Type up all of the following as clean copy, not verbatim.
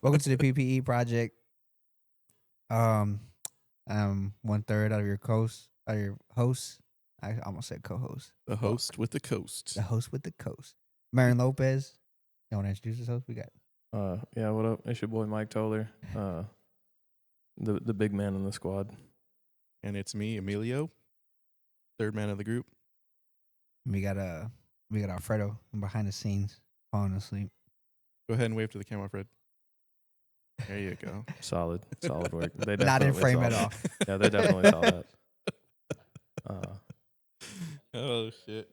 Welcome to the PPE project. I'm 1/3 out of your host. I almost said co-host. The host with the coast. The host with the coast. Marin Lopez. You want to introduce yourself? We got. Yeah, what up? It's your boy Mike Toller, the big man in the squad. And it's me, Emilio, third man of the group. We got Alfredo behind the scenes falling asleep. Go ahead and wave to the camera, Fred. There you go. Solid work. They Not in definitely frame saw at that. all. Yeah, they definitely saw that. Oh shit!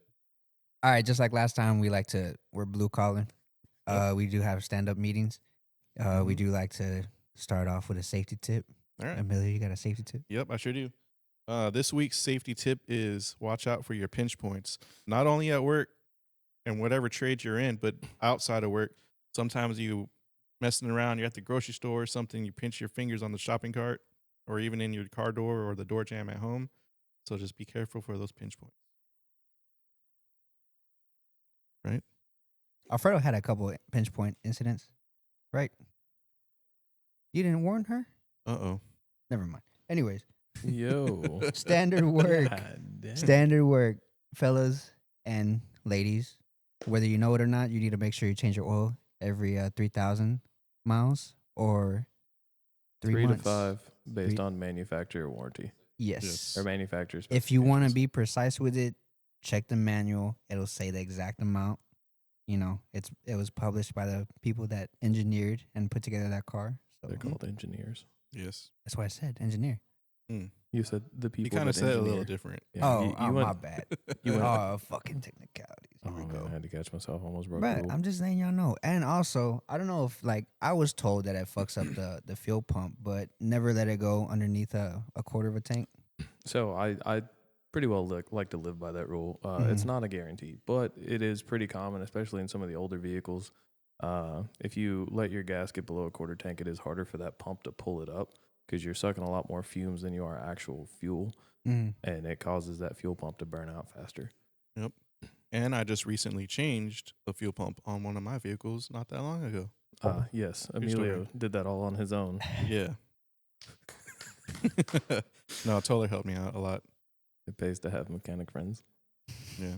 All right, just like last time, we're blue collar. We do have stand up meetings. We do like to start off with a safety tip. All right. Amelia, you got a safety tip? Yep, I sure do. This week's safety tip is watch out for your pinch points. Not only at work and whatever trade you're in, but outside of work. Sometimes you messing around, you're at the grocery store or something, you pinch your fingers on the shopping cart or even in your car door or the door jamb at home. So just be careful for those pinch points. Right? Alfredo had a couple pinch point incidents, right? You didn't warn her? Uh-oh. Never mind. Anyways, Yo, standard work. God damn. Standard work, fellas and ladies. Whether you know it or not, you need to make sure you change your oil every 3,000 miles or 3 to months. 5 based on manufacturer warranty Yes. or manufacturer. If you want to specifications. be precise with it, check the manual. It'll say the exact amount. You know, it was published by the people that engineered and put together that car. So They're called engineers. Yes. that's why I said engineer. You said the people. You kind of that said it a little engineer. different. Yeah, Oh, went, my bad. You went. Oh, fucking technicalities. Here we Oh, go. man, I had to catch myself. Almost broke But the rule. I'm just letting y'all know. And also, I don't know if I was told that it fucks up the fuel pump, but never let it go underneath a quarter of a tank. So I pretty well like to live by that rule. It's not a guarantee, but it is pretty common, especially in some of the older vehicles. If you let your gas get below a quarter tank, it is harder for that pump to pull it up because you're sucking a lot more fumes than you are actual fuel, and it causes that fuel pump to burn out faster. Yep. And I just recently changed a fuel pump on one of my vehicles not that long ago. Yes, True Emilio story. did that all on his own. Yeah. No, Toller helped me out a lot. It pays to have mechanic friends. Yeah.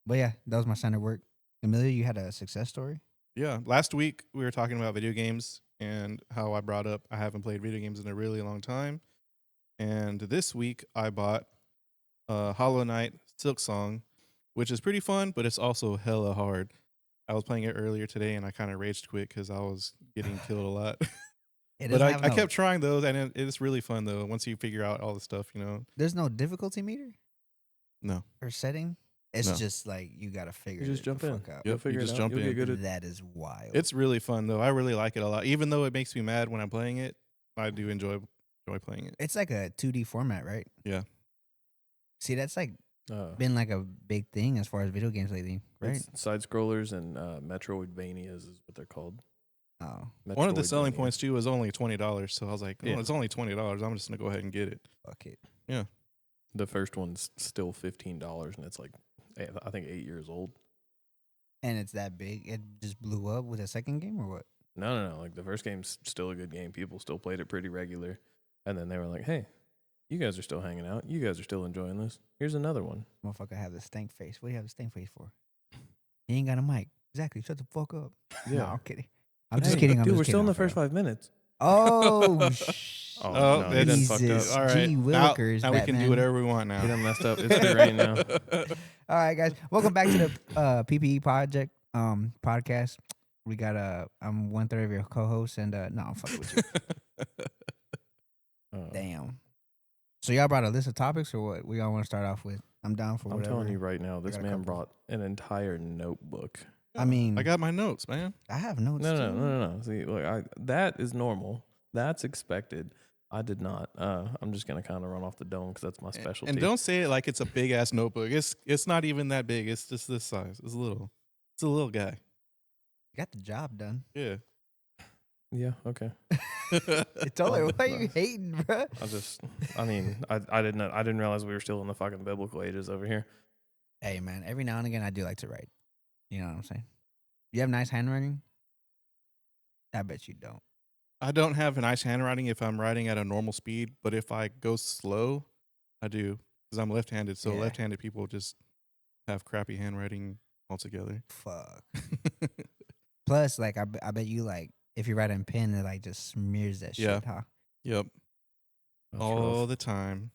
But yeah, that was my standard work. Amelia, you had a success story? Yeah. Last week we were talking about video games and how I brought up I haven't played video games in a really long time. And this week I bought Hollow Knight Silk Song, which is pretty fun, but it's also hella hard. I was playing it earlier today and I kind of raged quit because I was getting killed a lot. But I kept trying those, and it's really fun though. Once you figure out all the stuff, you know. There's no difficulty meter No. or setting. It's No. just like you gotta figure. You just it jump the in. fuck out. You'll Yep, figure you it just out. jump You'll in. get good at That is wild. It's really fun though. I really like it a lot. Even though it makes me mad when I'm playing it, I do enjoy playing it. It's like a 2D format, right? Yeah. See, that's like Uh, been like a big thing as far as video games lately, right? It's side scrollers and Metroidvanias is what they're called. Oh, One of the selling Metroidvania. points too was only $20, so I was like, Yeah. it's only $20. I'm just gonna go ahead and get it. fuck it. The first one's still $15, and it's like I think 8 years old. And it's that big. It just blew up with a second game or what? No. Like the first game's still a good game. People still played it pretty regular, and then they were like, "Hey, you guys are still hanging out. You guys are still enjoying this. Here's another one." Motherfucker have the stank face. What do you have the stank face for? He ain't got a mic. Exactly. Shut the fuck up. Yeah. No, I'm kidding. I'm just kidding. I'm Dude, just we're still in kidding, the first Alfredo. 5 minutes. Oh, Oh, Oh, no, they he done didn't fucked up. Jesus. All right. Gee Now willikers, we can Batman. do whatever we want He now. done messed up. It's free reign now. All right, guys. Welcome back to the PPE project podcast. We got I'm 1/3 of your co-host, and no, I'm fucking with you. Damn. So y'all brought a list of topics, or what? We all want to start off with? I'm down for I'm whatever. telling you right now, this got a man couple. brought an entire notebook. I mean, I got my notes, man. I have notes. No, too. no. See, look, that is normal. That's expected. I did not. I'm just gonna kind of run off the dome because that's my specialty. And don't say it like it's a big ass notebook. It's not even that big. It's just this size. It's a little guy. Got the job done. Yeah. Yeah. Okay. I told her, why are you hating, bro? I didn't realize we were still in the fucking biblical ages over here. Hey, man, every now and again, I do like to write. You know what I'm saying? You have nice handwriting. I bet you don't. I don't have a nice handwriting if I'm writing at a normal speed, but if I go slow, I do because I'm left-handed. So Yeah. left-handed people just have crappy handwriting altogether. Fuck. Plus, like, I bet you, like, if you write in pen, it, like, just smears that Yeah. shit, huh? Yep, That's all rough. the time,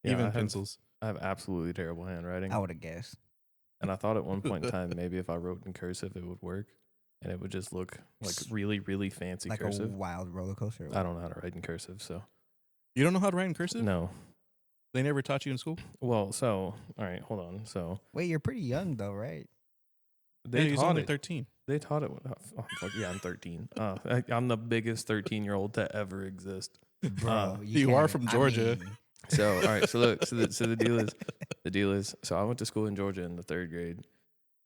Yeah, even I have- pencils. I have absolutely terrible handwriting. I would have guessed. And I thought at one point in time, maybe if I wrote in cursive, it would work. And it would just look like really, really fancy Like cursive. a wild roller coaster. I don't know how to write in cursive, so. You don't know how to write in cursive? No. They never taught you in school? Well, so, all right, hold on. So, Wait, you're pretty young, though, right? they He's taught only it. 13. They taught it. Oh, fuck, yeah, I'm 13. I'm the biggest 13-year-old to ever exist. Bro, You are can't- from I Georgia. mean, So, all right. So look. So the deal is. So I went to school in Georgia in the 3rd grade,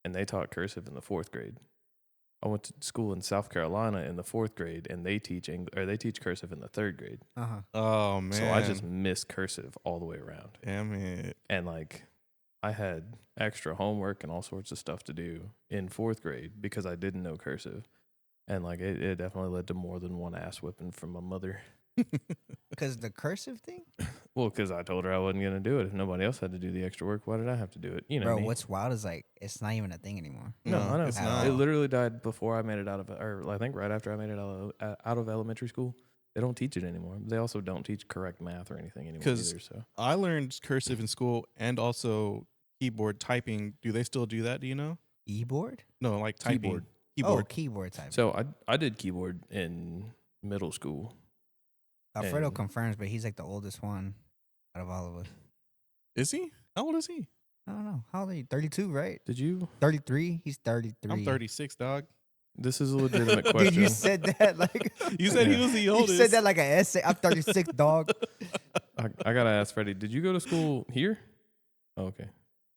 and they taught cursive in the 4th grade. I went to school in South Carolina in the 4th grade, and they teach cursive in the 3rd grade. uh-huh. Oh, man. So I just missed cursive all the way around, Damn it. and like I had extra homework and all sorts of stuff to do in 4th grade because I didn't know cursive, and like it definitely led to more than one ass whipping from my mother. Because the cursive thing? Well, because I told her I wasn't gonna do it. If nobody else had to do the extra work, why did I have to do it? You know, Bro, me. what's wild is, like, it's not even a thing anymore. No, I know. It's At not. It all. literally died before I made it out of, or I think right after I made it out of elementary school. They don't teach it anymore. They also don't teach correct math or anything anymore 'Cause- either. So I learned cursive in school and also keyboard typing. Do they still do that? Do you know? E-board? No, like typing. Keyboard. Oh, keyboard type. So I did keyboard in middle school. Alfredo and- confirms, but he's like the oldest one out of all of us. Is he? How old is he? I don't know. How old are you? 32, right? Did you? 33? He's 33. I'm 36, dog. This is a legitimate question. Dude, you said that like You said Yeah. he was the you oldest. said that like an essay. I'm 36, dog. I gotta ask Freddie. Did you go to school here? Oh, okay.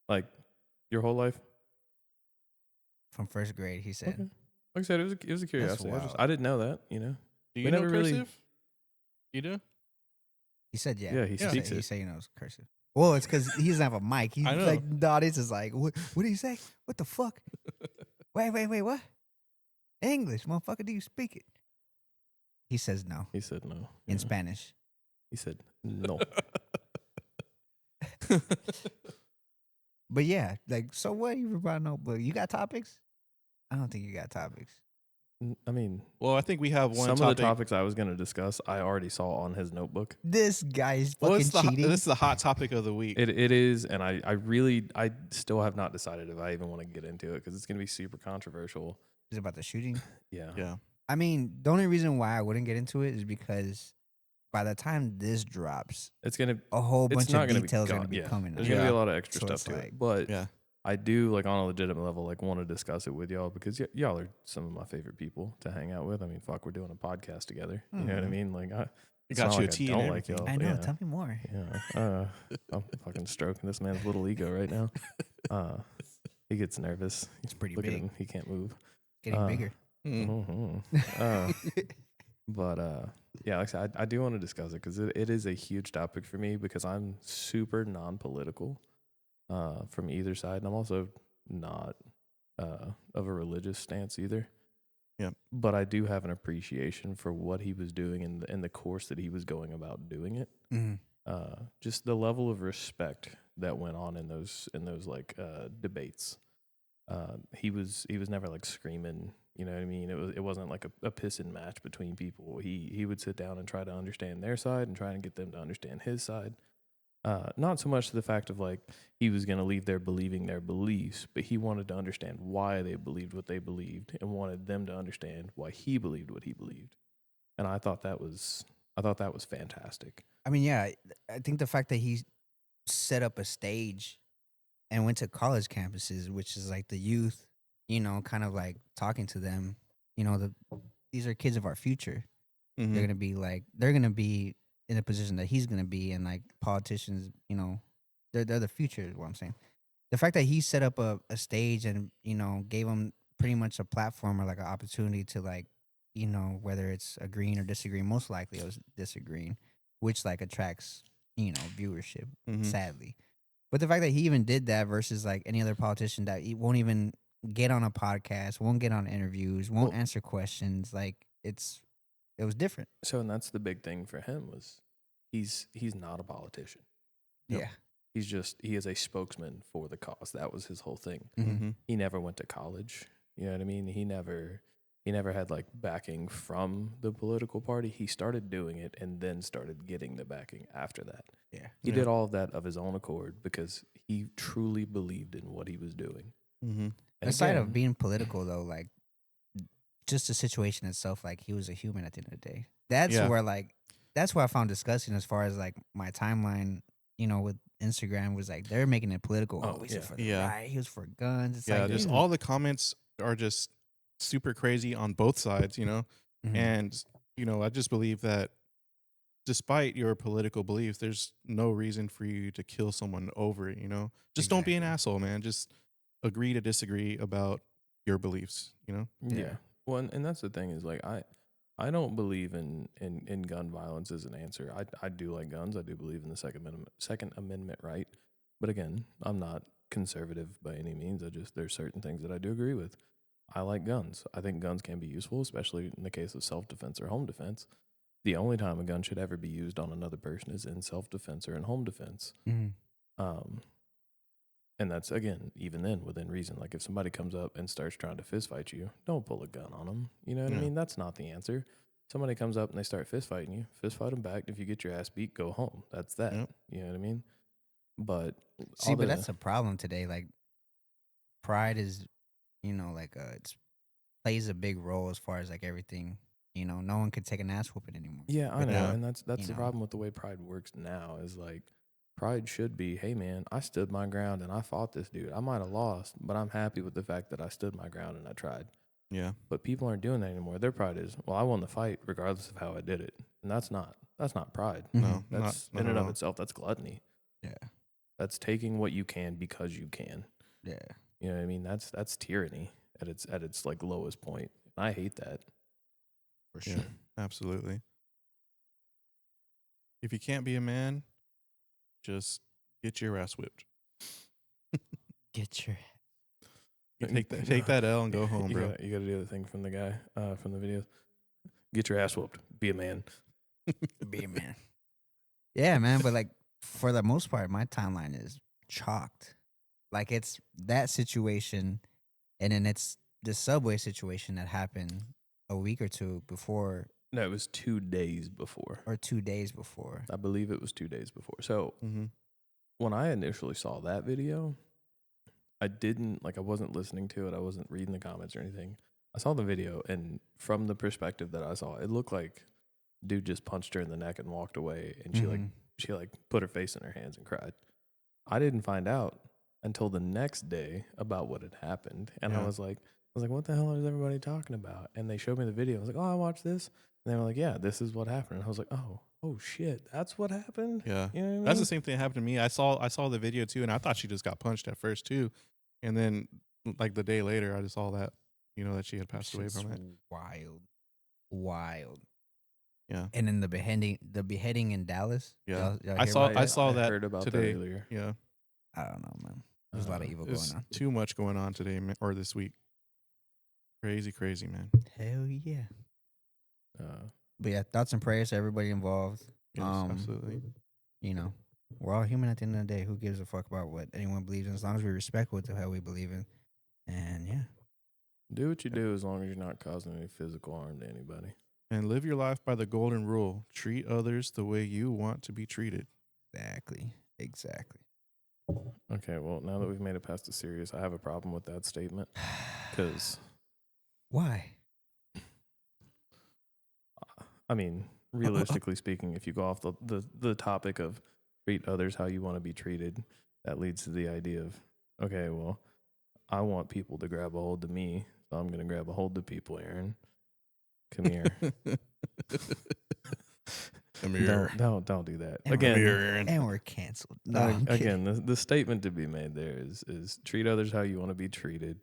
Like your whole life? From first grade, he said. Okay. Like I said, it was a curiosity. wild. I didn't know that. You know. Do we you know never really- cursive? You do? He said, yeah. Yeah, he Yeah. speaks He it. said he knows cursive. Well, it's because he doesn't have a mic. He's I know. like, the audience is like, what did he say? What the fuck? Wait, what? English, motherfucker, do you speak it? He says no He said no. in Yeah. Spanish. He said no. But yeah, like, so what? You brought a notebook. You got topics? I don't think you got topics. I mean, Well, I think we have one some topic. of the topics I was going to discuss, I already saw on his notebook. This guy's Well, fucking it's the, cheating. this is the hot topic of the week. It is, and I still have not decided if I even want to get into it because it's going to be super controversial. Is it about the shooting? Yeah. Yeah. I mean, the only reason why I wouldn't get into it is because by the time this drops, It's going to, a whole it's bunch not of going to be, details are gone. going to be Yeah. coming There's out. going to be a Yeah. lot of extra So stuff it's to like- it. But Yeah. I do, like, on a legitimate level, like, want to discuss it with y'all because y'all are some of my favorite people to hang out with. I mean, fuck, we're doing a podcast together. You know what I Mhm. mean? Like, You it's got not you a like I tea and don't like everything. y'all. I know. Yeah. Tell me more. Yeah, I'm fucking stroking this man's little ego right now. He gets nervous. It's pretty Look at big. him; he can't move. Getting uh, bigger. Mm. But yeah, like I said, I do want to discuss it because it is a huge topic for me because I'm super non-political from either side, and I'm also not of a religious stance either. Yep. But I do have an appreciation for what he was doing and the course that he was going about doing it. Mhm. Just the level of respect that went on in those like debates. He was never like screaming, you know what I mean? It wasn't like a pissing match between people. He would sit down and try to understand their side and try and get them to understand his side. Not so much the fact of like he was going to leave there believing their beliefs, but he wanted to understand why they believed what they believed and wanted them to understand why he believed what he believed. And I thought that was fantastic. I mean, yeah, I think the fact that he set up a stage and went to college campuses, which is like the youth, you know, kind of like talking to them, you know, these are kids of our future. Mhm. They're gonna be in a position that he's gonna be, and like politicians, you know, they're the future. Is what I'm saying. The fact that he set up a stage and, you know, gave them pretty much a platform or like an opportunity to, like, you know, whether it's agreeing or disagreeing. Most likely it was disagreeing, which like attracts, you know, viewership. Mhm. Sadly, but the fact that he even did that versus like any other politician that he won't even get on a podcast, won't get on interviews, won't Well- answer questions, like, it was different. So, and that's the big thing for him was he's not a politician. Yep. Yeah. He is a spokesman for the cause. That was his whole thing. Mm-hmm. He never went to college. You know what I mean? He never had like backing from the political party. He started doing it and then started getting the backing after that. Yeah. He did all of that of his own accord because he truly believed in what he was doing. Mm-hmm. And Aside of again, being political, though, like just the situation itself, like he was a human at the end of the day. That's Yeah. where I found disgusting as far as like my timeline, with Instagram was like they're making it political. Oh, Oh, he's yeah. for the Yeah. right, he was for guns. It's Yeah, like just dude. all the comments are just super crazy on both sides, Mhm. And, I just believe that despite your political beliefs, there's no reason for you to kill someone over it, Just don't be an Exactly. asshole, man. Just agree to disagree about your beliefs, Yeah. Yeah. Well, and that's the thing is like I don't believe in gun violence as an answer. I do like guns. I do believe in the Second Amendment right. But again, I'm not conservative by any means. There's certain things that I do agree with. I like guns. I think guns can be useful, especially in the case of self-defense or home defense. The only time a gun should ever be used on another person is in self-defense or in home defense. Mhm. And that's, again, even then, within reason. Like, if somebody comes up and starts trying to fist fight you, don't pull a gun on them. You know what I Yeah. mean? That's not the answer. Somebody comes up and they start fist fighting you, fist fight them back. If you get your ass beat, go home. That's that. Yep. You know what I mean? But See, but that's a problem today. Like pride is, like it's plays a big role as far as like everything. No one could take an ass whooping anymore. yeah, I know, Yeah. and that's the know. problem with the way pride works now. Is like pride should be, hey man, I stood my ground and I fought this dude. I might have lost, but I'm happy with the fact that I stood my ground and I tried. Yeah. But people aren't doing that anymore. Their pride is, well, I won the fight regardless of how I did it, and that's not pride. No, That's not in at and of all. itself. That's gluttony. Yeah. That's taking what you can because you can. Yeah. You know what I mean? That's tyranny at its like lowest point. And I hate that. For Yeah. sure. Absolutely. If you can't be a man, just get your ass whipped. Get your You take that L and go home, you bro. Gotta, you got to do the thing from the guy from the videos. Get your ass whooped. Be a man. be a man. Yeah, man. But like for the most part, my timeline is chalked. Like it's that situation, and then it's the subway situation that happened a week or two before, No, it was 2 days before. or 2 days before. I believe it was 2 days before. So Mm-hmm. when I initially saw that video, I wasn't listening to it. I wasn't reading the comments or anything. I saw the video, and from the perspective that I saw, it looked like dude just punched her in the neck and walked away, and she put her face in her hands and cried. I didn't find out until the next day about what had happened, and Yeah. I was like, what the hell is everybody talking about? And they showed me the video. I was like, oh, I watched this, and they were like, yeah, this is what happened. And I was like, oh shit, that's what happened. Yeah. You know what I mean? That's the same thing that happened to me. I saw the video too, and I thought she just got punched at first too, and then like the day later, I just saw that that she had passed away Shit's from it. wild. Yeah. And then the beheading in Dallas. Yeah. Y'all I hear saw- about I that? saw that heard about today. that earlier. Yeah. I don't know, man. There's a lot of evil There's going on. too much going on today or this week. Crazy, man. Hell yeah. Uh, But yeah, thoughts and prayers to everybody involved. Yes, absolutely. We're all human at the end of the day. Who gives a fuck about what anyone believes in, as long as we respect what the hell we believe in. And yeah, do what you do as long as you're not causing any physical harm to anybody. And live your life by the golden rule. Treat others the way you want to be treated. exactly. Okay, well, now that we've made it past the serious, I have a problem with that statement because, Why? I mean, realistically speaking, if you go off the topic of treat others how you want to be treated, that leads to the idea of, okay, well, I want people to grab a hold of me, so I'm going to grab a hold of people, Aaron. Come here. Come here. Don't do that. And Again, And we're canceled. No, I'm kidding. again, the statement to be made there is treat others how you want to be treated,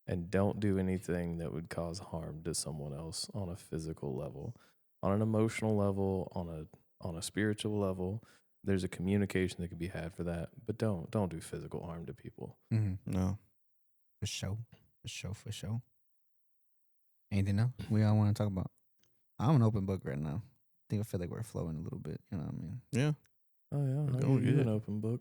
and don't do anything that would cause harm to someone else on a physical level, on an emotional level, on a spiritual level. There's a communication that can be had for that, but don't do physical harm to people. Mm-hmm. No. For sure. Anything else we all want to talk about? I'm an open book right now. I think I feel like we're flowing a little bit. You know what I mean? Yeah. Oh yeah, We're no, going you an good. open book.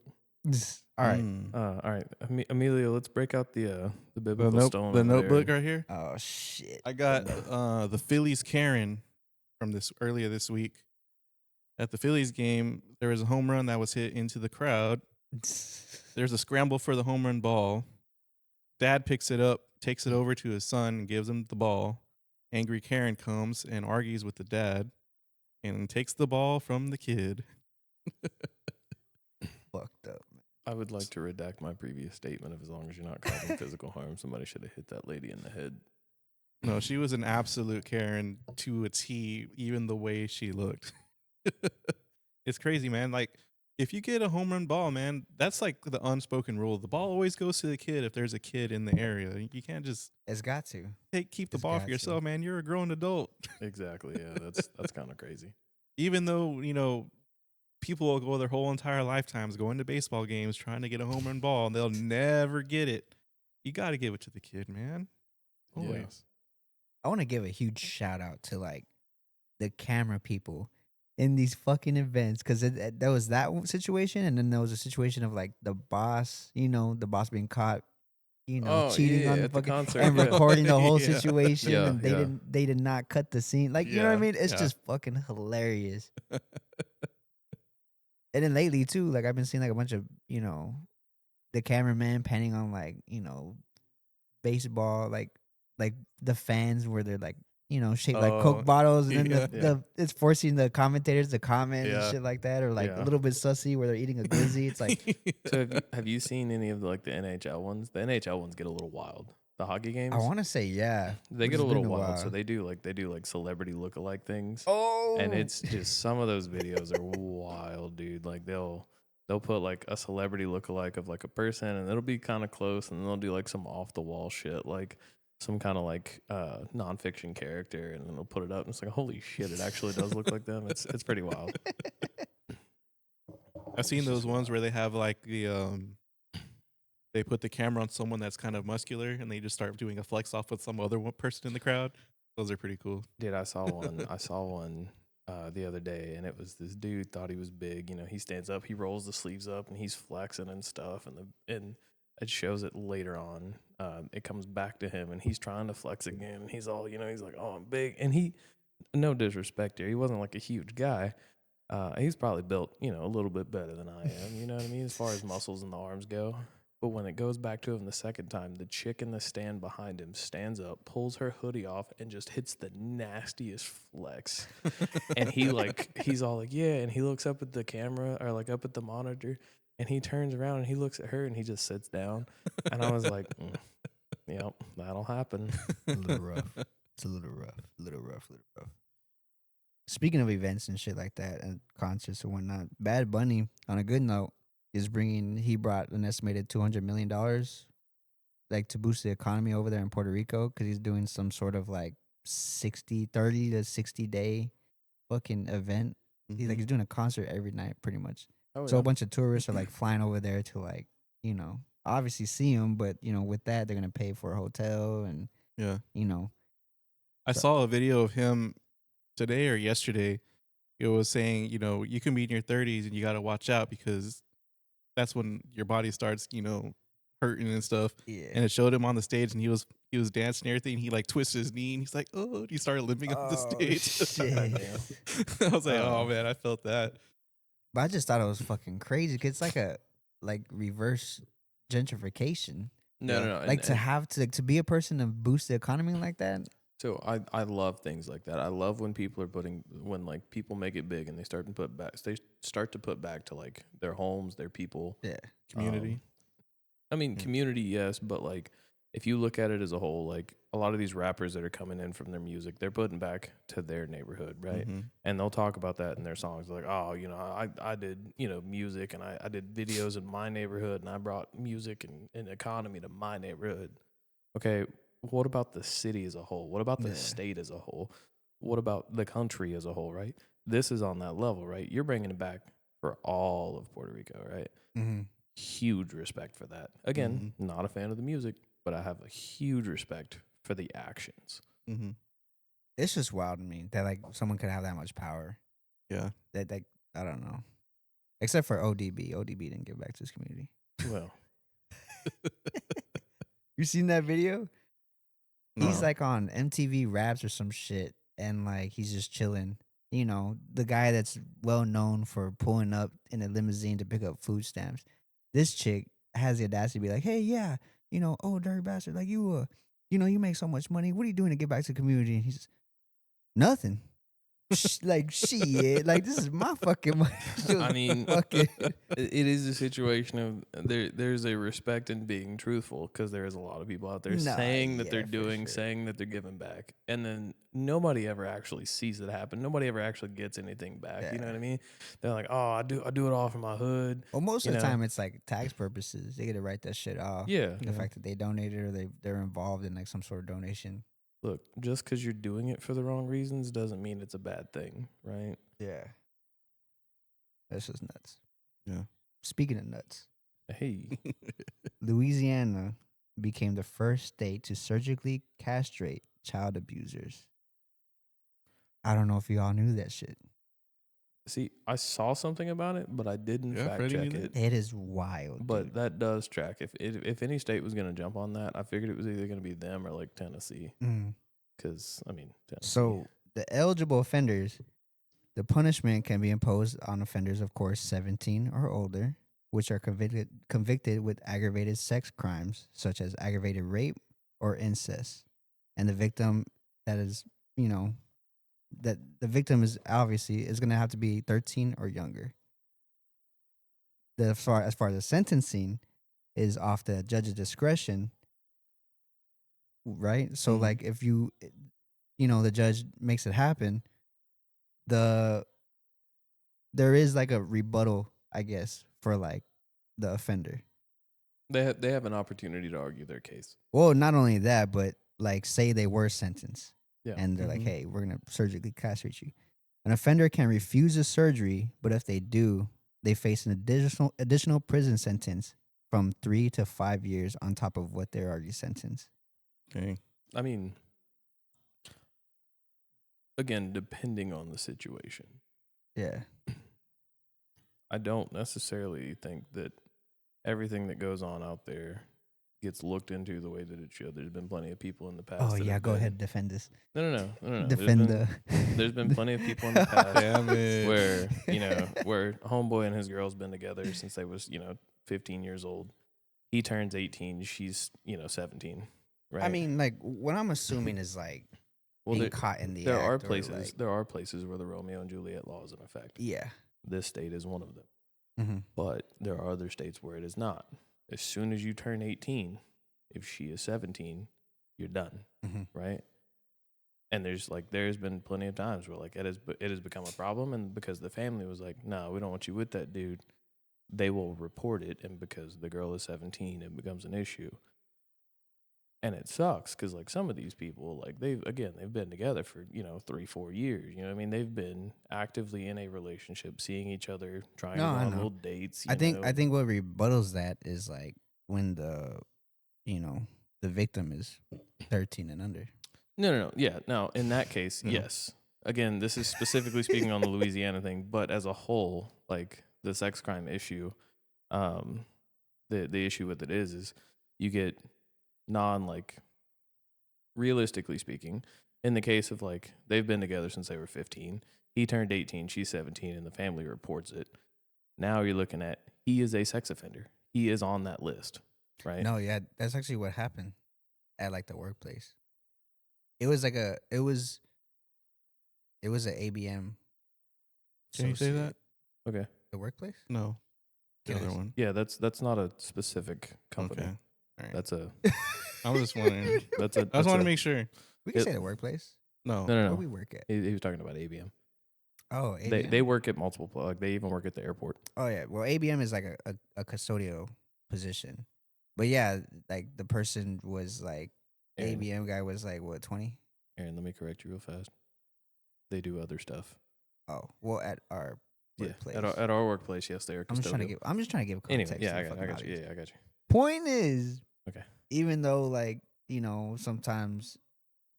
All right. All right, Emilio, let's break out the The, biblical stone. the over there notebook and- right here. Oh shit. I got the Phillies Karen from this earlier this week. At the Phillies game, there was a home run that was hit into the crowd. There's a scramble for the home run ball. Dad picks it up, takes it over to his son, and gives him the ball. Angry Karen comes and argues with the dad and takes the ball from the kid. Fucked up. I would like to redact my previous statement of as long as you're not causing physical harm, somebody should have hit that lady in the head. No, she was an absolute Karen to a T, even the way she looked. It's crazy, man. Like, if you get a home run ball, man, that's like the unspoken rule. The ball always goes to the kid if there's a kid in the area. You can't just It's got to. keep the It's ball got for to. yourself, man. You're a grown adult. Exactly. Yeah, that's kind of crazy. Even though, people will go their whole entire lifetimes going to baseball games trying to get a home run ball and they'll never get it. You got to give it to the kid, man. Always. Yeah. I want to give a huge shout out to like the camera people in these fucking events because there was that situation, and then there was a situation of like the boss, the boss being caught, Oh, cheating yeah, on the at the fucking concert, and yeah. recording the whole Yeah. situation, Yeah, and yeah. they did not cut the scene. Like, you know what I Yeah, mean? It's yeah. just fucking hilarious. And then lately too, like I've been seeing like a bunch of the cameraman panning on like baseball, like the fans where they're like shaped like Coke Oh, bottles, and then yeah. the it's forcing the commentators to comment and Yeah. shit like that, or like Yeah. a little bit sussy where they're eating a glizzy. It's like So have you seen any of the NHL ones? The NHL ones get a little wild. The hockey games, I want to say yeah, they but get a it's little been wild. So while. they do like celebrity lookalike things. Oh, And it's just some of those videos are wild, dude. Like they'll put like a celebrity lookalike of like a person, and it'll be kind of close, and then they'll do like some off the wall shit, like some kind of like nonfiction character, and then they'll put it up, and it's like holy shit, it actually does look like them. It's pretty wild. I've seen It's those just ones wild. where they have like they put the camera on someone that's kind of muscular and they just start doing a flex off with some other person in the crowd. Those are pretty cool. Dude, I saw one the other day, and it was this dude thought he was big. He stands up, he rolls the sleeves up, and he's flexing and stuff. And it shows it later on. It comes back to him, and he's trying to flex again. And he's all, he's like, "Oh, I'm big." And he, no disrespect here, he wasn't like a huge guy. He's probably built, a little bit better than I am. You know what I mean, as far as muscles and the arms go. But when it goes back to him the second time, the chick in the stand behind him stands up, pulls her hoodie off, and just hits the nastiest flex. And he's all like, yeah. And he looks up at the camera or like up at the monitor, and he turns around and he looks at her and he just sits down. And I was like, yep, that'll happen. a little rough. It's a little rough. Speaking of events and shit like that, and concerts and whatnot, Bad Bunny, on a good note, he brought an estimated $200 million, like to boost the economy over there in Puerto Rico, because he's doing some sort of like 30 to 60 day fucking event. He's doing a concert every night pretty much. Oh, So yeah. a bunch of tourists are like flying over there to like, obviously see him, but with that they're gonna pay for a hotel and Yeah. I So- saw a video of him today or yesterday. It was saying, you can be in your 30s and you got to watch out because that's when your body starts, hurting and stuff. yeah. And it showed him on the stage and he was dancing and everything. He like twisted his knee and he's like, oh, and he started limping up the stage. Shit. I was like, oh man, I felt that. But I just thought it was fucking crazy because it's like a reverse gentrification. No, Yeah. no, no. Like to have to be a person to boost the economy like that. So I love things like that. I love when people are when like people make it big and they start to put back to like their homes, their people. Yeah. Community. I mean, community, yes, but like if you look at it as a whole, like a lot of these rappers that are coming in from their music, they're putting back to their neighborhood, right? Mhm. And they'll talk about that in their songs, like, oh, I did music and I did videos in my neighborhood and I brought music and economy to my neighborhood. Okay, what about the city as a whole? What about the Yeah. state as a whole? What about the country as a whole, right? This is on that level, right? You're bringing it back for all of Puerto Rico, right? Mm-hmm. Huge respect for that. Again, not a fan of the music, but I have a huge respect for the actions. Mhm. It's just wild to me that like someone could have that much power. Yeah. That like I don't know. Except for ODB. ODB didn't give back to his community. Well, You seen that video? He's No. like on MTV Raps or some shit, and like he's just chilling. You know, the guy that's well known for pulling up in a limousine to pick up food stamps. This chick has the audacity to be like, "Hey, yeah, you know, oh dirty bastard, like you know, you make so much money. What are you doing to get back to the community?" And he's nothing. Like shit, like this is my fucking money. She was I mean, fucking. it is a situation of there's a respect in being truthful, because there is a lot of people out there Nah, saying that yeah, they're for doing, sure. saying that they're giving back, and then nobody ever actually sees it happen. Nobody ever actually gets anything back. You know Yeah. what I mean? They're like, oh, I do it all for my hood. Well, most You of the know? time it's like tax purposes. They get to write that shit off. Yeah. The Yeah. fact that they donated or they're involved in like some sort of donation. Look, just because you're doing it for the wrong reasons doesn't mean it's a bad thing, right? Yeah. That's just nuts. Yeah. Speaking of nuts, Hey, Louisiana became the first state to surgically castrate child abusers. I don't know if y'all knew that shit. see, I saw something about it, but I didn't Yeah, fact Freddie check knew it. that. It is wild, But dude. that does track. If any state was going to jump on that, I figured it was either going to be them or like Tennessee. Mm. Because I mean, Tennessee. So the eligible offenders, the punishment can be imposed on offenders, of course, 17 or older, which are convicted with aggravated sex crimes such as aggravated rape or incest, and the victim that is, you know, that the victim is obviously is going to have to be 13 or younger. As far as the sentencing is off the judge's discretion, right? So Mhm. like if you know the judge makes it happen, there is like a rebuttal, I guess, for like the offender. they have an opportunity to argue their case. Well, not only that, but like say they were sentenced Yeah. and they're like, Mhm. "Hey, we're going to surgically castrate you." An offender can refuse the surgery, but if they do, they face an additional prison sentence from 3 to 5 years on top of what they're already sentenced. Dang. I mean, again, depending on the situation, Yeah. I don't necessarily think that everything that goes on out there gets looked into the way that it should. There's been plenty of people in the past. Oh that yeah, have go been- ahead and defend this. No. Defend There's been plenty of people in the past Damn it. where where homeboy and his girl's been together since they was 15 years old. He turns 18, she's 17, right? I mean, like what I'm assuming is like well, being there, caught in the there act are or, places like- there are places where the Romeo and Juliet law is in effect. yeah. This state is one of them, Mm-hmm. but there are other states where it is not. As soon as you turn 18, if she is 17, you're done, Mm-hmm. right? And there's been plenty of times where like it has become a problem, and because the family was like, no, we don't want you with that dude, they will report it, and because the girl is 17, it becomes an issue. And it sucks because like some of these people, like they've been together for 3-4 years. You know what I mean? They've been actively in a relationship, seeing each other, trying No, to go I on know. little dates. I think what rebuttals that is like when the victim is 13 and under. No. Yeah. Now, in that case, Yeah. yes. Again, this is specifically speaking on the Louisiana thing, but as a whole, like the sex crime issue, the issue with it is you get realistically speaking, in the case of like they've been together since they were 15, he turned 18, she's 17, and the family reports it. Now you're looking at he is a sex offender. He is on that list, right? No, yeah, that's actually what happened at like the workplace. It was like it was an ABM. Can you say that? Okay. The workplace? No. The Can I other s- one. Yeah, that's not a specific company. Okay. All right. That's a I was just wondering. that's a. I just that's want a- to make sure. We can It- say the workplace. No. No. Where we work at. He was talking about ABM. Oh, ABM. They work at multiple like they even work at the airport. Oh yeah. Well, ABM is like a custodial position. But yeah, like the person was like Aaron, ABM guy was like what 20? Aaron, let me correct you real fast. They do other stuff. Oh, well at our Yeah, workplace. at our workplace, yes, they are I'm just trying to custodial. give context. Anyway, yeah, to I the got fucking you. audience. Yeah, I got you. Point is, Okay. even though like sometimes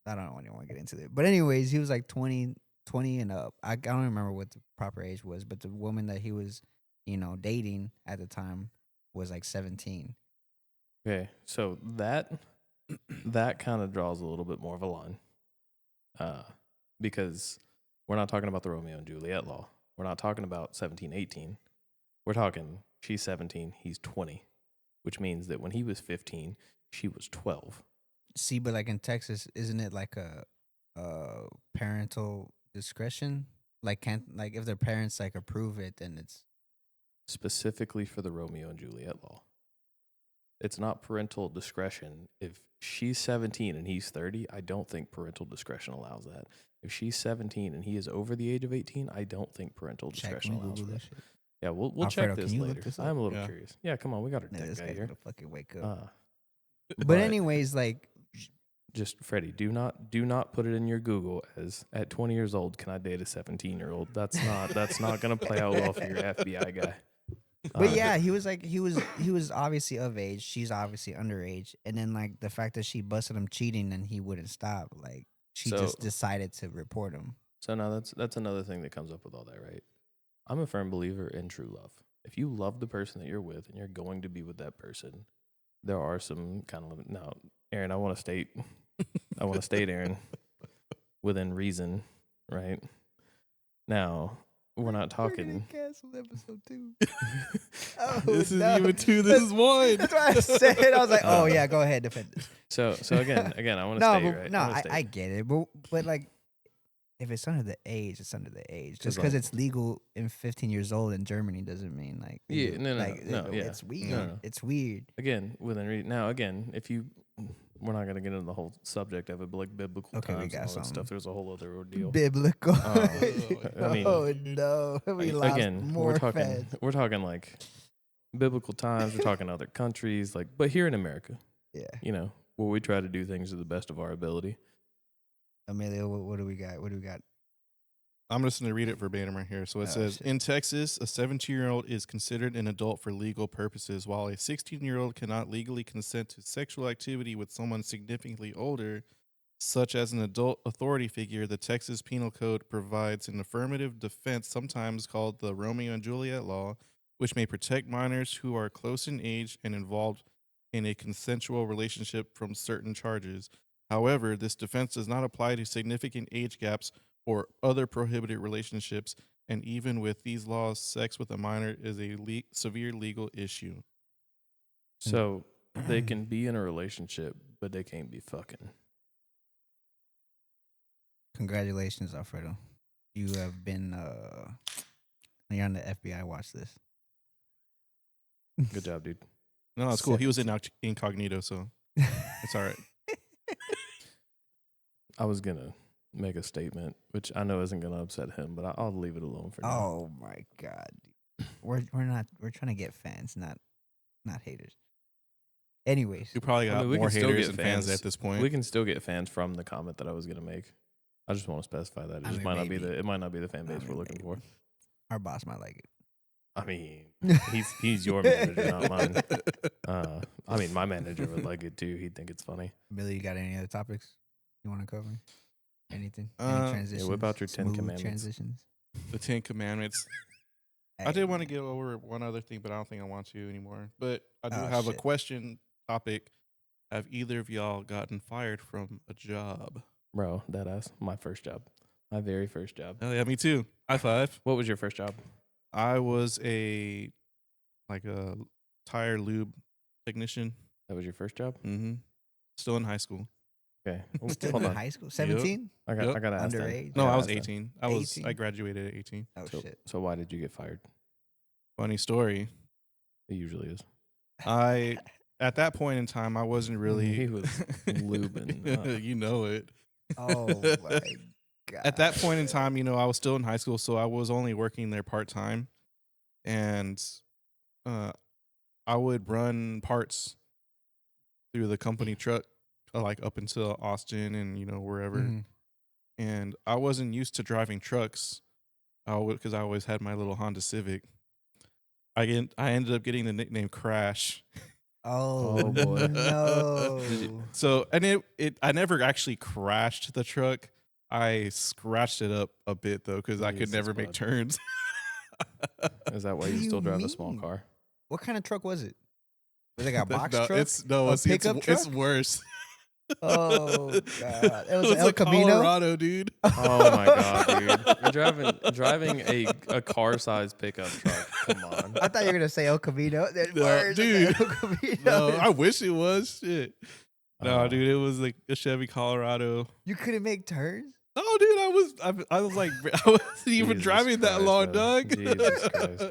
I don't want to get into it. But anyways, he was like 20 and up. I don't remember what the proper age was, but the woman that he was, dating at the time was like 17. Okay, so that kind of draws a little bit more of a line, because we're not talking about the Romeo and Juliet law. We're not talking about 17, 18. We're talking she's 17, he's 20, which means that when he was 15, she was 12. See, but like in Texas, isn't it like a parental discretion? Like can't like if their parents like approve it, then it's Specifically for the Romeo and Juliet law. It's not parental discretion. If she's 17 and he's 30, I don't think parental discretion allows that. If she's 17 and he is over the age of 18, I don't think parental discretion allows for that. Shit. Yeah, we'll Alfredo, check this can you later. look this up? I'm a little Yeah. curious. Yeah, come on, we got our Nah, tech this guy guy's here. gonna fucking wake up. But but anyways, like just Freddie, do not put it in your Google as at 20 years old, can I date a 17-year-old? That's not gonna play out well for your FBI guy. But yeah, he was obviously of age. She's obviously underage, and then like the fact that she busted him cheating and he wouldn't stop, like she just decided to report him. So now that's another thing that comes up with all that, right? I'm a firm believer in true love. If you love the person that you're with and you're going to be with that person, there are some kind of limit. Now, Aaron, I want to state, Aaron, within reason, right? Now, we're not talking. Cancel episode 2. This is even 2. This is 1. That's what I said. I was like, oh yeah, go ahead, defend this. So again, I want to No, state, but, right? no, I get it, but like, if it's under the age, it's under the age. Just because like- it's legal in 15 years old in Germany doesn't mean like Yeah, no, yeah. it's weird. No. It's weird. Again, within reason. Now, again, we're not gonna get into the whole subject of it, but like biblical Okay, we times got and all that something. stuff. There's a whole other ordeal. Biblical. I mean, oh no, we lost again, more we're talking like biblical times. We're talking other countries, like, but here in America, Yeah, where we try to do things to the best of our ability. Amelia, what do we got? What do we got? I'm just going to read it verbatim right here. So it says, shit. in Texas, a 17-year-old is considered an adult for legal purposes, while a 16-year-old cannot legally consent to sexual activity with someone significantly older, such as an adult authority figure. The Texas Penal Code provides an affirmative defense, sometimes called the Romeo and Juliet law, which may protect minors who are close in age and involved in a consensual relationship from certain charges. However, this defense does not apply to significant age gaps or other prohibited relationships, and even with these laws, sex with a minor is a severe legal issue. So they can be in a relationship, but they can't be fucking. Congratulations, Alfredo. You have been you're on the FBI watch list. Good job, dude. No, it's cool. He was in incognito, so it's all right. I was gonna make a statement, which I know isn't gonna upset him, but I'll leave it alone for now. Oh my god. We're trying to get fans, not haters. Anyways, You probably got we more can still haters get and fans fans. at this point. We can still get fans from the comment that I was gonna make. I just want to specify that I mean, might not be maybe. it might not be the fan base we're mean, looking for. our boss might like it. I mean, he's your manager, not mine. I mean, my manager would like it too. He'd think it's funny. Billy, you got any other topics you want to cover? Anything? Yeah, Any transitions? whip out your 10 Smooth commandments. Transitions. The 10 Commandments. I did want to get over one other thing, but I don't think I want to anymore. But I do have a shit. question topic. Have either of y'all gotten fired from a job? Bro, deadass. My first job. My very first job. Oh, yeah, me too. High five. What was your first job? I was a tire lube technician. That was your first job? Mm-hmm. Still in high school. Okay. Still Hold in on. high school? 17? I got to ask then. Underage? No, gotta I was ask then. 18. 18? I graduated at 18. Oh So, shit. so why did you get fired? Funny story. It usually is. At that point in time, I wasn't really. He was lubing. You know it. Oh my god. At that point in time, I was still in high school, so I was only working there part time, and I would run parts through the company truck, like up until Austin and wherever. Mhm. And I wasn't used to driving trucks, because I always had my little Honda Civic. I ended up getting the nickname Crash. Oh, boy. no. So, and I never actually crashed the truck. I scratched it up a bit though, because I could Jesus, never make bud. turns. Is that why What you do still you drive a small mean? car? What kind of truck was it? Was it like a box no, truck? A it's pickup it's truck? worse. Oh God! It It was an was El a Camino. Colorado, dude. Oh my god, dude! You're driving a car-sized pickup truck. Come on. I thought you were gonna say El Camino. Then No, worse, dude. El Camino. No, I wish it was. Shit. No, Uh, dude, it was like a Chevy Colorado. You couldn't make turns. No, dude, I was like, I wasn't even Jesus driving that Christ, long, brother. dog. Jesus Christ.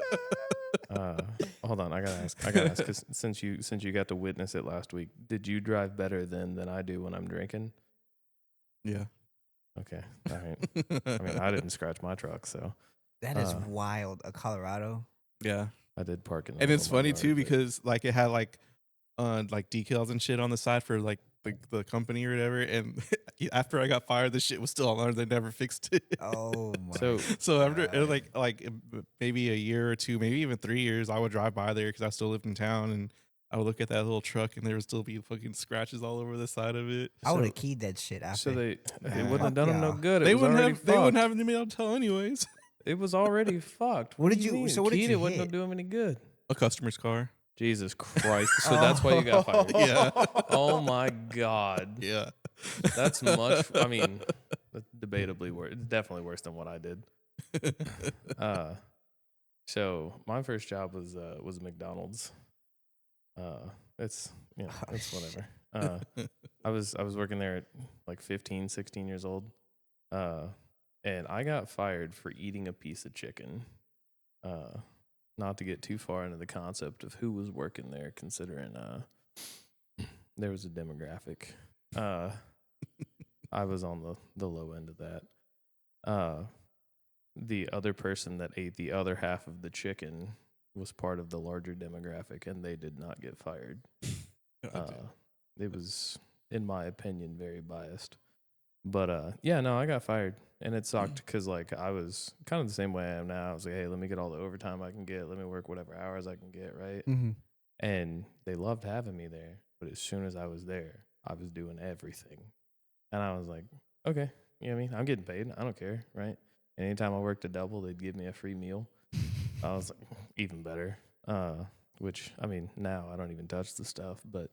Hold on, I gotta ask because since you got to witness it last week, did you drive better than I do when I'm drinking? Yeah. Okay, all right. I mean, I didn't scratch my truck, so That is Uh, wild. A Colorado. Yeah. I did park in the And middle it's of my funny yard, too but- because like it had like decals and shit on the side for like the company or whatever. And after I got fired, the shit was still on. They never fixed it. Oh my. So- So after God. like maybe a year or two, maybe even 3 years, I would drive by there because I still lived in town, and I would look at that little truck, and there would still be fucking scratches all over the side of it. I would so- have keyed that shit after. So it Yeah. wouldn't have Fuck done them no y'all. good. It They was wouldn't already have they wouldn't fucked. have me able to tell anyways. It was already fucked. What do did you- mean? so what did Keyed, you it wouldn't hit? do him any good. A customer's car. Jesus Christ! So that's why you got fired. Yeah. Oh my God. Yeah. That's much. I mean, that's debatably worse. It's definitely worse than what I did. So my first job was McDonald's. It's it's whatever. I was working there at like 15, 16 years old. And I got fired for eating a piece of chicken. Not to get too far into the concept of who was working there, considering there was a demographic. I was on the low end of that. The other person that ate the other half of the chicken was part of the larger demographic, and they did not get fired. It was, in my opinion, very biased. But yeah, no, I got fired, and it sucked because like I was kind of the same way I am now. I was like, hey, let me get all the overtime I can get. Let me work whatever hours I can get, right? Mm-hmm. And they loved having me there. But as soon as I was there, I was doing everything. And I was like, okay, you know what I mean? I'm getting paid. I don't care, right? And anytime I worked a double, they'd give me a free meal. I was like, even better. Which, I mean, now I don't even touch the stuff, but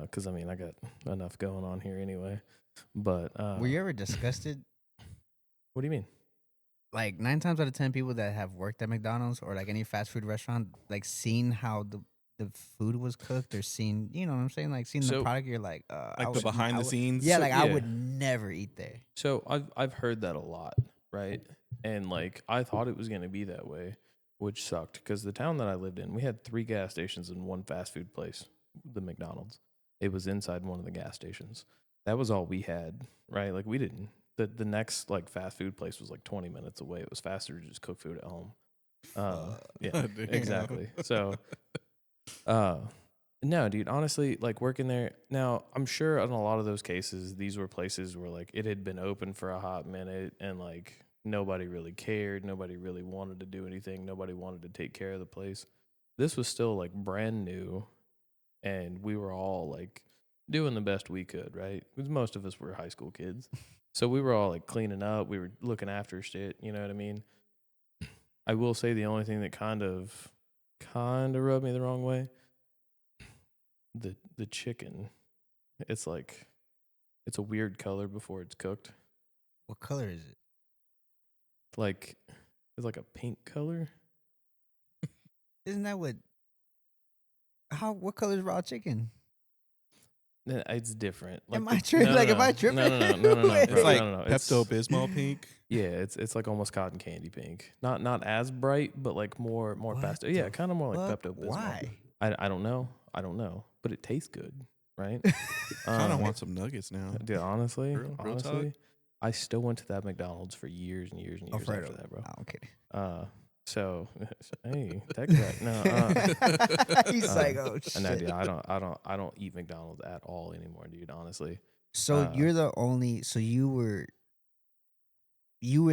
because, I mean, I got enough going on here anyway. But Were you ever disgusted? what do you mean? Like 9 times out of 10 people that have worked at McDonald's or like any fast food restaurant, like seeing how the food was cooked or seeing, you know what I'm saying? Like seeing the So- product, you're like, I Like the would- behind I the would- scenes. Yeah, So- like I yeah. would never eat there. So I've heard that a lot, right? And like I thought it was gonna be that way, which sucked because the town that I lived in, we had 3 gas stations and 1 fast food place, the McDonald's. It was inside one of the gas stations. That was all we had, right? Like we didn't. The next like fast food place was like 20 minutes away. It was faster to just cook food at home. Yeah, Damn. exactly. So, no, dude, honestly, like working there now, I'm sure in a lot of those cases, these were places where like it had been open for a hot minute and like nobody really cared. Nobody really wanted to do anything. Nobody wanted to take care of the place. This was still like brand new, and we were all like doing the best we could, right? Because most of us were high school kids. So we were all like cleaning up. We were looking after shit. You know what I mean? I will say the only thing that kind of rubbed me the wrong way, the chicken. It's like, it's a weird color before it's cooked. What color is it? Like, it's like a pink color. Isn't that what? What color is raw chicken? It's different. Am I tripping? Like, am I tripping? No. It's It's like no. Pepto Bismol pink. Yeah, it's like almost cotton candy pink. Not as bright, but like more What pastel. the Yeah, kind of more like Fuck, Pepto Bismol. why? I don't know. But it tastes good, right? Kind of want some nuggets now. Dude, honestly, Real talk? honestly, I still went to that McDonald's for years and years and years Alfredo. after that, bro. Oh, I'm kidding. So hey, tech back. No, He's like, oh and no, shit. dude, I don't eat McDonald's at all anymore, dude. Honestly, So you're the only. So you were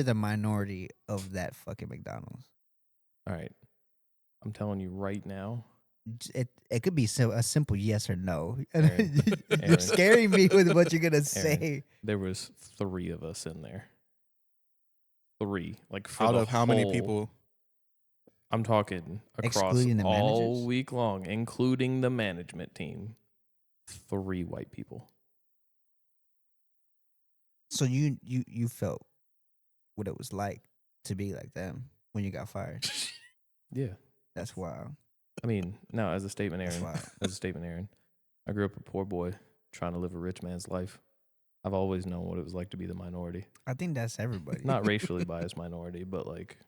the minority of that fucking McDonald's. all right. I'm telling you right now, it could be a simple yes or no. Aaron, You're Aaron. scaring me with what you're gonna say. There was 3 of us in there. 3, like for Out the of how many whole- people? I'm talking across Excluding the all managers? week long, including the management team. 3 white people. So you felt what it was like to be like them when you got fired. Yeah. That's wild. I mean, no, as a statement, That's Aaron. wild. As a statement, Aaron. I grew up a poor boy trying to live a rich man's life. I've always known what it was like to be the minority. I think that's everybody. Not racially biased minority, but like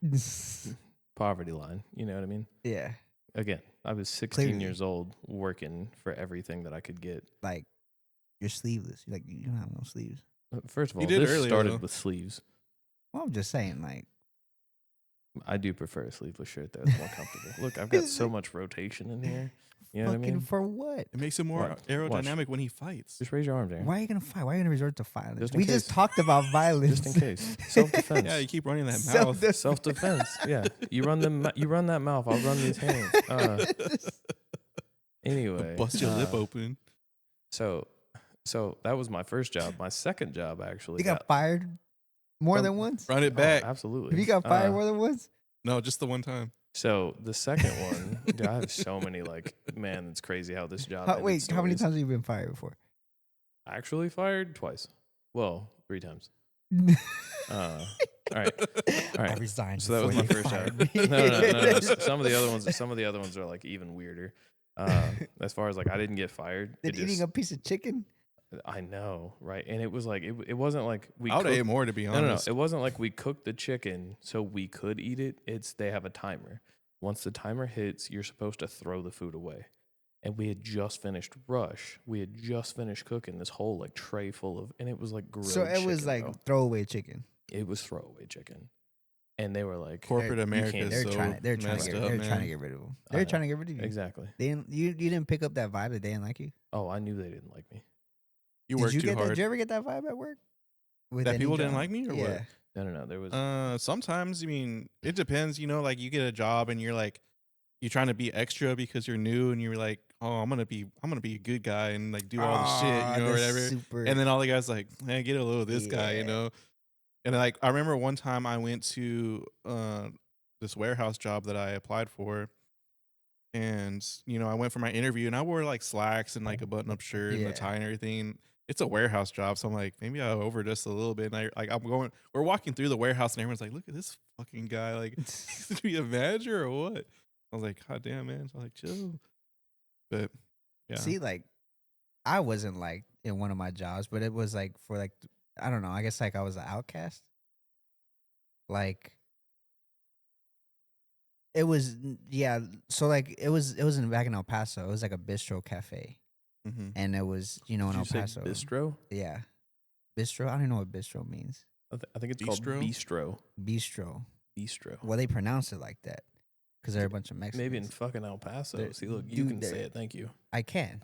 poverty line. You know what I mean? Yeah, Again, I was 16 Clearly. years old working for everything that I could get. like you're sleeveless. Like you don't have no sleeves. First of all, You did this earlier, started though. with sleeves. Well, I'm just saying, like I do prefer a sleeveless shirt though. It's more comfortable. Look, I've got so much rotation in here. You know what I fucking mean? for what? It makes him more Watch. aerodynamic when he fights. Just raise your arms, Aaron. Why are you gonna fight? Why are you gonna resort to violence? Just in We just case. talked about violence. Just in case. Self-defense. Yeah, you keep running that mouth. Self-defense. Self-defense. Yeah. You run that mouth. I'll run these hands. Anyway. Bust your lip open. So that was my first job. My second job actually. You got fired more than once. Run it Oh, back. absolutely. Have you got fired more than once? No, just the one time. So the second one, dude, I have so many man, it's crazy how this job. ended Wait, how many stories. times have you been fired before? Actually fired twice. Well, 3 times. All right. I resigned. So that was before my you first fired job. me. No. Some of the other ones are like even weirder. As far as like I didn't get fired. Did eating a piece of chicken? I know, right? And it was like it wasn't like we. I would have cooked- ate more, to be No, honest. it wasn't like we cooked the chicken so we could eat it. It's they have a timer. Once the timer hits, you're supposed to throw the food away. And we had just finished Rush. We had just finished cooking this whole like tray full of, and it was like grilled. So it was chicken, like bro. throwaway chicken. It was throwaway chicken, and they were like Corporate you America can't- is They're so trying. They're trying messed to get. up, They're man. trying to get rid of them. I They're know. trying to get rid of you. Exactly. They didn't, you didn't pick up that vibe that they didn't like you. Oh, I knew they didn't like me. You Did work you too get that? hard. Did you ever get that vibe at work? With That any people didn't job? like me or yeah. what? No. There was Sometimes, I mean, it depends. You know, like you get a job and you're like, you're trying to be extra because you're new and you're like, oh, I'm gonna be a good guy and like do all the shit, you know, or whatever. Super, And then all the guys like, man, get a little of this guy, you Yeah. know. And like I remember one time I went to this warehouse job that I applied for, and you know I went for my interview and I wore like slacks and like a button-up shirt and Yeah. a tie and everything. It's a warehouse job, so I'm like, maybe I overdressed a little bit. And we're walking through the warehouse and everyone's like, look at this fucking guy, like he's gonna be a manager or what? I was like, god damn, man. So I was like, chill. But yeah, See, like, I wasn't like in one of my jobs, but it was like for like I don't know. I guess like I was an outcast. Like, it was yeah. So like it was in back in El Paso. It was like a bistro cafe, mm-hmm. and it was in El Did you say Paso. bistro? Yeah, bistro. I don't even know what bistro means. I think it's Bistro? called bistro. Bistro. Bistro. Well, they pronounce it like that because they're a bunch of Mexicans. Maybe in fucking El Paso. They're- See, look, you dude, can say they're- it. Thank you. I can.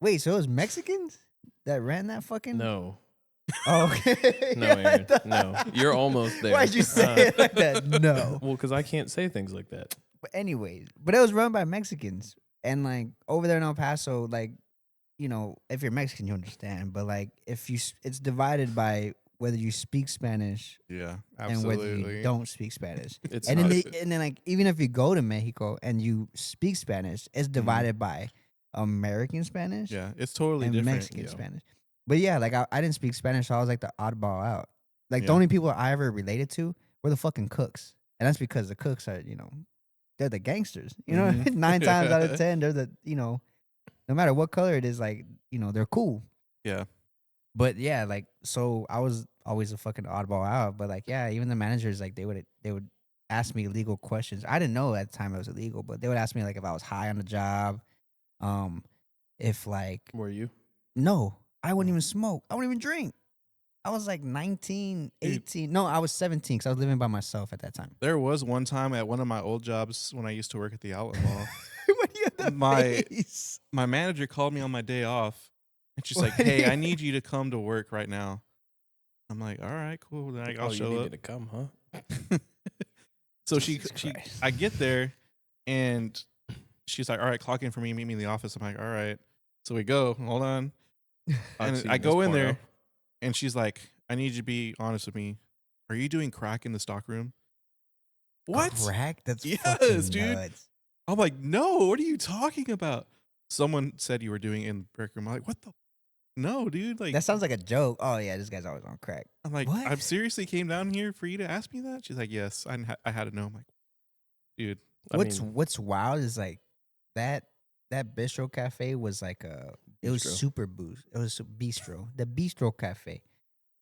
Wait, so it was Mexicans that ran that fucking? No, Oh, okay. no, Yeah, I Aaron. thought- No, you're almost there. Why'd you say it like that? No. Well, because I can't say things like that. But anyways, but it was run by Mexicans, and like over there in El Paso, like you know, if you're Mexican, you understand. But like if it's divided by whether you speak Spanish Yeah, and whether absolutely. you don't speak Spanish. It's And not. then like even if you go to Mexico and you speak Spanish, it's divided by American Spanish Yeah, it's totally and different. Mexican yeah. Spanish. But yeah, like I didn't speak Spanish, so I was like the oddball out. Like the Yeah. only people I ever related to were the fucking cooks, and that's because the cooks are, you know, they're the gangsters. You know, Mhm. 9 times out of 10, they're the, you know, no matter what color it is, like you know, they're cool. Yeah. But yeah, like so I was always a fucking oddball out. But like yeah, even the managers like they would ask me legal questions. I didn't know at the time it was illegal, but they would ask me like if I was high on the job, if like Were you? no, I wouldn't even smoke. I wouldn't even drink. I was like 19, 18. No, I was 17 because I was living by myself at that time. There was one time at one of my old jobs when I used to work at the outlet mall. What do you have that My- face? My manager called me on my day off, and she's like, What? "Hey, I need you to come to work right now." I'm like, "All right, cool." Then I'll Oh, you show need me up. to come, huh? So Jesus she Christ. I get there, and she's like, all right, clock in for me, meet me in the office. I'm like, all right. So we go, hold on. I've And seen I this go in porno. there and she's like, I need you to be honest with me. Are you doing crack in the stock room? What? Crack? That's Yes, fucking dude. nuts. I'm like, no, what are you talking about? Someone said you were doing it in the break room. I'm like, what the? No, dude. Like, That sounds like a joke. Oh yeah, this guy's always on crack. I'm like, What? I seriously came down here for you to ask me that? She's like, yes. I had to know. I'm like, dude. I mean, What's wild is like that bistro cafe was like it was Bistro. super boost. It was bistro. The bistro cafe.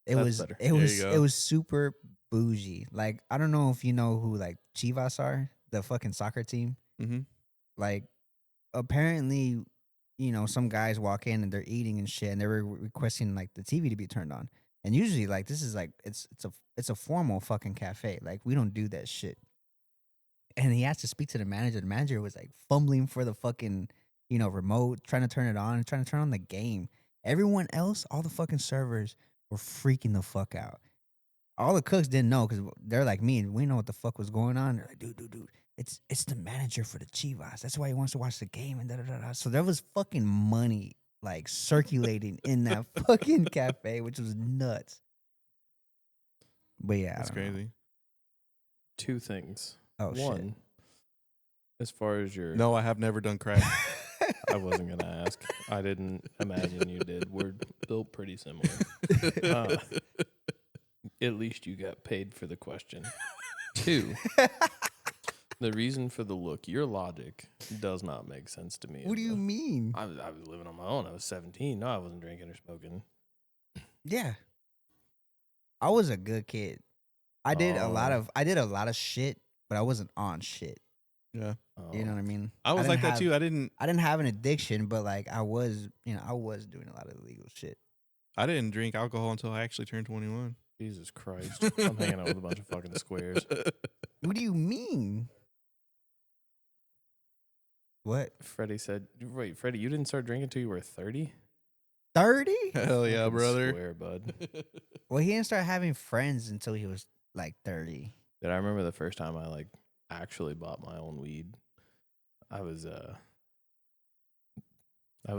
That's better. It There was you it go. was super bougie. Like I don't know if you know who like Chivas are, the fucking soccer team. Mm-hmm. Like apparently, some guys walk in and they're eating and shit, and they were requesting like the TV to be turned on. And usually, like this is like it's a formal fucking cafe. Like we don't do that shit. And he asked to speak to the manager. The manager was like fumbling for the fucking remote, trying to turn it on, trying to turn on the game. Everyone else, all the fucking servers were freaking the fuck out. All the cooks didn't know because they're like me and we know what the fuck was going on. They're like, dude, it's the manager for the Chivas. That's why he wants to watch the game and da da da. So there was fucking money like circulating in that fucking cafe, which was nuts. But yeah, That's I don't know. crazy. two things. Oh One, as far as your, No, I have never done crack. shit. I wasn't gonna ask. I didn't imagine you did. We're built pretty similar. At least you got paid for the question. Two, the reason for the look. Your logic does not make sense to me. What do you mean? I was living on my own. I was 17. No, I wasn't drinking or smoking. Yeah, I was a good kid. I did a lot of shit, but I wasn't on shit. Yeah. You know what I mean? I was didn't like that have- too. I didn't have an addiction, but like I was doing a lot of illegal shit. drink alcohol until I actually turned 21. Jesus Christ. I'm hanging out with a bunch of fucking squares. What do you mean? What? Freddie said, wait, Freddie, you didn't start drinking until you were 30? 30? Hell yeah, Fucking brother. Square, bud. Well, he didn't start having friends until he was like 30. Did I remember the first time I like actually bought my own weed? I was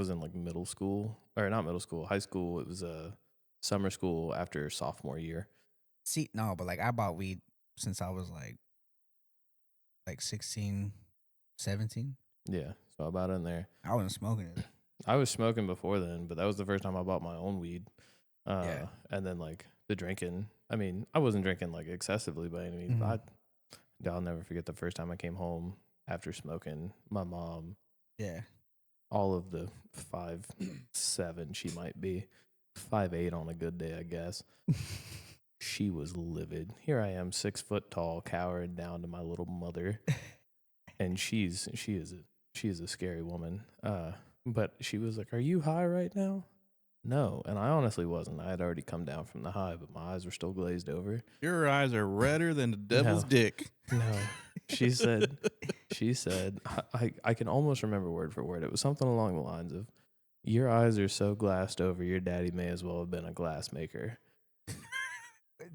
in like middle school, or not middle school, high school. It was summer school after sophomore year. See, no, but like I bought weed since I was like 16, 17. Yeah, so I bought in there. I wasn't smoking it. I was smoking before then, but that was the first time I bought my own weed. Yeah. And then like the drinking. I mean, I wasn't drinking like excessively by any means. Mhm. I'll never forget the first time I came home after smoking. My mom, Yeah. all of the 5'7" she might be, 5'8" on a good day, I guess. She was livid. Here I am, 6 foot tall, cowering down to my little mother, and she is a scary woman. But she was like, "Are you high right now?" No, and I honestly wasn't. I had already come down from the high, but my eyes were still glazed over. Your eyes are redder than the devil's No. dick. No, she said, I can almost remember word for word. It was something along the lines of, "Your eyes are so glassed over, your daddy may as well have been a glass maker."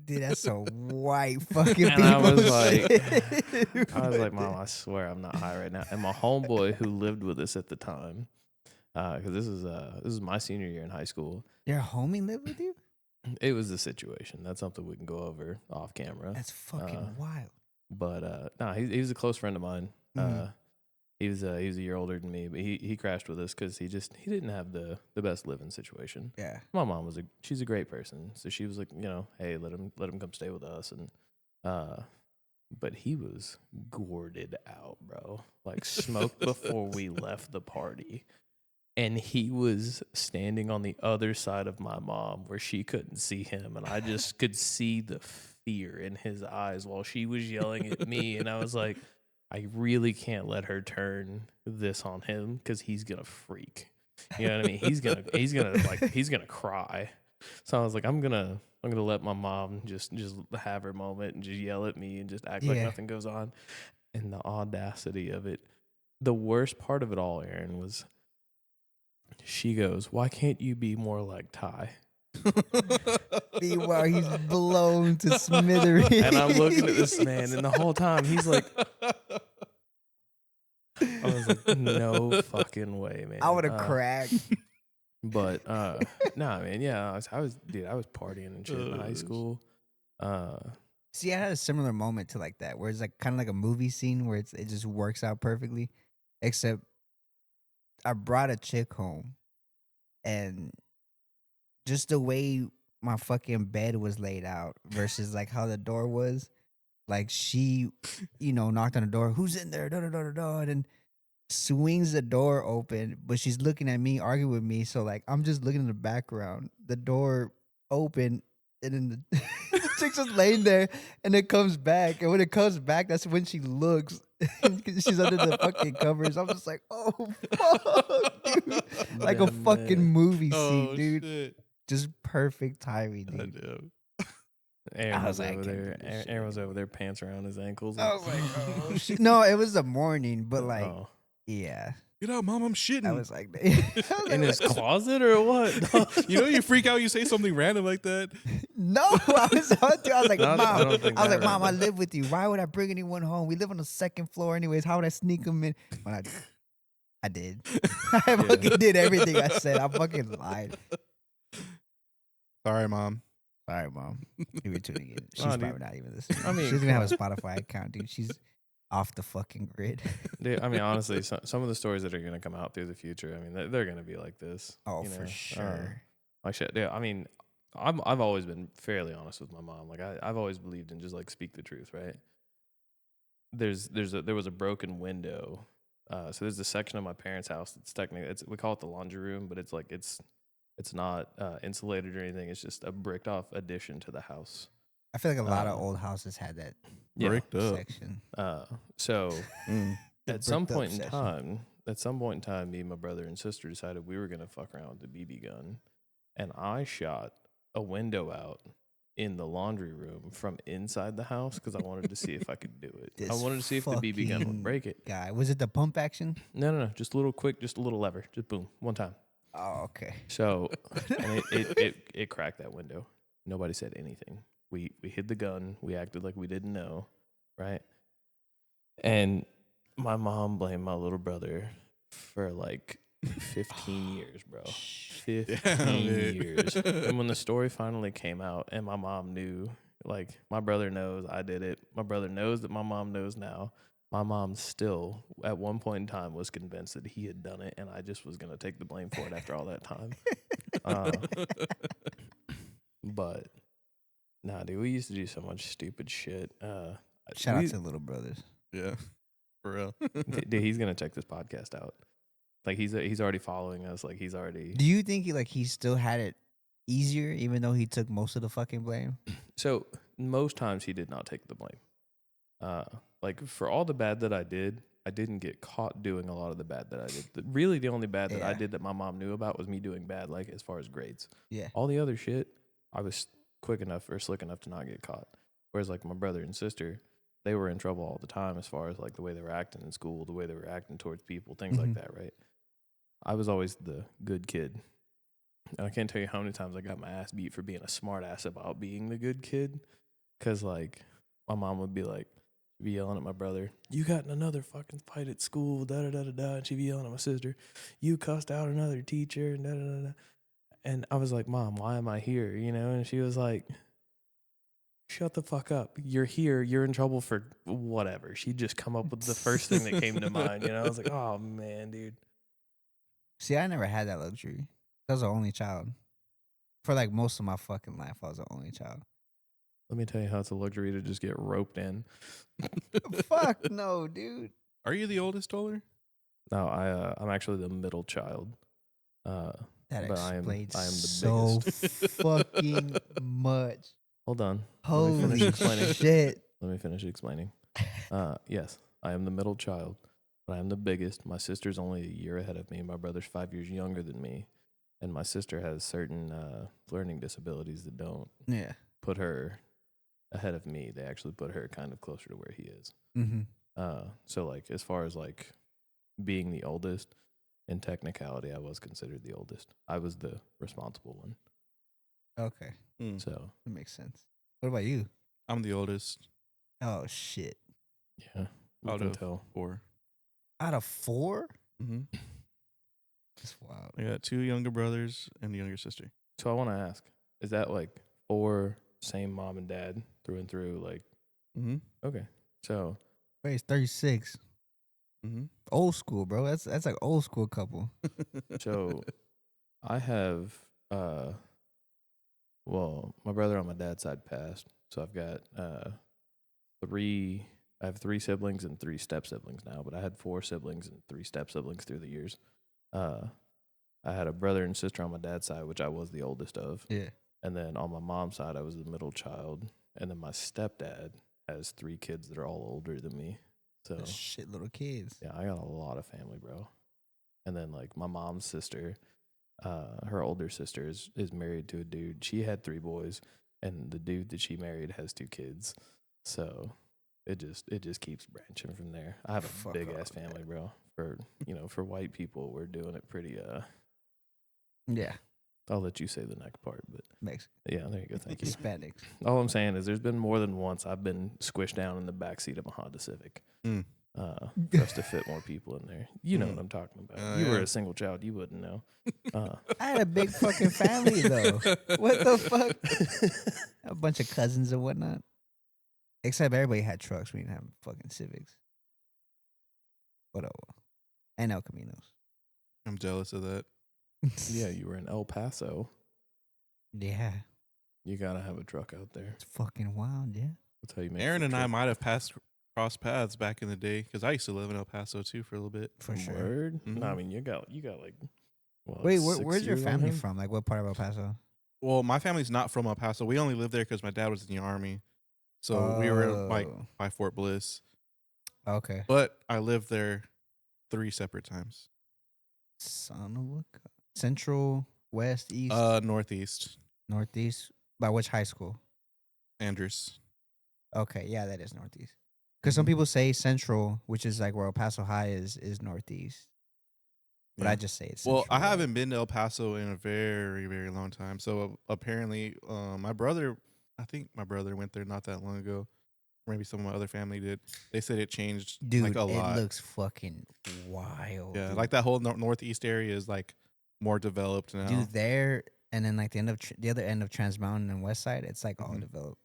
Dude, that's so white fucking And people. I was shit. I was like, "Mom, I swear I'm not high right now." And my homeboy who lived with us at the time, because this is my senior year in high school. Your homie lived with you? It was the situation. That's something we can go over off camera. That's fucking wild. But no, he was a close friend of mine. Mhm. He was a year older than me, but he crashed with us because he didn't have the best living situation. Yeah. My mom she's a great person, so she was like, hey, let him come stay with us, and but he was gourded out, bro, like smoked before we left the party. And he was standing on the other side of my mom where she couldn't see him. And I just could see the fear in his eyes while she was yelling at me. And I was like, I really can't let her turn this on him because he's going to freak. You know what I mean? He's going to cry. So I was like, I'm going to let my mom just have her moment and just yell at me and just act like Yeah. nothing goes on. And the audacity of it. The worst part of it all, Aaron, was she goes, "Why can't you be more like Ty?" Meanwhile, he's blown to smithereens. And I'm looking at this man, and the whole time he's like, I was like, no fucking way, man. I would have cracked. But nah, man, yeah, I was partying and shit in high school. See, I had a similar moment to like that, where it's like kind of like a movie scene where it just works out perfectly, except I brought a chick home, and just the way my fucking bed was laid out versus like how the door was, like she, knocked on the door. Who's in there? Da da da da da. And then swings the door open, but she's looking at me, arguing with me. So like I'm just looking in the background. The door open, and then the chick's just laying there, and it comes back. And when it comes back, that's when she looks. She's under the fucking covers. I'm just like, oh fuck, dude. Like a Damn, fucking man. movie scene, Oh dude. shit! Just perfect timing, God dude. damn. Aaron I was was like, I over can't there. do this shit Aaron was anymore. over there, pants around his ankles. I was like, oh shit. No, it was the morning, but like, oh. yeah. Get out, mom! I'm shitting. I was like, I was In like, his closet or what? You know, you freak out. You say something random like that. no, I was like, No, I mom, don't think I was that like, mom, I happened. live with you. Why would I bring anyone home? We live on the second floor, anyways. How would I sneak them in? When I did, I fucking did everything I said. I fucking lied. Sorry, mom. Sorry, mom. You were tuning in. She's Oh, dude. probably not even listening. I mean, She's gonna come have a Spotify account, dude. She's off the fucking grid. Dude, I mean, honestly, some of the stories that are going to come out through the future, I mean, they're going to be like this. Oh, you for know? sure. Like shit. Yeah, I mean, I've always been fairly honest with my mom. Like I've always believed in just like speak the truth, right? There was a broken window. So there's a section of my parents' house that's technically we call it the laundry room, but it's like it's not insulated or anything. It's just a bricked off addition to the house. I feel like a lot of old houses had that Yeah. Bricked up. section. So The at some bricked up point in section. time, me, my brother, and sister decided we were gonna fuck around with the BB gun, and I shot a window out in the laundry room from inside the house because I wanted to see if I could do it. I This wanted to see if the BB gun fucking would break it. guy. Was it the pump action? No, just a little quick, just a little lever, just boom, one time. Oh, okay. So, and it cracked that window. Nobody said anything. We hid the gun. We acted like we didn't know, right? And my mom blamed my little brother for like 15 years, bro. 15 Damn, dude. years. And when the story finally came out and my mom knew, like my brother knows I did it. My brother knows that my mom knows now. My mom still, at one point in time, was convinced that he had done it, and I just was going to take the blame for it after all that time. But, nah, dude, we used to do so much stupid shit. Shout out to little brothers. Yeah, for real. Dude, he's going to check this podcast out. Like, he's already following us. Like, he's already... Do you think he still had it easier, even though he took most of the fucking blame? So, most times he did not take the blame. Like, for all the bad that I didn't get caught doing a lot of the bad that I did. Really, the only bad that I did that my mom knew about was me doing bad, like, as far as grades. Yeah. All the other shit, I was quick enough or slick enough to not get caught. Whereas, like, my brother and sister, they were in trouble all the time as far as, like, the way they were acting in school, the way they were acting towards people, things like that, right? I was always the good kid. And I can't tell you how many times I got my ass beat for being a smart ass about being the good kid. Because, like, my mom would be like, she'd be yelling at my brother, you got in another fucking fight at school, da-da-da-da-da. And she'd be yelling at my sister, you cussed out another teacher, and da-da-da-da. And I was like, Mom, why am I here? You know? And she was like, shut the fuck up. You're here. You're in trouble for whatever. She'd just come up with the first thing that came to mind. You know? I was like, oh, man, dude. See, I never had that luxury. I was the only child. For like most of my fucking life, I was the only child. Let me tell you how it's a luxury to just get roped in. Fuck no, dude. Are you the oldest, Toller? No, I'm actually the middle child. That But I am explains the so biggest. fucking much. Hold on. Holy explaining. shit. Let me finish explaining. Yes, I am the middle child, but I am the biggest. My sister's only a year ahead of me. My brother's 5 years younger than me. And my sister has certain learning disabilities that don't Yeah. put her ahead of me. They actually put her kind of closer to where he is. Mm-hmm. So, like, as far as, like, being the oldest, in technicality, I was considered the oldest. I was the responsible one. Okay. So, That makes sense. What about you? I'm the oldest. Oh, shit. yeah, we Out can of tell. 4. Out of 4? Mm-hmm. That's wild. I got 2 younger brothers and a younger sister. So I want to ask, is that like 4 same mom and dad through and through? Like, Mm-hmm. okay. So, Wait, it's 36. Mm-hmm. Old school, bro. That's like old school couple. so I have, well, my brother on my dad's side passed. So I've got 3, I have 3 siblings and 3 step siblings now, but I had 4 siblings and 3 step siblings through the years. I had a brother and sister on my dad's side, which I was the oldest of. Yeah. And then on my mom's side, I was the middle child. And then my stepdad has 3 kids that are all older than me. So Shit, little kids. yeah, I got a lot of family, bro. And then like my mom's sister, her older sister is married to a dude. She had 3 boys, and the dude that she married has 2 kids. So it just keeps branching from there. I have a Fuck big off, ass family, bro. For white people, we're doing it pretty. Yeah. I'll let you say the next part, but Mexican. yeah, there you go. Thank you. Hispanics. All I'm saying is there's been more than once I've been squished down in the backseat of a Honda Civic Mm. for us to fit more people in there. You know what I'm talking about. You were Yeah. a single child. You wouldn't know. I had a big fucking family though. What the fuck? A bunch of cousins and whatnot. Except everybody had trucks. We didn't have fucking Civics. Whatever. And El Caminos. I'm jealous of that. Yeah, you were in El Paso. Yeah. You gotta have a truck out there. It's fucking wild, yeah. That's how you make. Aaron the and I trip. might have crossed paths back in the day because I used to live in El Paso too for a little bit. For sure. Word? No, I Mhm. mean you got like. What, Wait, 6 where's your years on family him? from? Like what part of El Paso? Well, my family's not from El Paso. We only lived there because my dad was in the army, so we were like Oh. by Fort Bliss. Okay. But I lived there 3 separate times. Son of a Central, West, East, Northeast, Northeast. By which high school? Andrews. Okay, yeah, that is Northeast. Because some people say Central, which is like where El Paso High is Northeast. But Yeah. I just say it's Well, Central. I haven't been to El Paso in a very, very long time. So apparently, my brother, I think my brother went there not that long ago. Maybe some of my other family did. They said it changed Dude, like a lot. it looks fucking wild. Yeah, dude. like that whole northeast area is like more developed now. Dude, there and then like the end of the other end of Trans Mountain and West Side, it's like all Mhm. developed.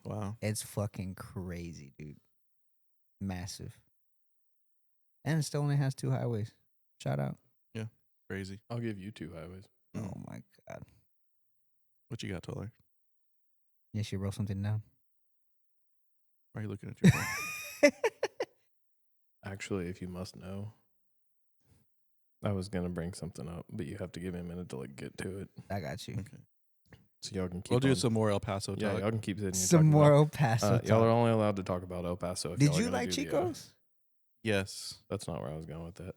Wow. It's fucking crazy, dude. Massive. And it still only has 2 highways. Shout out. Crazy. I'll give you 2 highways. Oh my god. What you got, Toller? Yes, you wrote something down. Why are you looking at your phone? Actually, if you must know, I was gonna bring something up, but you have to give me a minute to like get to it. I got you. Okay. So y'all can keep. We'll do on- some more El Paso Yeah, talk. y'all can keep sitting here Some talking more about- El Paso. y'all are talk. only allowed to talk about El Paso. If Did y'all are you gonna like do the, Chico's? Yes. that's not where I was going with that.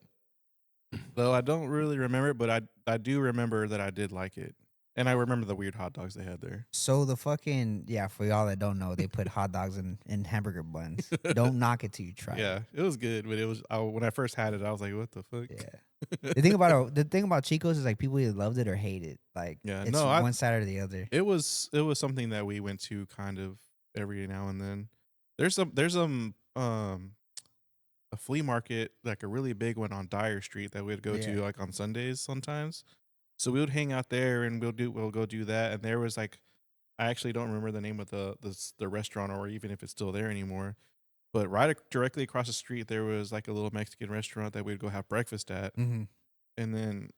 Though I don't really remember it, but I do remember that I did like it. And I remember the weird hot dogs they had there. So the fucking for y'all that don't know, they put hot dogs in hamburger buns. Don't knock it till you try Yeah, it was good, but it was when I first had it, I was like, "What the fuck?" it. Yeah. The thing about Chico's is like people either loved it or hate it. Like Yeah, it's no, one side or the other. It was something that we went to kind of every now and then. There's a flea market, like a really big one on Dyer Street that we'd go to Yeah. like on Sundays sometimes. So we would hang out there and we'll go do that. And there was like, I actually don't remember the name of the restaurant or even if it's still there anymore. But directly across the street there was like a little Mexican restaurant that we'd go have breakfast at. Mm-hmm. And then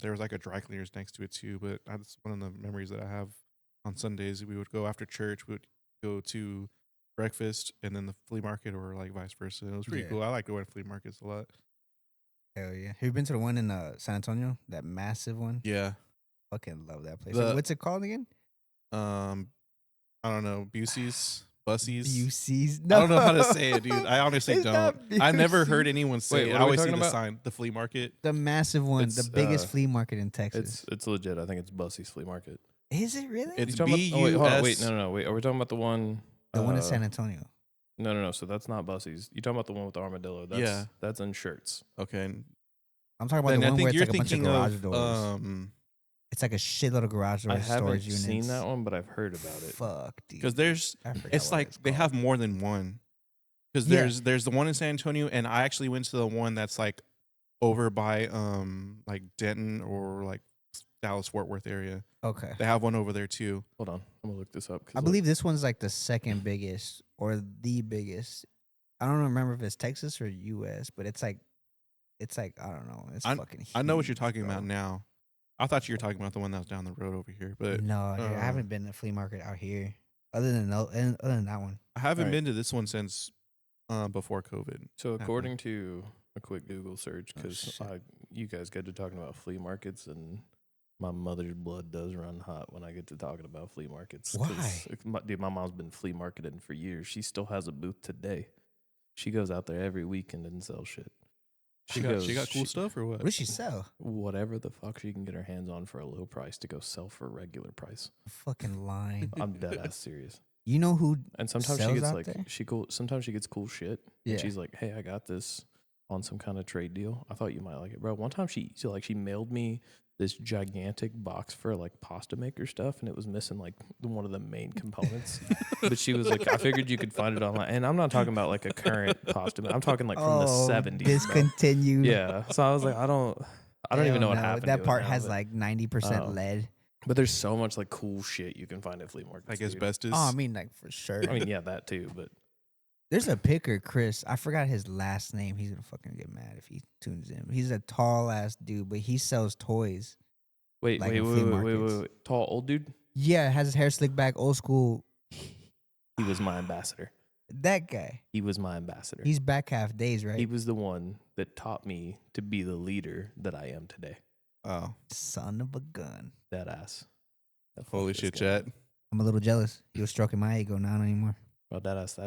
there was like a dry cleaners next to it too. But that's one of the memories that I have on Sundays. We would go after church. We would go to breakfast and then the flea market or like vice versa. It was pretty Yeah. cool. I like going to flea markets a lot. Hell yeah. Have you been to the one in San Antonio? That massive one? Yeah. Fucking love that place. The- What's it called again? I don't know. Busey's? Bussies? Busey's. I don't know how to say it, dude. I honestly It's not don't. I never heard Busey's. anyone say Wait, it. what I are we always see talking the about? sign, the flea market. The massive one, It's, the biggest flea market in Texas. It's legit. I think it's Bussey's Flea Market. Is it really? It's You talking B about- oh, wait, U hold on, wait, S. no. Wait, are we talking about the one? the one in San Antonio. No. So that's not Bussey's. You talking about the one with the armadillo? That's, Yeah. that's in Shirts. Okay. I'm talking about Then the I one think where it's you're like a bunch of thinking garage of doors. It's like a shitload of garage I doors, haven't storage units. seen that one, but I've heard about it. Fuck, dude. because there's I forgot it's what like they called. have more than one. Because Yeah. there's the one in San Antonio, and I actually went to the one that's like over by like Denton or like Dallas Fort Worth area. Okay. They have one over there too. Hold on, I'm gonna look this up. I believe this one's like the second biggest or the biggest. I don't remember if it's Texas or US, but it's like I don't know. It's fucking huge. I know what you're talking bro. about now. I thought you were talking about the one that was down the road over here, but No, dude, I haven't been to a flea market out here other than that one. I haven't Alright. been to this one since before COVID. So happened. according to a quick Google search, Oh, because shit. you guys get to talking about flea markets, and my mother's blood does run hot when I get to talking about flea markets. 'cause Why? Dude, my mom's been flea marketing for years. She still has a booth today. She goes out there every weekend and sells shit. She got cool stuff or what? What does she sell? Whatever the fuck she can get her hands on for a low price to go sell for a regular price. Fucking lying. I'm dead ass serious. You know who? And sometimes she Sells gets out like there? sometimes she gets cool shit. Yeah. And she's like, "Hey, I got this on some kind of trade deal. I thought you might like it, bro." One time she mailed me this gigantic box for like pasta maker stuff, and it was missing like one of the main components. But she was like, "I figured you could find it online." And I'm not talking about like a current pasta maker. I'm talking like from the 70s. bro. Discontinued. Yeah. So I was like, I don't even know what happened. That to it part now, has but- like 90% Oh. lead. But there's so much like cool shit you can find at flea markets. Like dude. asbestos. Oh, I mean, like for sure. I mean, yeah, that too. But There's a picker, Chris. I forgot his last name. He's gonna fucking get mad if he tunes in. He's a tall ass dude, but he sells toys. wait, Like wait, in wait, flea wait, wait, markets. wait. Tall old dude. Yeah, has his hair slicked back, old school. He was my ambassador. That guy. He was my ambassador. He's back half days, right? He was the one that taught me to be the leader that I am today. Oh, Son of a gun. That ass. Fuck holy this shit, guy. chat. I'm a little jealous. He was stroking my ego, not anymore. Bro, that ass.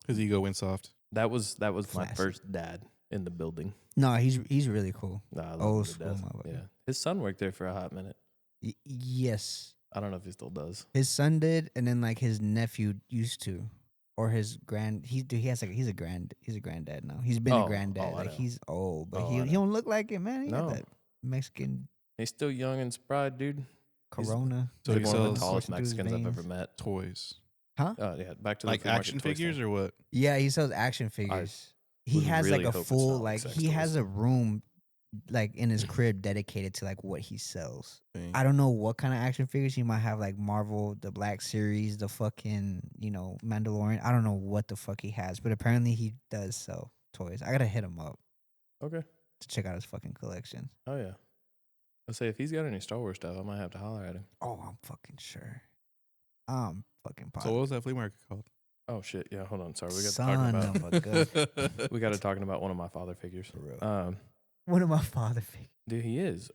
His ego went soft. That was my Classic. first dad in the building. No, he's really cool. Nah, I love Old him to school death. motherfucker. Yeah, his son worked there for a hot minute. Yes, I don't know if he still does. his son did, and then like his nephew used to, or his grand. He's a granddad now. He's been Oh, a granddad. oh, I like know. he's old, but Oh, he I he know. don't look like it, man. He got No. that Mexican He's still young and spry, dude. Corona. So He's he one of sells the tallest Coursing through his Mexicans I've veins. ever met. toys, Huh? Oh yeah, back to the like flea market action toy figures stand. or what? Yeah, he sells action figures. He would has really like a hope it's full not like like sex he has toys. a room like in his crib dedicated to like what he sells. Dang. I don't know what kind of action figures he might have, like Marvel, the Black Series, the fucking Mandalorian. I don't know what the fuck he has, but apparently he does sell toys. I gotta hit him up Okay. to check out his fucking collection. Oh yeah. I'll say if he's got any Star Wars stuff, I might have to holler at him. Oh, I'm fucking sure. I'm fucking So positive. what was that flea market called? Oh shit, yeah. Hold on, sorry. We got to Son talking about. of a gun. We got to talking about one of my father figures. For real. Um, One of my father figures. dude, he is.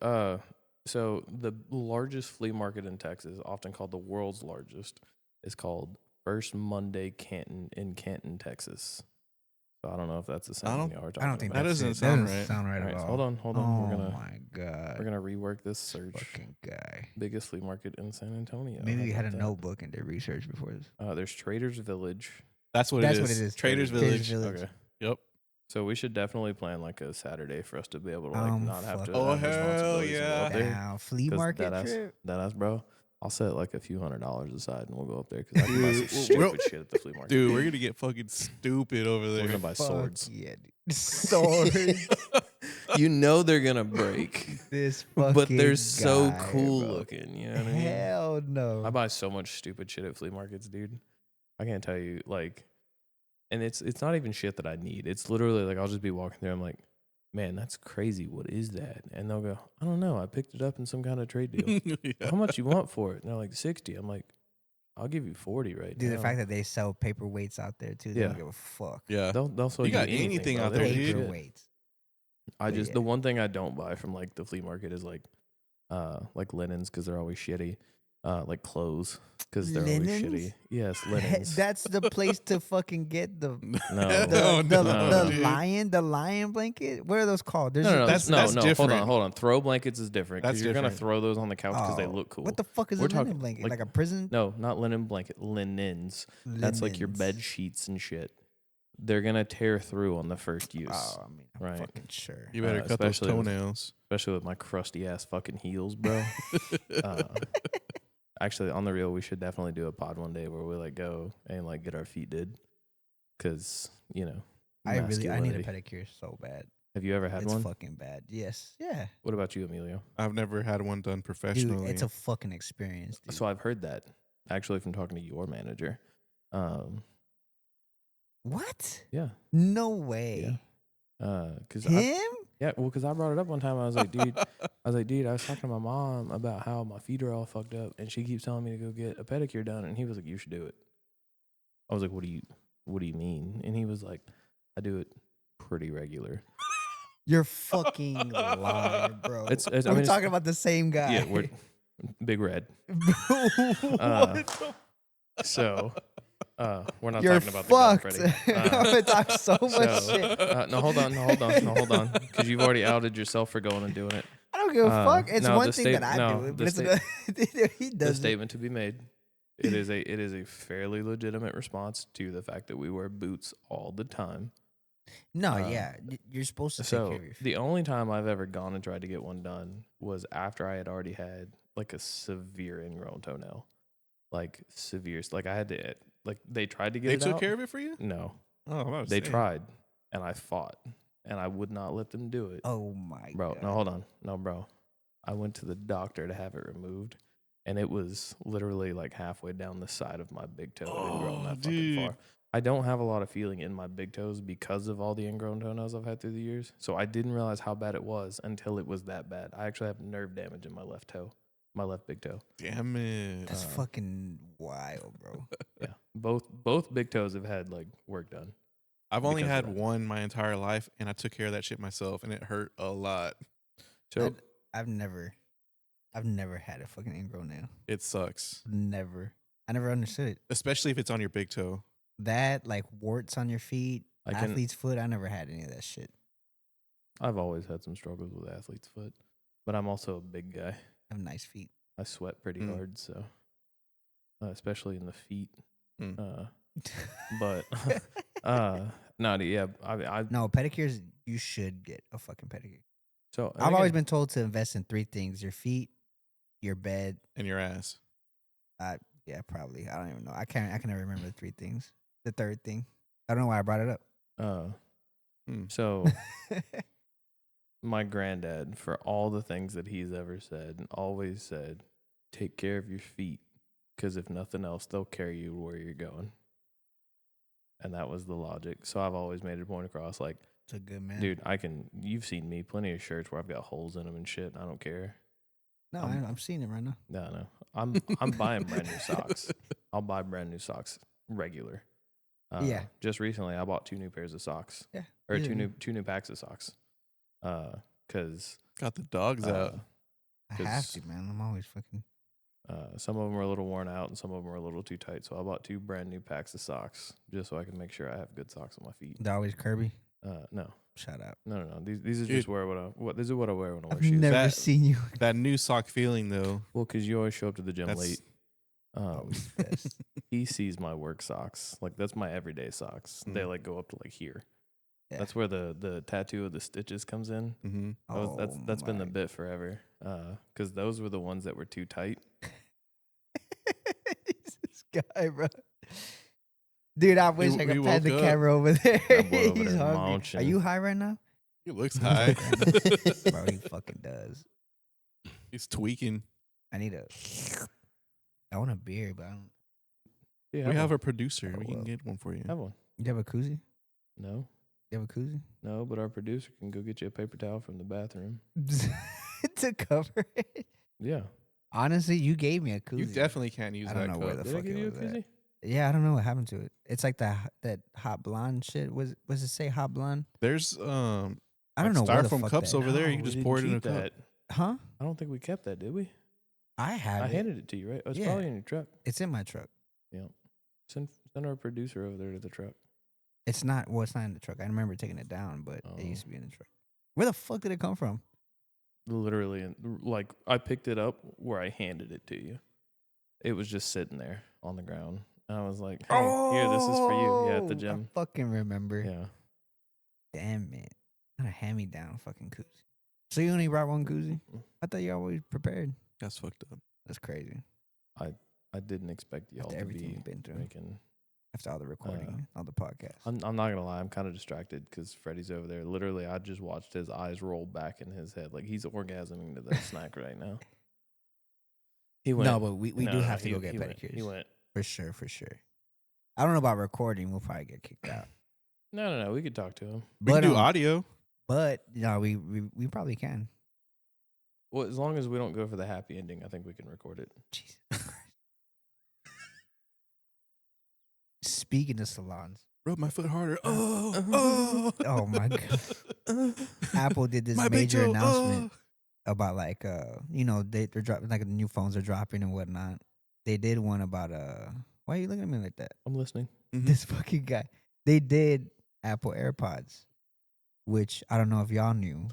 So the largest flea market in Texas, often called the world's largest, is called First Monday Canton in Canton, Texas. So I don't know if that's the same I thing don't- y'all are talking I don't think about. That that's doesn't it. sound That doesn't right. sound right All right, at so all. hold on. Oh We're my god. gonna rework this search. Fucking guy. Biggest flea market in San Antonio. Maybe How we had a about that? notebook and did research before this. There's Traders Village. That's what That's it what is. it is. Traders Traders Village. Village. Okay. Yep. So we should definitely plan like a Saturday for us to be able to not have to. fucking- Oh, have hell responsibilities and go yeah. up there. Now, flea 'Cause market that trip. ass, bro. I'll set like a few $100s aside and we'll go up there because I can buy some Dude, stupid shit at the flea market. Dude, we're gonna get fucking stupid over We're there. gonna buy Fuck swords. Yeah, dude. Swords. You know they're gonna break, This fucking but they're so guy, cool bro. looking. You know what I mean? Hell no. I buy so much stupid shit at flea markets, dude. I can't tell you, like, and it's not even shit that I need. It's literally like I'll just be walking there. I'm like, man, that's crazy. What is that? And they'll go, I don't know. I picked it up in some kind of trade deal. Yeah. How much you want for it? And they're like 60. I'm like, I'll give you 40 right Dude, now. the fact that they sell paperweights out there too, they Yeah. don't give a fuck. Yeah. they'll sell You got anything, anything bro. out They there, don't give dude. a shit. Paperweights. I But just yeah. the one thing I don't buy from like the flea market is like linens because they're always shitty. Like clothes because they're always Linens? shitty. Yes, linens. That's the place to fucking get the no, the lion blanket. What are those called? There's no. That's no. different. Hold on. Throw blankets is different because That's you're gonna different. throw those on the couch because they Oh, look cool. What the fuck is We're a linen talking, blanket? like- Like a prison? No, not linen blanket. Linens. That's like your Linens. bed sheets and shit. They're gonna tear through on the first use, Oh, I mean, I'm Right. fucking sure. You better cut those especially with- toenails. especially with my crusty ass fucking heels, bro. Actually, on the real, we should definitely do a pod one day where we like go and like get our feet did. because I need a masculinity. pedicure so bad. Have you ever had It's one? fucking bad. Yes. Yeah. What about you, Emilio? I've never had one done Dude, professionally. it's a fucking experience, dude. So I've heard that actually from talking to your manager. What? Yeah, No way. because Him? because I brought it up one time. I was like, dude, I was talking to my mom about how my feet are all fucked up, and she keeps telling me to go get a pedicure done, and he was like, you should do it. I was like, what do you mean? And he was like, I do it pretty regular. You're fucking lying, bro. It's- I We're mean, it's- talking about the same guy. Yeah, we're Big Red. What? So, we're not You're talking about the gun, fucked. Freddy. I'm gonna talk so much shit. No, hold on, because you've already outed yourself for going and doing it. I don't give a fuck. It's no, one the thing that I no, do it, the but it's he The does it. statement to be made. It is a fairly legitimate response to the fact that we wear boots all the time. No, yeah, you're supposed to take care So of your feet. the only time I've ever gone and tried to get one done was after I had already had like a severe ingrown toenail, like severe. Like I had to, like they tried to get They it took out. care of it for you? No, Oh, I'm about to they say. tried, and I fought, and I would not let them do it. Oh my Bro, god. no, hold on. No, bro. I went to the doctor to have it removed, and it was literally like halfway down the side of my big toe. It had grown that fucking dude. far. I don't have a lot of feeling in my big toes because of all the ingrown toenails I've had through the years. So I didn't realize how bad it was until it was that bad. I actually have nerve damage in my left toe, my left big toe. Damn it. That's fucking wild, bro. Yeah, both big toes have had like work done. I've only because of had that. one my entire life, and I took care of that shit myself, and it hurt a lot. So I've never had a fucking ingrown nail. It sucks, Never. I never understood it. especially if it's on your big toe. That like warts on your feet, I can- athlete's foot. I never had any of that shit. I've always had some struggles with athlete's foot, but I'm also a big guy. I have nice feet. I sweat pretty Mm. hard, so especially in the feet. Mm. But no, yeah, I No, pedicures. You should get a fucking pedicure. so I've always been told to invest in three things: your feet, your bed. And your ass. Yeah, probably. I don't even know. I can never remember the three things. The third thing. I don't know why I brought it up. So my granddad, for all the things that he's ever said, always said, take care of your feet, because if nothing else, they'll carry you where you're going. And that was the logic. So I've always made it a point across, like, It's a good man, dude, you've seen me, plenty of shirts where I've got holes in them and shit. I don't care. No, I'm seeing it right now. No. I'm buying brand new socks. I'll buy brand new socks regular. Yeah. Just recently, I bought 2 new pairs of socks. Yeah. Or Yeah. two new packs of socks. Because Got the dogs out. I have to, man. I'm always fucking. some of them were a little worn out and some of them were a little too tight. So I bought 2 brand new packs of socks just so I can make sure I have good socks on my feet. They're always Kirby. No. Shout out. No. These are Dude. just this is what I wear when I wear I've shoes. never That- seen you. That new sock feeling, though. Well, because you always show up to the gym That's- late. Always best. He sees my work socks. Like, that's my everyday socks. They Mm. like go up to like here. Yeah. That's where the tattoo of the stitches comes in. Mm-hmm. That's been the my- bit forever. Because those were the ones that were too tight. this guy, bro. Dude, I wish I he could pan the woke up. camera over there. That boy over He's there hungry. Are munching. you high right now? He looks high. Bro, he fucking does. He's tweaking. I need a. I want a beer, but I don't. Yeah, We have one. a producer. Oh, We can well. get one for you. Have one. You have a koozie? No, You have a koozie? no, but our producer can go get you a paper towel from the bathroom. To cover it. Yeah. Honestly, you gave me a koozie. You definitely can't use I that don't know where cup. the Did I fuck give it you a was at. koozie? Yeah, I don't know what happened to it. It's like that hot blonde shit. Was it say hot blonde? There's I don't know where the styrofoam fuck cups that- over there. You No, can we just pour it didn't in a keep cup. that. Huh? I don't think we kept that, did we? I have I it. handed it to you, right? It's Yeah. probably in your truck. It's in my truck. Send our producer over there to the truck. It's not. Well, it's not in the truck. I remember taking it down, but it used Oh. to be in the truck. Where the fuck did it come from? Literally, like I picked it up where I handed it to you. It was just sitting there on the ground. And I was like, "Hey, here, this is for you." Yeah, at the Oh, gym. I fucking remember. Yeah. Damn it. Not a hand me down fucking koozie. So you only brought one koozie? I thought you always prepared. That's fucked up. That's crazy. I didn't expect y'all After to everything be you've been through. drinking after all the recording, all the podcasts. I'm not gonna lie, I'm kind of distracted because Freddie's over there. Literally, I just watched his eyes roll back in his head, like he's orgasming to that snack right now. He went. No, but we do have to go get he pedicures. He went. For sure, for sure. I don't know about recording. We'll probably get kicked out. No. We could talk to him. We can do audio. But no, we probably can. Well, as long as we don't go for the happy ending, I think we can record it. Jesus Christ. Speaking of salons, Rub my foot harder. Oh my god! Apple did this My big major toe, announcement about like they're dropping, like the new phones are dropping and whatnot. They did one about why are you looking at me like that? I'm listening. This fucking guy. They did Apple AirPods, which I don't know if y'all knew.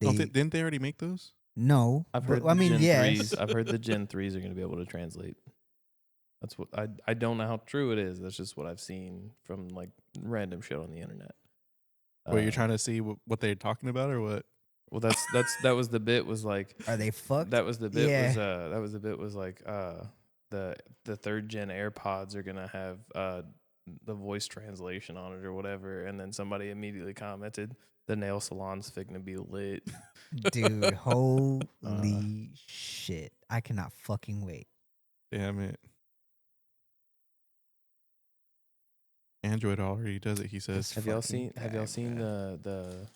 Didn't they already make those? No, I've heard. I mean, Gen yes. 3s, I've heard the Gen 3s are going to be able to translate. That's what I don't know how true it is. That's just what I've seen from like random shit on the internet. Wait, you're trying to see what they're talking about or what? Well, that was the bit was like. Are they fucked? That was the bit Yeah. was like the third gen AirPods are gonna have the voice translation on it or whatever, and then somebody immediately commented the nail salon's gonna be lit. Dude, holy shit. I cannot fucking wait. Damn it. Android already does it, he says. Have y'all seen the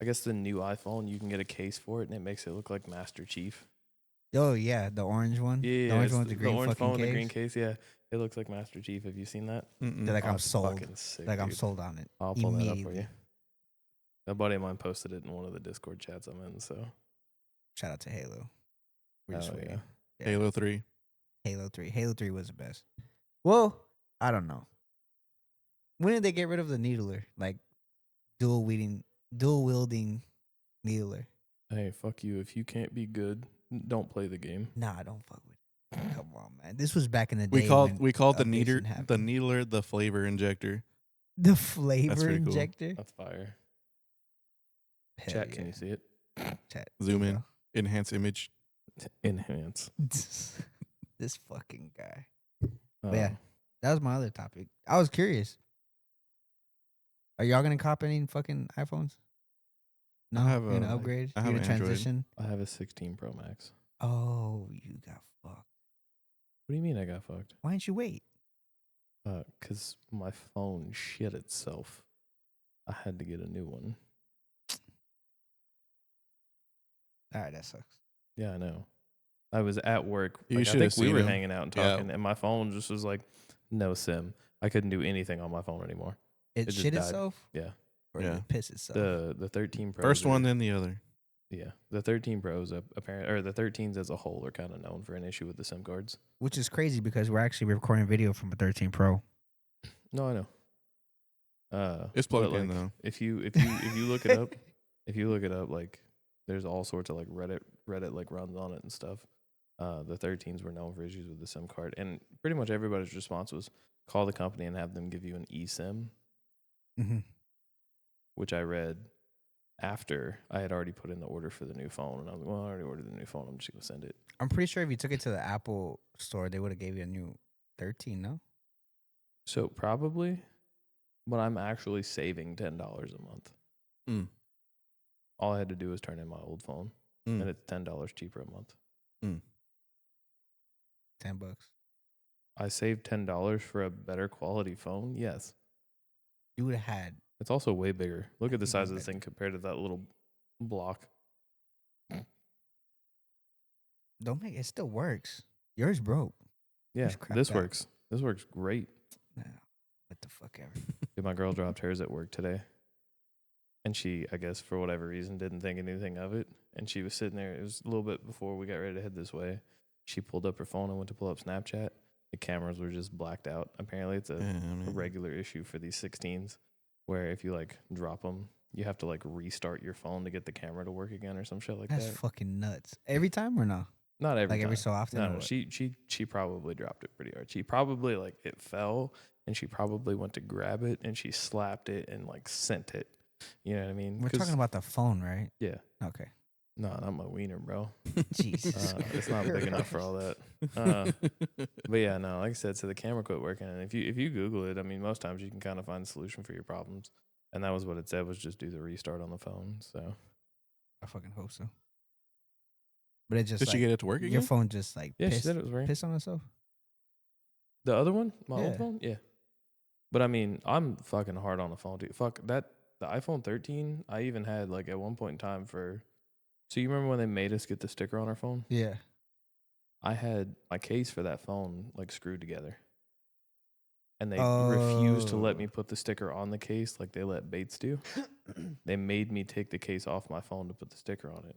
I guess the new iPhone, you can get a case for it and it makes it look like Master Chief. Oh yeah, the orange one. Yeah, the orange one with the green fucking phone, case. the green case. Yeah, it looks like Master Chief. Have you seen that? Mm-mm. They're like, I'm it's sold. fucking sick, Like I'm dude. sold on it. I'll pull that up for immediately. you. A buddy of mine posted it in one of the Discord chats I'm in. So Shout out to Halo. We're just hell waiting. yeah. Halo 3. Halo 3. Halo 3 was the best. Well, I don't know. When did they get rid of the needler? Like dual wielding needler. Hey, fuck you. If you can't be good, don't play the game. Nah, don't fuck with it. Come on, man. This was back in the day. We called the updates needler the flavor injector. the flavor pretty cool. injector. That's fire. Hell Chat, yeah. can you see it? Chat. Zoom There in. you Enhance image. Enhance. go. This fucking guy. But yeah, Um, that was my other topic. I was curious. Are y'all gonna cop any fucking iPhones? No, I have you're gonna a- upgrade. I You're have gonna an Android. transition. I have a 16 Pro Max. Oh, you got fucked. What do you mean I got fucked? Why didn't you wait? Because my phone shit itself. I had to get a new one. All right, that sucks. Yeah, I know. I was at work. You Like, I should have think we seen were him. hanging out and Yeah. talking, and my phone just was like, no SIM. I couldn't do anything on my phone anymore. It just shit died. itself, Yeah. or Yeah. did it piss itself? The 13 Pro. First one, then the other. Yeah, the 13 Pros apparently, or the 13s as a whole are kind of known for an issue with the SIM cards. Which is crazy because we're actually recording video from a 13 Pro. No, I know. It's plugged but, in like, though. If you look it up, like there's all sorts of like Reddit like runs on it and stuff. The 13s were known for issues with the SIM card, and pretty much everybody's response was call the company and have them give you an eSIM, Mm-hmm. which I read after I had already put in the order for the new phone, and I was like, well, I already ordered the new phone. I'm just gonna send it. I'm pretty sure if you took it to the Apple store, they would have gave you a new 13. No, So probably, but I'm actually saving $10 a month. Mm. All I had to do was turn in my old phone, Mm. and it's $10 cheaper a month. $10. I saved $10 for a better quality phone. Yes, You would have had. it's also way bigger. Look at the Even size of this better. thing compared to that little block. Don't make it. Still works. Yours broke. Yeah, Just crap this out. works. This works great. No, what the fuck ever. Dude, my girl dropped hers at work today. And she, I guess, for whatever reason, didn't think anything of it. And she was sitting there. It was a little bit before we got ready to head this way. She pulled up her phone and went to pull up Snapchat. The cameras were just blacked out. Apparently, it's a regular issue for these 16s where if you, like, drop them, you have to, like, restart your phone to get the camera to work again or some shit like That's that. fucking nuts. Every time or no? Not every Like time. every so often. No, or no, what? she probably dropped it pretty hard. She probably, like, it fell, and she probably went to grab it, and she slapped it and, like, sent it. You know what I mean? We're 'Cause- talking about the phone, right? Yeah. Okay. No, not my wiener, bro. Jesus. It's not big enough for all that. But yeah, no, like I said, so the camera quit working. And if you Google it, I mean, most times you can kind of find a solution for your problems. And that was what it said, was just do the restart on the phone. So I fucking hope so. But it just Did like she get it to work your again? phone just like yeah, she pissed, said it was working. pissed on itself. The other one, my Yeah. old phone, yeah. But I mean, I'm fucking hard on the phone too. Fuck that. The iPhone 13, I even had like at one point in time for. So you remember when they made us get the sticker on our phone? Yeah. I had my case for that phone like screwed together. And they Oh. refused to let me put the sticker on the case like they let Bates do. They made me take the case off my phone to put the sticker on it.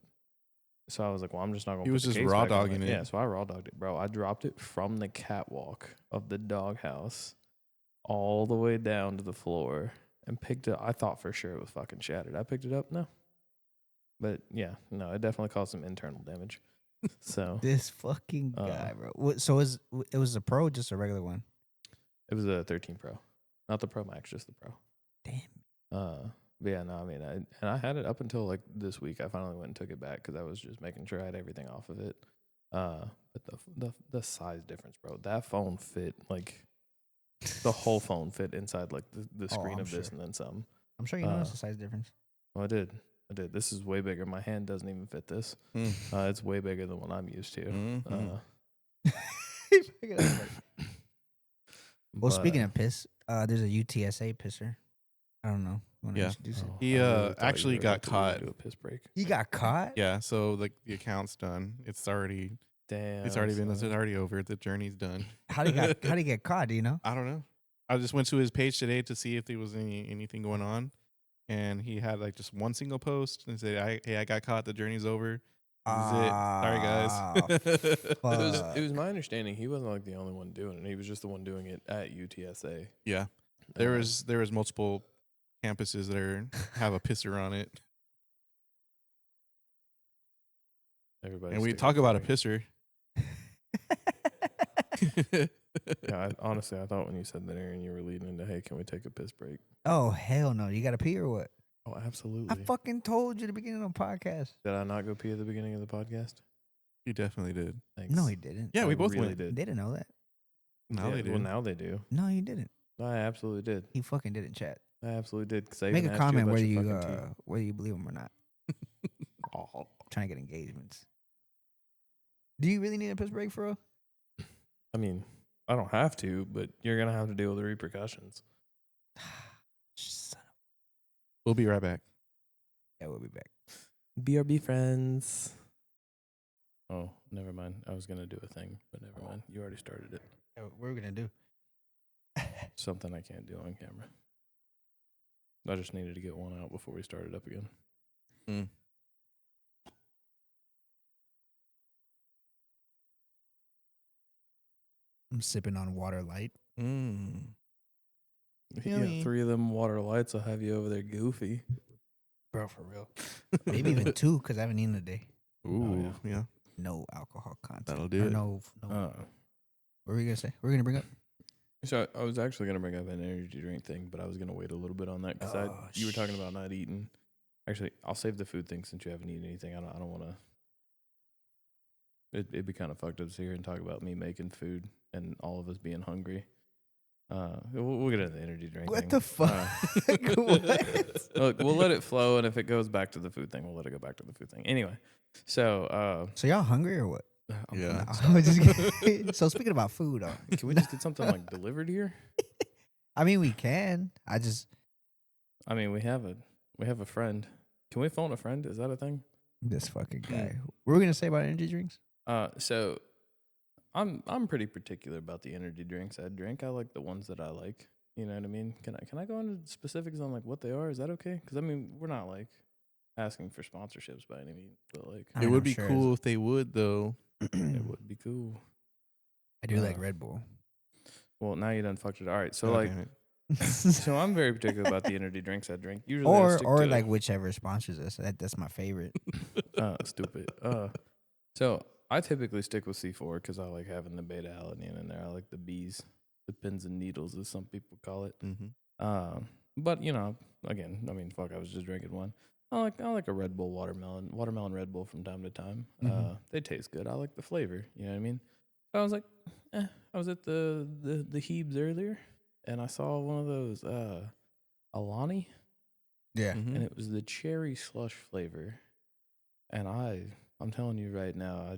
So I was like, well, I'm just not going to He put was the just case raw back on dogging it. Yeah, so I raw dogged it, bro. I dropped it from the catwalk of the doghouse all the way down to the floor and picked it. I thought for sure it was fucking shattered. I picked it up. No. But yeah, no, it definitely caused some internal damage. So This fucking guy, bro. So it was a Pro, or just a regular one? it was a 13 Pro. Not the Pro Max, just the Pro. Damn. But yeah, no, I mean, I had it up until like this week. I finally went and took it back because I was just making sure I had everything off of it. But the size difference, bro. That phone fit like the whole phone fit inside like the screen I'm of this sure. and then some. I'm sure you noticed the size difference. Well, I did. This is way bigger. My hand doesn't even fit this. It's way bigger than what I'm used to. Well, speaking of piss, there's a UTSA pisser. I don't know. You want to Yeah. introduce it? He actually got caught. Do a piss break. He got caught? Yeah, so like the account's done. It's already Damn. it's already over. The journey's done. How'd he get caught? Do you know? I don't know. I just went to his page today to see if there was anything going on, and he had like just one single post and said, "Hey, I got caught. The journey's over. This is it. Sorry, guys." It was my understanding he wasn't like the only one doing it. He was just the one doing it at UTSA. Yeah, there was multiple campuses that have a pisser on it. Everybody. And we talk about a pisser. Yeah, honestly, I thought when you said that, Aaron, you were leading into, hey, can we take a piss break? Oh, hell no. You got to pee or what? Oh, absolutely. I fucking told you at the beginning of the podcast. Did I not go pee at the beginning of the podcast? You definitely did. Thanks. No, he didn't. Yeah, we both really went. did. They didn't know that. Now they do. Well, now they do. No, he didn't. I absolutely did. He fucking didn't, chat. I absolutely did. Make a comment whether you believe him or not. Trying to get engagements. Do you really need a piss break for real? I mean, I don't have to, but you're going to have to deal with the repercussions. We'll be right back. Yeah, we'll be back. BRB friends. Oh, never mind. I was going to do a thing, but never mind. You already started it. Yeah, what are we going to do? Something I can't do on camera. I just needed to get one out before we started up again. I'm sipping on water light. Yeah, 3 of them water lights will have you over there goofy. Bro, for real. Maybe even 2 because I haven't eaten today. Ooh, yeah. No alcohol content. That'll do it. No. What were you going to say? We're going to bring up? So I was actually going to bring up an energy drink thing, but I was going to wait a little bit on that because you were talking about not eating. Actually, I'll save the food thing since you haven't eaten anything. I don't want to. It'd be kind of fucked up to sit here and talk about me making food and all of us being hungry. We'll get into the energy drink What thing. the fuck? What? Look, we'll let it flow, and if it goes back to the food thing, we'll let it go back to the food thing. Anyway, so y'all hungry or what? Yeah. I was just kidding. So speaking about food, can we just get something like delivered here? I mean, we can. I mean, we have a friend. Can we phone a friend? Is that a thing? This fucking guy. What were we gonna say about energy drinks? So I'm pretty particular about the energy drinks I drink. I like the ones that I like. You know what I mean? Can I go into specifics on like what they are? Is that okay? Because I mean, we're not like asking for sponsorships by any means, but like It would be cool if they would, though. it would be cool. I do like Red Bull. Well, now you done fucked it. All right, so Oh, like, damn it. so I'm very particular about the energy drinks I drink. Usually, I or stick or to, like whichever sponsors us. That's my favorite. stupid. So I typically stick with C4 because I like having the beta alanine in there. I like the bees, the pins and needles, as some people call it. Mm-hmm. But you know, again, I mean, fuck, I was just drinking one. I like a Red Bull watermelon Red Bull from time to time. They taste good. I like the flavor. You know what I mean? So I was like, I was at the Hebes earlier, and I saw one of those Alani, Yeah. Mhm. and it was the cherry slush flavor. And I'm telling you right now,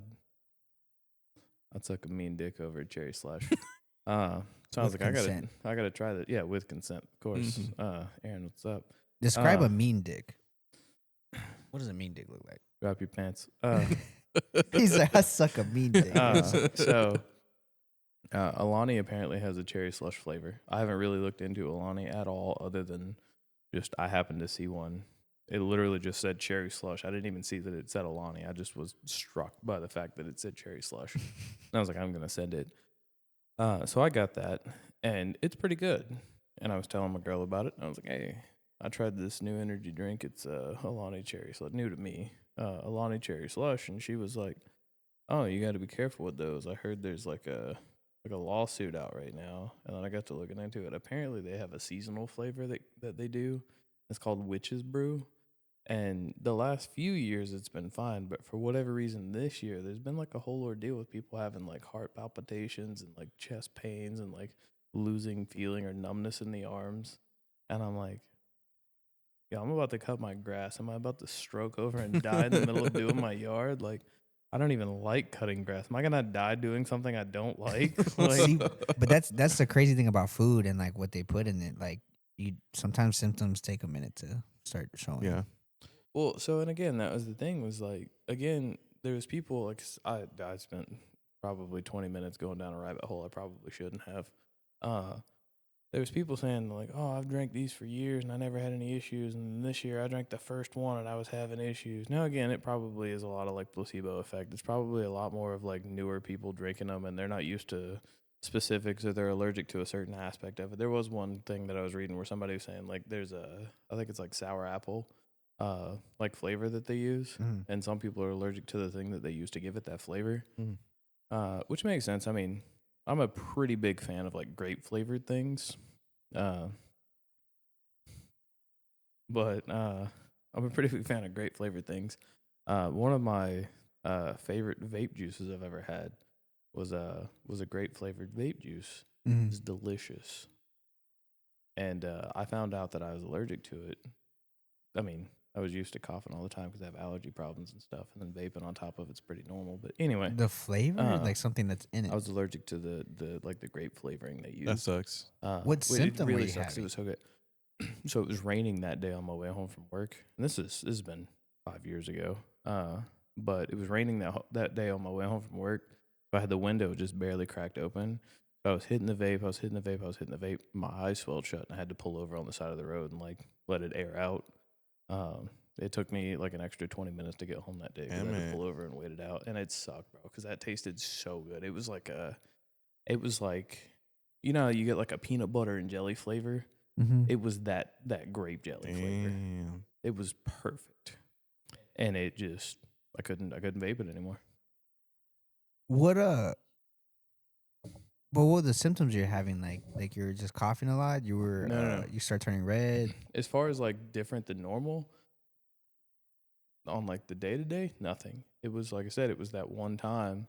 I'd suck a mean dick over a cherry slush. So I was With like, consent. I gotta try that. Yeah, with consent, of course. Mhm. Aaron, what's up? Describe a mean dick. What does a mean dick look like? Drop your pants. He's like, I suck a mean dick. So Alani apparently has a cherry slush flavor. I haven't really looked into Alani at all, other than just I happened to see one. It literally just said cherry slush. I didn't even see that it said Alani. I just was struck by the fact that it said cherry slush. And I was like, I'm gonna send it. So I got that, and it's pretty good. And I was telling my girl about it, and I was like, hey, I tried this new energy drink. It's Alani cherry slush, new to me. Alani cherry slush, and she was like, oh, you got to be careful with those. I heard there's like a lawsuit out right now, and then I got to looking into it. Apparently, they have a seasonal flavor that they do. It's called Witch's Brew, and the last few years it's been fine, but for whatever reason this year there's been like a whole ordeal with people having like heart palpitations and like chest pains and like losing feeling or numbness in the arms, and I'm like, yeah, I'm about to cut my grass. Am I about to stroke over and die in the middle of doing my yard? Like, I don't even like cutting grass. Am I gonna die doing something I don't like? See, but that's the crazy thing about food and like what they put in it. Like you sometimes symptoms take a minute to start showing. Yeah. Well, so and again, that was the thing. Was like again, there was people like I spent probably 20 minutes going down a rabbit hole I probably shouldn't have. There was people saying like, "Oh, I've drank these for years and I never had any issues, and this year I drank the first one and I was having issues." Now again, it probably is a lot of like placebo effect. It's probably a lot more of like newer people drinking them and they're not used to specifics or they're allergic to a certain aspect of it. There was one thing that I was reading where somebody was saying like there's I think it's like sour apple like flavor that they use, and some people are allergic to the thing that they use to give it that flavor. Which makes sense. I mean, I'm a pretty big fan of like grape flavored things. But I'm a pretty big fan of grape flavored things. One of my favorite vape juices I've ever had was a grape flavored vape juice. It's delicious. And I found out that I was allergic to it. I mean, I was used to coughing all the time because I have allergy problems and stuff, and then vaping on top of it's pretty normal. But anyway, The flavor, like something that's in it. I was allergic to the like the grape flavoring they use. That sucks. What symptom were you having? It was so good. So it was raining that day on my way home from work, and this has been 5 years ago. But it was raining that day on my way home from work. So I had the window just barely cracked open. So I was hitting the vape. My eyes swelled shut, and I had to pull over on the side of the road and like let it air out. It took me like an extra 20 minutes to get home that day because I had to pull over and wait it out, and it sucked, bro, because that tasted so good. It was like you know, you get like a peanut butter and jelly flavor. It was that grape jelly flavor. It was perfect, and it just I couldn't vape it anymore. But what were the symptoms you're having? Like you were just coughing a lot. You were No. you start turning red. As far as like different than normal, on like the day to day, nothing. It was like I said, it was that one time.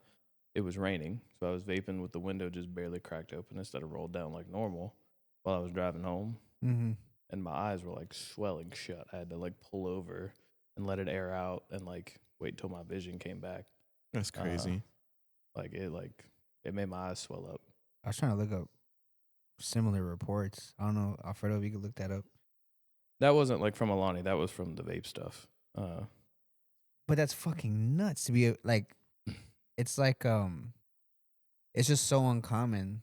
It was raining, so I was vaping with the window just barely cracked open instead of rolled down like normal while I was driving home. And my eyes were like swelling shut. I had to like pull over and let it air out and like wait till my vision came back. That's crazy. It made my eyes swell up. I was trying to look up similar reports. I don't know, Alfredo, if you could look that up. That wasn't like from Alani. That was from the vape stuff. But that's fucking nuts to be like. It's like it's just so uncommon.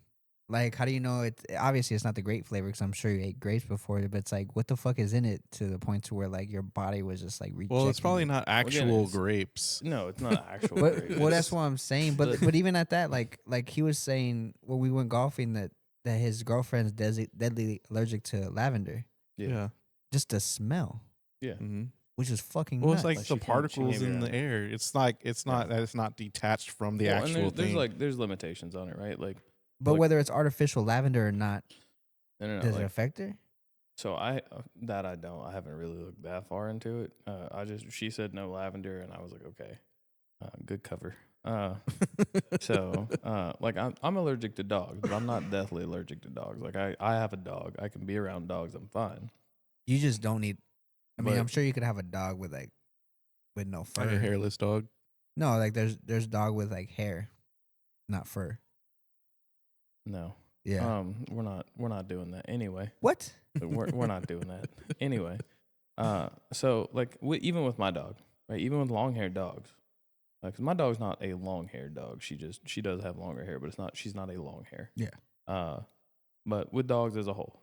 Like, how do you know it? Obviously, it's not the grape flavor because I'm sure you ate grapes before. But it's like, what the fuck is in it to the point to where like your body was just like rejecting? Well, it's probably it? not actual grapes. No, it's not actual grapes. Well, that's what I'm saying. But even at that, like he was saying when we went golfing that his girlfriend's deadly allergic to lavender. Yeah. Just the smell. Yeah. Which is fucking well, nuts. it's like the particles in the air. It's not that it's not detached from the actual thing. There's limitations on it, right? Like, but whether it's artificial lavender or not, no, does like, it affect her? So I haven't really looked that far into it. She said no lavender, and I was like, okay, good cover. Like I'm allergic to dogs, but I'm not deathly allergic to dogs. Like I have a dog. I can be around dogs. I'm fine. You just don't need. I mean, But I'm sure you could have a dog with no fur. Like a hairless dog. No, like there's dog with like hair, not fur. no, Yeah. we're not doing that anyway. What? We're not doing that anyway. So like even with my dog, right? Even with long haired dogs, because my dog's not a long haired dog. She does have longer hair, but she's not a long hair. Yeah. But with dogs as a whole,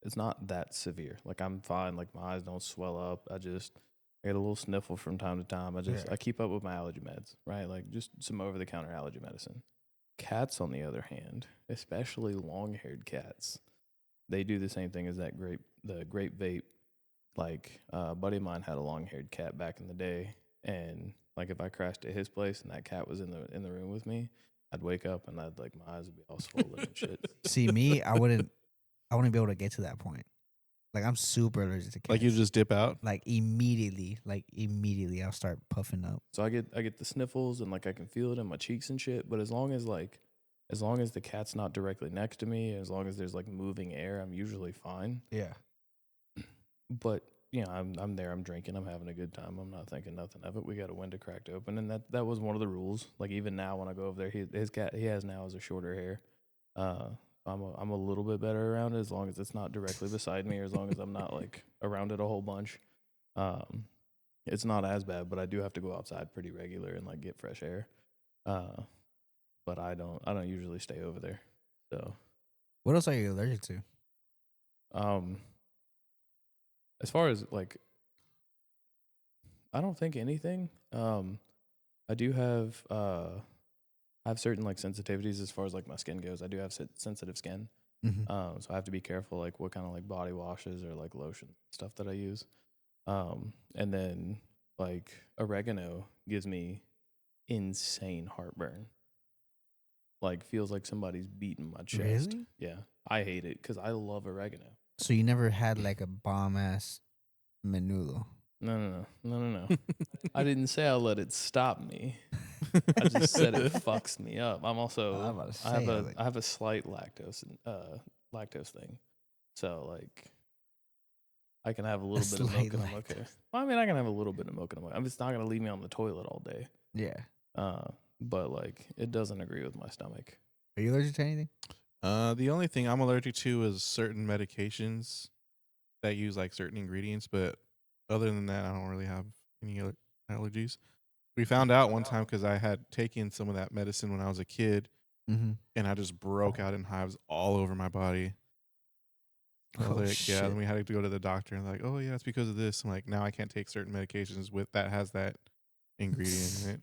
it's not that severe. Like I'm fine. Like my eyes don't swell up. I get a little sniffle from time to time. I keep up with my allergy meds, right? Like just some over the counter allergy medicine. Cats, on the other hand, especially long haired cats, they do the same thing as the grape vape. Like a buddy of mine had a long haired cat back in the day, and like if I crashed at his place and that cat was in the room with me, I'd wake up and I'd like my eyes would be all swollen and shit. See me, I wouldn't be able to get to that point. Like I'm super allergic to cats. Like you just dip out. like immediately, I'll start puffing up. So I get the sniffles and like I can feel it in my cheeks and shit. But as long as the cat's not directly next to me, as long as there's like moving air, I'm usually fine. Yeah. But I'm there, I'm drinking, I'm having a good time. I'm not thinking nothing of it. We got a window cracked open, and that was one of the rules. Like even now when I go over there, his cat he has now is a shorter hair. I'm a little bit better around it as long as it's not directly beside me, or as long as I'm not like around it a whole bunch. It's not as bad, but I do have to go outside pretty regular and like get fresh air. But I don't usually stay over there. So What else are you allergic to? as far as like, I don't think anything. I do have I have certain like sensitivities as far as like my skin goes. I do have sensitive skin. Mm-hmm. So I have to be careful like what kind of like body washes or like lotion stuff that I use. And then like oregano gives me insane heartburn. Like feels like somebody's beating my chest. Really? Yeah. I hate it because I love oregano. So you never had like a bomb ass menudo? No. I didn't say I'll let it stop me. I just said it fucks me up. I'm also I'm about to say, I have a slight lactose thing. So like I can have a little bit of milk and I'm okay. Well, I mean I can have a little bit of milk and I'm okay. It's not gonna leave me on the toilet all day. Yeah. But like it doesn't agree with my stomach. Are you allergic to anything? The only thing I'm allergic to is certain medications that use like certain ingredients, but other than that, I don't really have any other allergies. We found out one time because I had taken some of that medicine when I was a kid, Mm-hmm. and I just broke out in hives all over my body. I was like, yeah, then we had to go to the doctor and like, oh yeah, it's because of this. I'm like, now I can't take certain medications with that has that ingredient in it.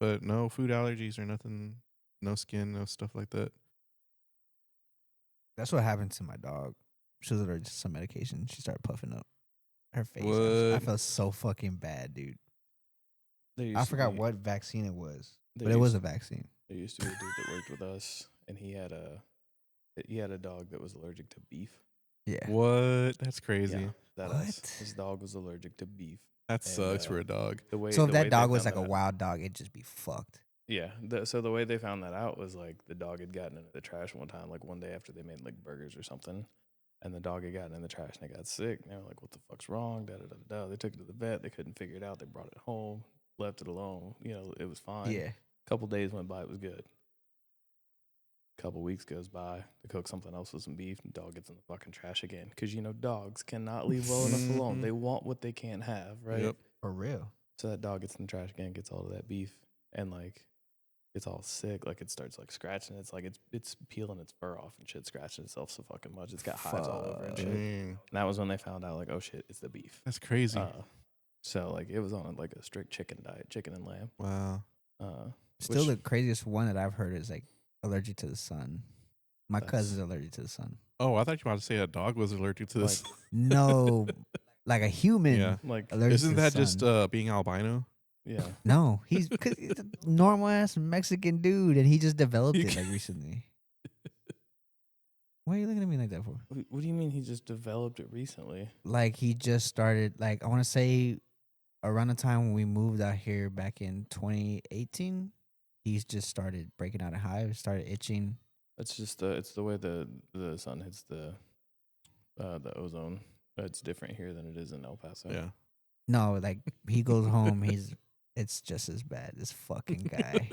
But no food allergies or nothing, no skin, no stuff like that. That's what happened to my dog. She was allergic to some medication. She started puffing up her face. I What? felt so fucking bad, dude. There I used to forgot be- what vaccine it was, there but it was used- a vaccine. There used to be a dude that worked with us, and he had a dog that was allergic to beef. Yeah. What? That's crazy. Yeah, that What? his dog was allergic to beef. That And, sucks for a dog. The way So if the way that they dog was found like a that- wild dog, it'd just be fucked. Yeah. So the way they found that out was like the dog had gotten into the trash one time, like one day after they made like burgers or something, and the dog had gotten in the trash and it got sick. And they were like, "What the fuck's wrong?" Da da da da. They took it to the vet. They couldn't figure it out. They brought it home, left it alone. You know, it was fine. Yeah. Couple days went by, it was good. Couple weeks goes by, they cook something else with some beef, and the dog gets in the fucking trash again. Because, you know, dogs cannot leave well enough alone. Mhm. They want what they can't have, right? Yep. For real. So that dog gets in the trash again, gets all of that beef, and, like, it's all sick. Like, it starts, like, scratching. It's like it's peeling its fur off and shit, scratching itself so fucking much. It's got hives all over and shit. Dang. And that was when they found out, like, oh, shit, it's the beef. That's crazy. So, like, it was on, like, a strict chicken diet, chicken and lamb. Wow. Still, Which- the craziest one that I've heard is like allergic to the sun. My That's- cousin's allergic to the sun. Oh, I thought you were about to say a dog was allergic to this. Like, No, like a human Yeah. like, allergic to Isn't the that sun. just being albino? yeah. No, he's a normal ass Mexican dude, and he just developed it like recently. Why are you looking at me like that for? What do you mean he just developed it recently? Like he just started. Like I want to say around the time when we moved out here back in 2018, he's just started breaking out of hives, started itching. It's just it's the way the sun hits the ozone. It's different here than it is in El Paso. Yeah. No, like he goes home, it's just as bad. This fucking guy.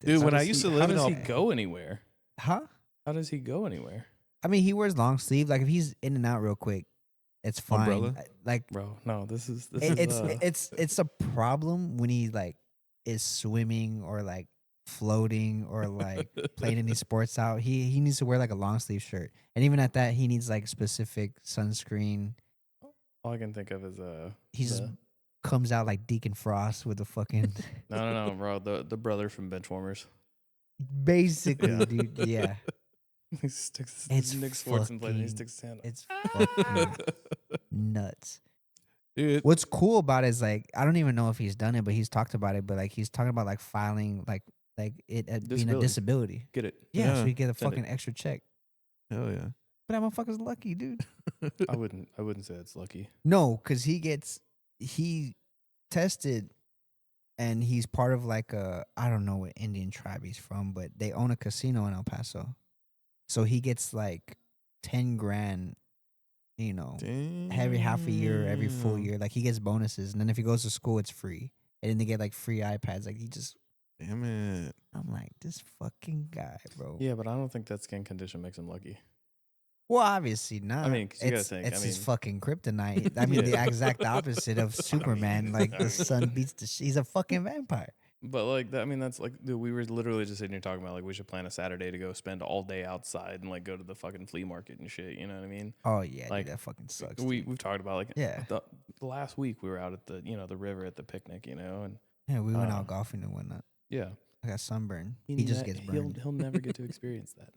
Dude, How when I does used he- to live how in does he El- go anywhere? Huh? How does he go anywhere, I mean, he wears long sleeve. Like if he's in and out real quick, it's fine. Umbrella? Like bro? No, this is it's a problem when he like is swimming or like floating or like playing any sports out. He needs to wear like a long sleeve shirt, and even at that, he needs like specific sunscreen. all I can think of is He just comes out like Deacon Frost with a fucking no, bro. The brother from Benchwarmers. basically, Yeah. dude. Yeah, He sticks It's Nick Swartzen played and he fucking- sticks his hand up. it's fucking nuts. Dude, What's cool about it is like I don't even know if he's done it, but he's talked about it. But like he's talking about like filing like it being a Disability. disability. Get it? Yeah, so Yeah. you get a Send it. fucking extra check. hell yeah. But that motherfucker's lucky, dude. I wouldn't say it's lucky. No, because he tested, and he's part of like I don't know what Indian tribe he's from, but they own a casino in El Paso, so he gets like 10 grand, you know, every half a year, every full Damn. year. Like he gets bonuses, and then if he goes to school, it's free, and then they get like free iPads. Like he just, Damn it. I'm like this fucking guy, bro. Yeah, but I don't think that skin condition makes him lucky. Well, obviously not. mean, 'cause you gotta it's think, it's I his mean- fucking kryptonite. I mean, the Yeah. exact opposite of Superman. Like I the mean- sun beats the. He's a fucking vampire. But like that, I mean, that's like dude, we were literally just sitting here talking about like we should plan a Saturday to go spend all day outside and like go to the fucking flea market and shit. You know what I mean? Oh yeah, Like, dude, that fucking sucks. We've talked about like Yeah. the last week we were out at the the river at the picnic, and Yeah, we went uh, out golfing and whatnot. yeah, I got sunburn. He just gets burned. He'll never get to experience that.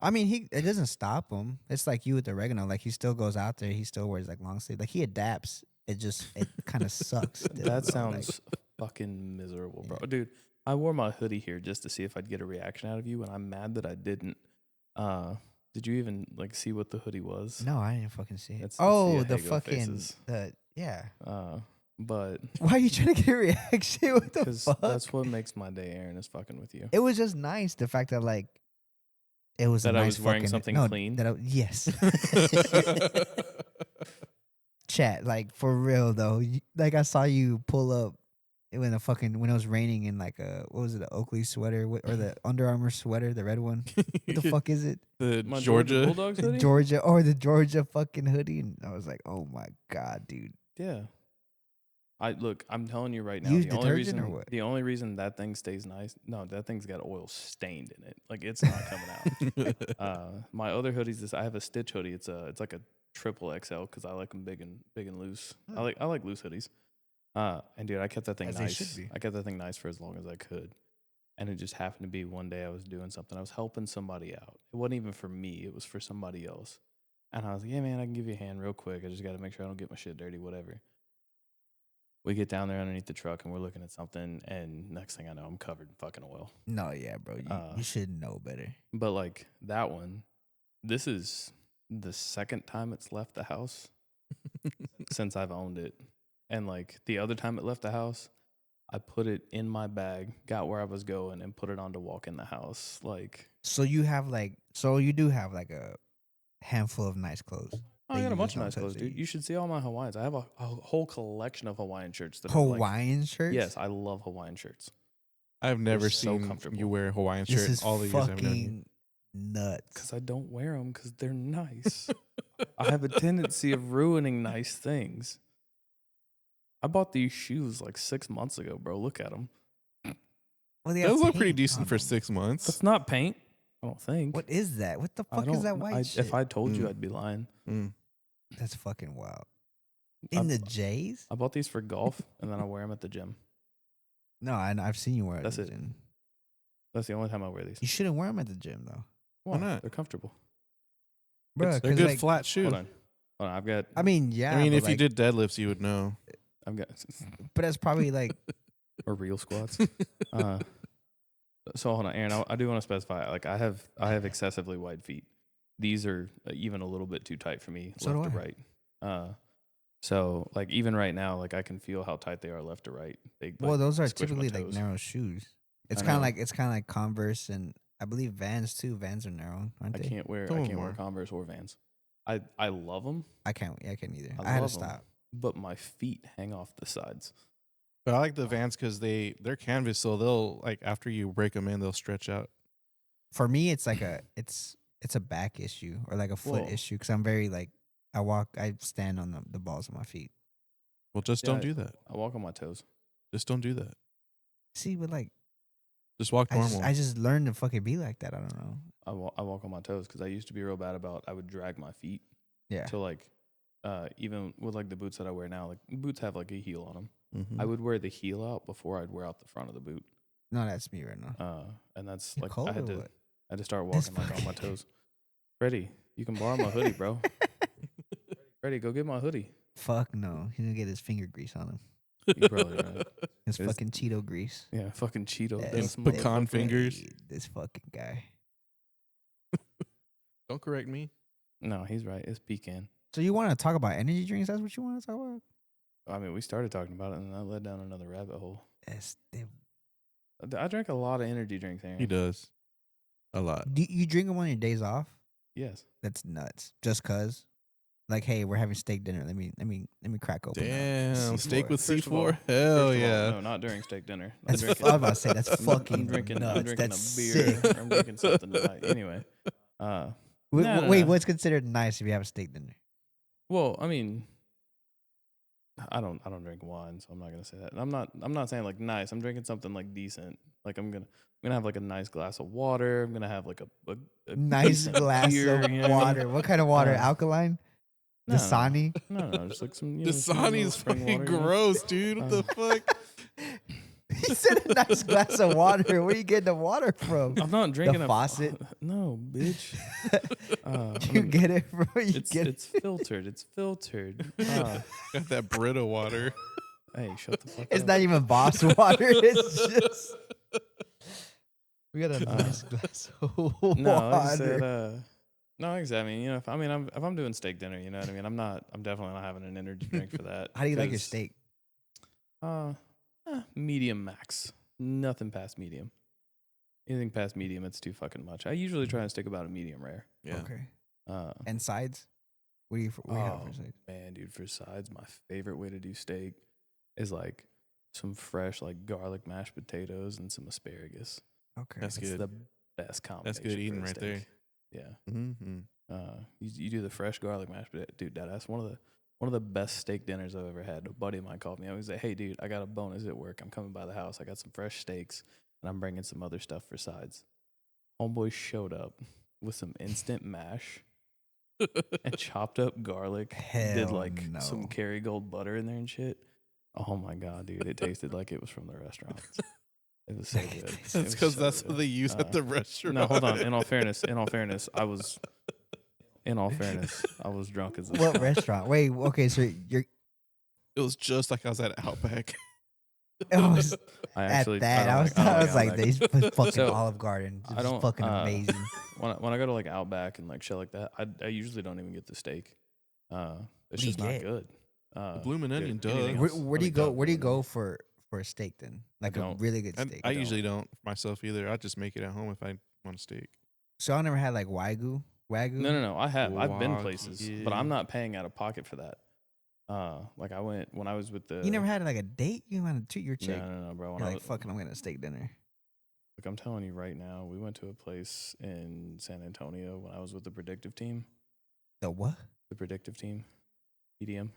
I mean, it doesn't stop him. It's like you with the oregano. Like he still goes out there. He still wears like long sleeve. Like he adapts. It kind of sucks. still, That bro. sounds fucking miserable, bro. Dude, I wore my hoodie here just to see if I'd get a reaction out of you, and I'm mad that I didn't. Did you even like see what the hoodie was? No, I didn't fucking see it. It's Oh, the the Diego fucking faces. yeah. But Why are you trying to get a reaction? What the because fuck? that's what makes my day, Aaron, is fucking with you. It was just nice. The fact that like it was a That I nice was wearing fucking- something no, clean? Yes. Chat, like for real though. Like I saw you pull up when when it was raining in like what was it, the Oakley sweater or the Under Armour sweater, the red one. What the fuck is it? The My Georgia. Bulldogs hoodie? Georgia or the Georgia fucking hoodie. And I was like, oh my god, dude. Yeah. I'm telling you right now, Use the only detergent reason or what? the only reason that thing stays nice, no, that thing's got oil stained in it. Like it's not coming out. My other hoodies, I have a Stitch hoodie. It's like a triple XL because I like them big and loose. I like loose hoodies. And dude, I kept that thing As they nice. should be. I kept that thing nice for as long as I could. And it just happened to be one day I was doing something. I was helping somebody out. It wasn't even for me. It was for somebody else. And I was like, yeah, man, I can give you a hand real quick. I just got to make sure I don't get my shit dirty, whatever. We get down there underneath the truck and we're looking at something. And next thing I know, I'm covered in fucking oil. No, yeah, bro. You should know better. But like that one, this is the second time it's left the house since I've owned it. And like the other time it left the house, I put it in my bag, got where I was going, and put it on to walk in the house. Like, So you do have like a handful of nice clothes. I that got a you bunch just of don't nice touch clothes, that dude. you- You should see all my Hawaiians. I have a whole collection of Hawaiian shirts. That are like, Hawaiian shirts? yes, I love Hawaiian shirts. I've never so seen comfortable. you wear a Hawaiian This shirt is all the years I've known you. fucking nuts. Because I don't wear them because they're nice. I have a tendency of ruining nice things. I bought these shoes like 6 months ago, bro. Look at them. Well, they have Those look pretty paint decent on for them. 6 months. That's not paint. I don't think. What is that? What the I fuck is don't- that white shit? If I told you, Mm. I'd be lying. Mm. That's fucking wild. I- In the J's? I bought these for golf, and then I wear them at the gym. No, I've seen you wear it. That's at the it. gym. That's the only time I wear these. You shouldn't wear them at the gym though, Why not? They're comfortable. bro. They're 'Cause, good like, flat shoes. Hold on. I've got. I mean, yeah. I mean, but if you like- did deadlifts, you would know. I've got but that's probably like or real squats. So hold on, Aaron. I do want to specify. Like I have excessively wide feet. These are even a little bit too tight for me, So left do to I. right. So like even right now, like I can feel how tight they are left to right. They Well, like those are squish my typically like toes. narrow shoes. It's I kind of know. like Converse and I believe Vans too. Vans are narrow, aren't I they? can't wear Some of them wear are. Converse or Vans. I love them. I can't either. I I had to love them, stop. but my feet hang off the sides. But I like the Vans because they're canvas, so they'll like after you break them in, they'll stretch out. For me, it's like it's a back issue or like a foot Whoa. issue because I'm very like I stand on the balls of my feet. Well, just Yeah, don't do that. I walk on my toes. Just don't do that. See, but like Just walk normal. I just learned to fucking be like that. I don't know. I walk on my toes because I used to be real bad about I would drag my feet. Yeah. So like, even with like the boots that I wear now, like boots have like a heel on them. Mhm. I would wear the heel out before I'd wear out the front of the boot. No, that's me right now. And that's You like cold I had or to what? I had to start This walking like on my fucking- toes. Freddie, you can borrow my hoodie, bro. Freddie, go get my hoodie. Fuck no. He's gonna get his finger grease on him. You probably right. His It's- fucking Cheeto grease. Yeah, fucking Cheeto. Yeah, This pecan motherfucker. fingers. This fucking guy. Don't correct me. No, he's right. It's pecan. So you want to talk about energy drinks? That's what you want to talk about? I mean, we started talking about it, and that led down another rabbit hole. Este- I drank a lot of energy drinks, Aaron. He does a lot. Do you drink them on your days off? Yes. That's nuts. Just cause, like, hey, we're having steak dinner. Let me crack open. Damn, C4. steak with First of all- C4. First Hell of all, yeah. no, not during steak dinner. I'm That's drinking. I was about to say that's fucking I'm drinking. nuts. I'm drinking That's a beer. sick. Or I'm drinking something tonight. Anyway. Wait, No, wait, no. what's considered nice if you have a steak dinner? Well, I mean, I don't drink wine, so I'm not gonna say that. I'm not saying like nice. I'm drinking something like decent. Like I'm gonna have like a nice glass of water. I'm gonna have like a Nice decent glass beer, of you know what I mean? water. What kind of water? Uh, Alkaline? No, Dasani? No, just like some. You know, some Dasani little is spring fucking water, you know? gross, dude. What the fuck? He said a nice glass of water. Where are you getting the water from? I'm not drinking a faucet? No, bitch. You get it from? It's filtered. It's filtered. Got that Brita water. Hey, shut the fuck It's up. not even boss water. It's just. We got a nice glass of water. No, like I said, no, exactly. I mean, you know, if I'm doing steak dinner, you know what I mean. I'm definitely not having an energy drink for that. How do you like your 'cause, steak? Medium max. Nothing past medium. Anything past medium, it's too fucking much. I usually try and stick about a medium rare. Yeah. Okay. Uh, And sides? What do you have oh for sides? man, dude, for sides, my favorite way to do steak is like some fresh like garlic mashed potatoes and some asparagus. Okay. That's It's good. the best combination. good for eating a right there. steak. Yeah. Mm-hmm. You do the fresh garlic mashed potato, dude. That's one of the best steak dinners I've ever had. A buddy of mine called me. I was like, "Hey, dude, I got a bonus at work. I'm coming by the house. I got some fresh steaks, and I'm bringing some other stuff for sides." Homeboy showed up with some instant mash and chopped up garlic. Did Hell like no. some Kerrygold butter in there and shit. Oh my god, dude! It tasted like it was from the restaurant. It was so good. It That's was because so that's good. what they use at the restaurant. No, hold on. In all fairness, I was drunk as a What restaurant? Wait, okay, so you're It was just like I was at Outback. it was I at actually that. I was don't like, Outback. these fucking So, Olive Garden. I It's don't, fucking amazing. when I go to like Outback and like shit like that, I usually don't even get the steak. It's What do just you not get? good. Bloomin' Onion, duh. anything Where, else, where do you like go? duck Where do you bloomin' go for a steak then? Like a don't. really good steak. I usually don't myself either. I just make it at home if I want a steak. So I never had like Wagyu. No. I've been Wagyu. places, but I'm not paying out of pocket for that. Like I went when I was with the. You never had like a date? You want to treat your chick? No, bro. When You're I like, was, fucking, I'm getting a steak dinner. Like I'm telling you right now, we went to a place in San Antonio when I was with the predictive team. The what? The predictive team, EDM.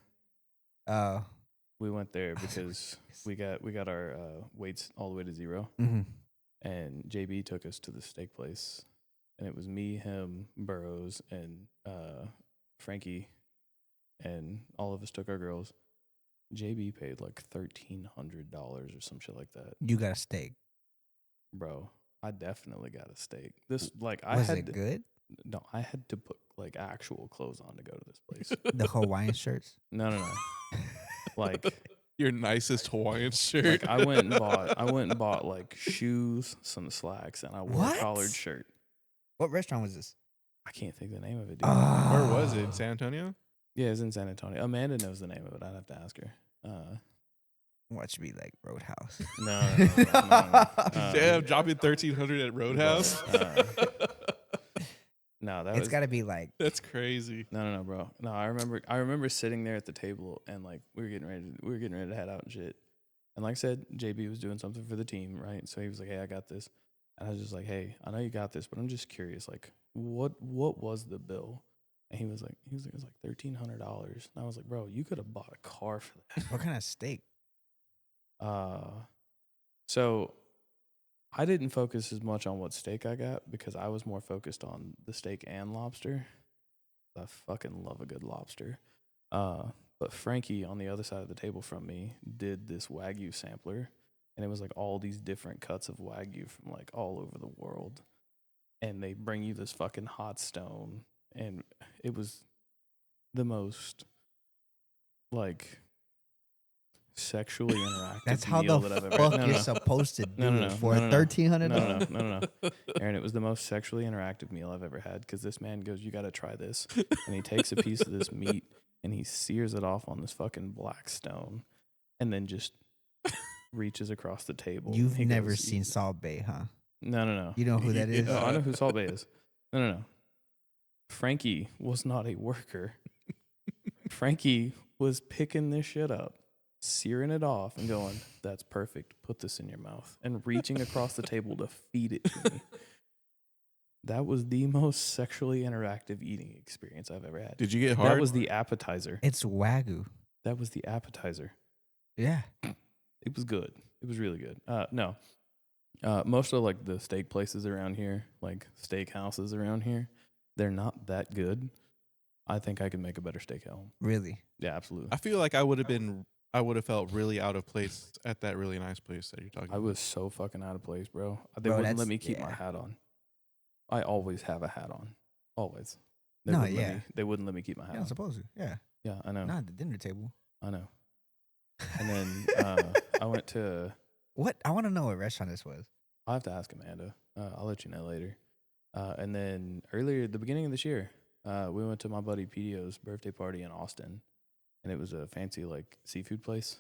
Oh. We went there because we got our weights all the way to 0, Mm-hmm. and JB took us to the steak place, and it was me, him, Burrows, and Frankie, and all of us took our girls. JB paid like $1,300 or some shit like that. You got a steak. Bro, I definitely got a steak. This Was it good? No, I had to put like actual clothes on to go to this place. The Hawaiian shirts. No. Like Your nicest Hawaiian shirt. Like I went and bought like shoes, some slacks, and I wore What? a collared shirt. What restaurant was this? I can't think of the name of it, dude. Where was it? Oh. San Antonio? Yeah, it's in San Antonio. Amanda knows the name of it. I'd have to ask her. Watch me like Roadhouse. No. Damn, dropping 1,300 at Roadhouse. No, that It's was. got to be like That's crazy. No, bro. No, I remember sitting there at the table and like we were getting ready to head out and shit. And like I said, JB was doing something for the team, right? So he was like, "Hey, I got this." And I was just like, "Hey, I know you got this, but I'm just curious, like, what was the bill?" And he was like, it was like $1,300. And I was like, "Bro, you could have bought a car for that." what kind of steak? So I didn't focus as much on what steak I got because I was more focused on the steak and lobster. I fucking love a good lobster. But Frankie on the other side of the table from me did this Wagyu sampler, and it was like all these different cuts of Wagyu from like all over the world. And they bring you this fucking hot stone, and it was the most like sexually interactive That's how meal the that I've ever fuck had. you're supposed to do No, it for no, no. $1,300. No. Aaron, it was the most sexually interactive meal I've ever had because this man goes, "You got to try this." And he takes a piece of this meat and he sears it off on this fucking black stone and then just reaches across the table. You've He never goes, seen Salt Bay, huh? No. You know who that is? Oh, I know who Salt Bay is. No. Frankie was not a worker. Frankie was picking this shit up, searing it off and going, "That's perfect. Put this in your mouth." And reaching across the table to feed it to me. That was the most sexually interactive eating experience I've ever had. Did you get hard? That was the appetizer. It's Wagyu. That was the appetizer. Yeah. It was good. It was really good. No. Most of like the steak places around here, like steak houses around here, they're not that good. I think I could make a better steak at home. Really? Yeah, absolutely. I feel like I would have felt really out of place at that really nice place that you're talking I about. was so fucking out of place, bro. They Bro, wouldn't let that's- me keep my yeah. hat on. I always have a hat on. Always. No, wouldn't let yeah. me, they wouldn't let me keep my hat You're on. not supposed to. Yeah. Yeah, I know. Not at the dinner table. I know. And then I went to. What? I want to know what restaurant this was. I'll have to ask Amanda. I'll let you know later. And then the beginning of this year, we went to my buddy PDO's birthday party in Austin, and it was a fancy like seafood place.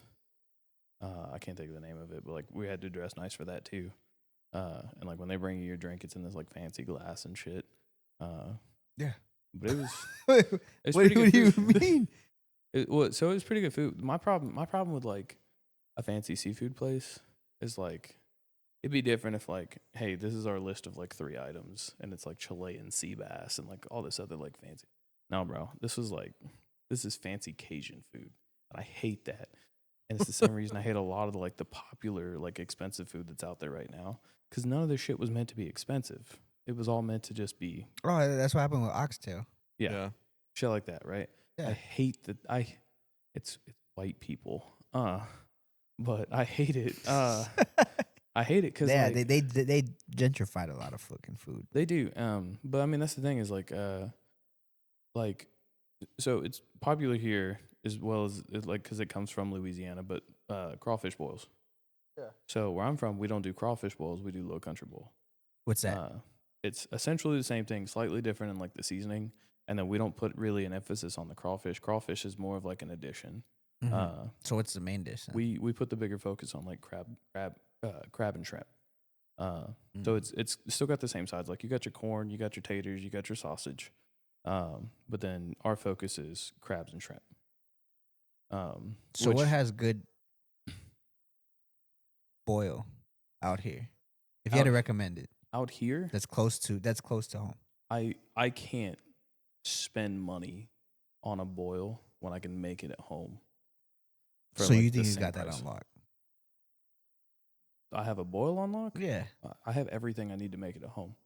I can't think of the name of it, but like we had to dress nice for that too. And like when they bring you your drink, it's in this like fancy glass and shit. Yeah. But it was. what It's what pretty do good you food. mean? So it was pretty good food. My problem with like a fancy seafood place is like it'd be different if like, hey, this is our list of like 3 items and it's like Chilean sea bass and like all this other like fancy. No, bro, this is fancy Cajun food. And I hate that. And it's the same reason I hate a lot of the popular like expensive food that's out there right now because none of this shit was meant to be expensive. It was all meant to just be Oh, that's what happened with oxtail. yeah. Shit like that, right? Yeah. I hate that. It's white people, but I hate it. I hate it because Yeah, they gentrified a lot of fucking food. they do. But I mean that's the thing is so it's popular here as well as because it comes from Louisiana, but crawfish boils. Yeah. So where I'm from, we don't do crawfish boils. We do low country boil. What's that? It's essentially the same thing, slightly different in like the seasoning. And then we don't put really an emphasis on the crawfish. Crawfish is more of like an addition. Mhm. So what's the main dish? Then? We put the bigger focus on like crab and shrimp. So it's still got the same sides. Like you got your corn, you got your taters, you got your sausage. But then our focus is crabs and shrimp. So what has good boil out here? If you had to recommend it, out here? that's close to home. I can't spend money on a boil when I can make it at home. for, So like, you the think you same got that price. unlocked? I have a boil on lock? Yeah. I have everything I need to make it at home.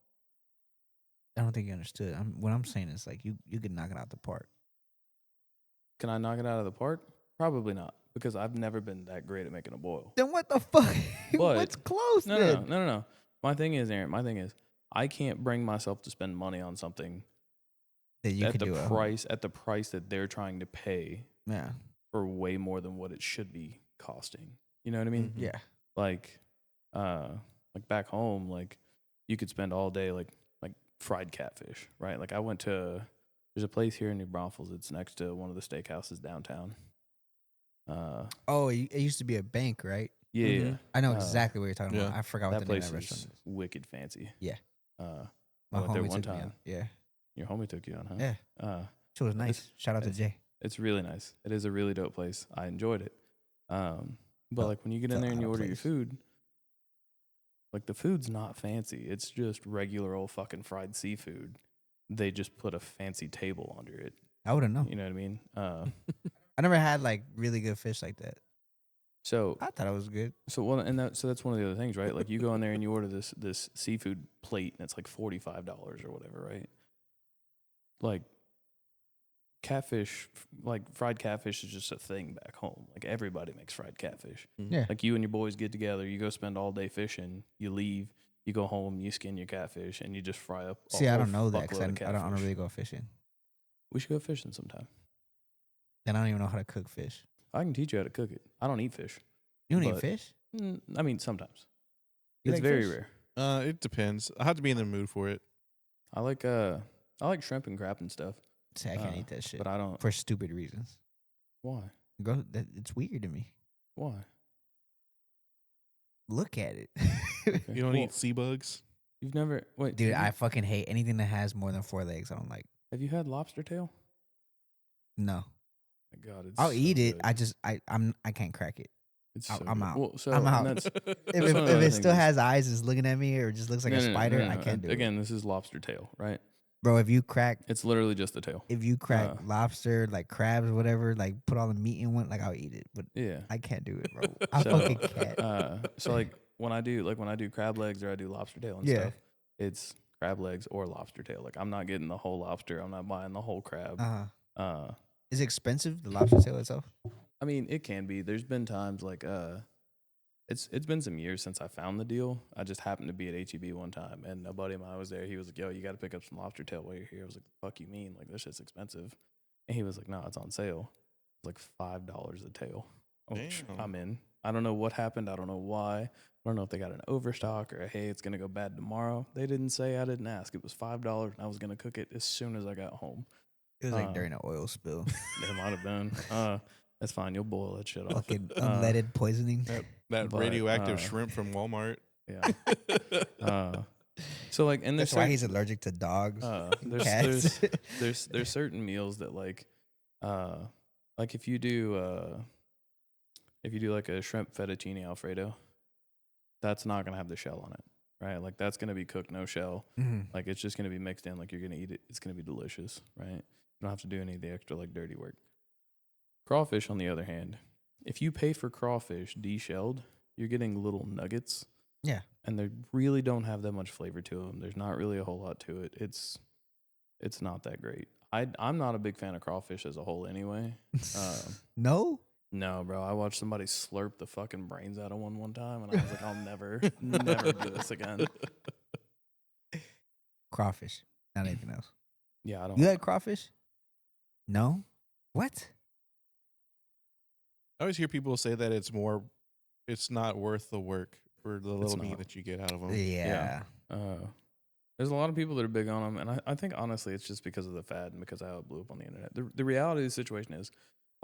I don't think you understood. What I'm saying is like you could knock it out the park. Can I knock it out of the park? Probably not, because I've never been that great at making a boil. Then what the fuck? But- What's close? No, then? no. My thing is, Aaron, I can't bring myself to spend money on something That you at could the do price that they're trying to pay Yeah. for way more than what it should be costing. You know what I mean? Mhm. Yeah. Like back home, like you could spend all day like fried catfish, right? Like I went to there's a place here in New Braunfels. It's next to one of the steakhouses downtown. Oh, it used to be a bank, right? Yeah, Mhm. I know uh, exactly what you're talking about. Yeah. I forgot what that the name of place that is restaurant is. wicked fancy. Yeah. I My went there homie one took me time. out. Yeah. Your homie took you on, huh? Yeah. She was nice. Shout out to it's Jay. it's really nice. It is a really dope place. I enjoyed it. But like when you get in Felt there and out you of order your place. food, like the food's not fancy. It's just regular old fucking fried seafood. They just put a fancy table under it. I wouldn't know. You know what I mean? I never had like really good fish like that. So I thought it was good. so that's one of the other things, right? Like you go in there and you order this seafood plate and it's like $45 or whatever, right? Like catfish, like fried catfish is just a thing back home. Like everybody makes fried catfish. Yeah. Like you and your boys get together, you go spend all day fishing, you leave, you go home, you skin your catfish, and you just fry up. See, I whole don't know that because fuckload of I don't catfish. really go fishing. We should go fishing sometime. And I don't even know how to cook fish. I can teach you how to cook it. I don't eat fish. You don't eat But- fish? I mean, sometimes. You It's like very fish? rare. It depends. I have to be in the mood for it. I like shrimp and crab and stuff, See, I can't eat that shit but I don't. for stupid reasons. Why? It's weird to me. Why? Look at it. You don't Well, eat sea bugs? You've never wait, Dude, have I you, fucking hate anything that has more than 4 legs. I don't like. have you had lobster tail? No. My God, it's I'll so eat it. good. I can't crack it. It's I'm good. out. Well, so I'm and out. that's- If That's it, one of the if other it still things is- has eyes, is looking at me, or just looks like a spider, I can't do it. Again, this is lobster tail, right? Bro, if you crack Literally just the tail. Uh, lobster, like crabs, whatever, like put all the meat in one, like I'll eat it. But Yeah. I can't do it, bro. I So, fucking can't. So like when I do crab legs or I do lobster tail and Yeah. stuff, it's crab legs or lobster tail. Like I'm not getting the whole lobster. I'm not buying the whole crab. Is it expensive, the lobster tail itself? I mean, it can be. There's been times like it's been some years since I found the deal. I just happened to be at HEB one time, and a buddy of mine was there. He was like, "Yo, you got to pick up some lobster tail while you're here." I was like, "The fuck you mean? Like this shit's expensive?" And he was like, "No, it's on sale. It's like $5 a tail." Which Damn. I'm in. I don't know what happened. I don't know why. I don't know if they got an overstock or hey, it's gonna go bad tomorrow. They didn't say. I didn't ask. It was $5, and I was gonna cook it as soon as I got home. It was like during an oil spill. It might have been. That's fine. You'll boil that shit off. Fucking unleaded poisoning. That But, radioactive shrimp from Walmart. Yeah. So like, and there's That's why certain, he's allergic to dogs. there's Cats. there's certain meals that like if you do like a shrimp fettuccine alfredo, that's not gonna have the shell on it, right? Like that's gonna be cooked no shell. Mhm. Like it's just gonna be mixed in. Like you're gonna eat it. It's gonna be delicious, right? You don't have to do any of the extra like dirty work. Crawfish, on the other hand, if you pay for crawfish deshelled, you're getting little nuggets. Yeah. And they really don't have that much flavor to them. There's not really a whole lot to it. It's not that great. I'm not a big fan of crawfish as a whole anyway. No? No, bro. I watched somebody slurp the fucking brains out of one time, and I was like, I'll never do this again. Crawfish. Not anything else. Yeah, I don't. You had crawfish? No? What? I always hear people say that it's not worth the work for the little meat not. that you get out of them. Yeah. There's a lot of people that are big on them, and I think honestly it's just because of the fad and because how it blew up on the internet. The reality of the situation is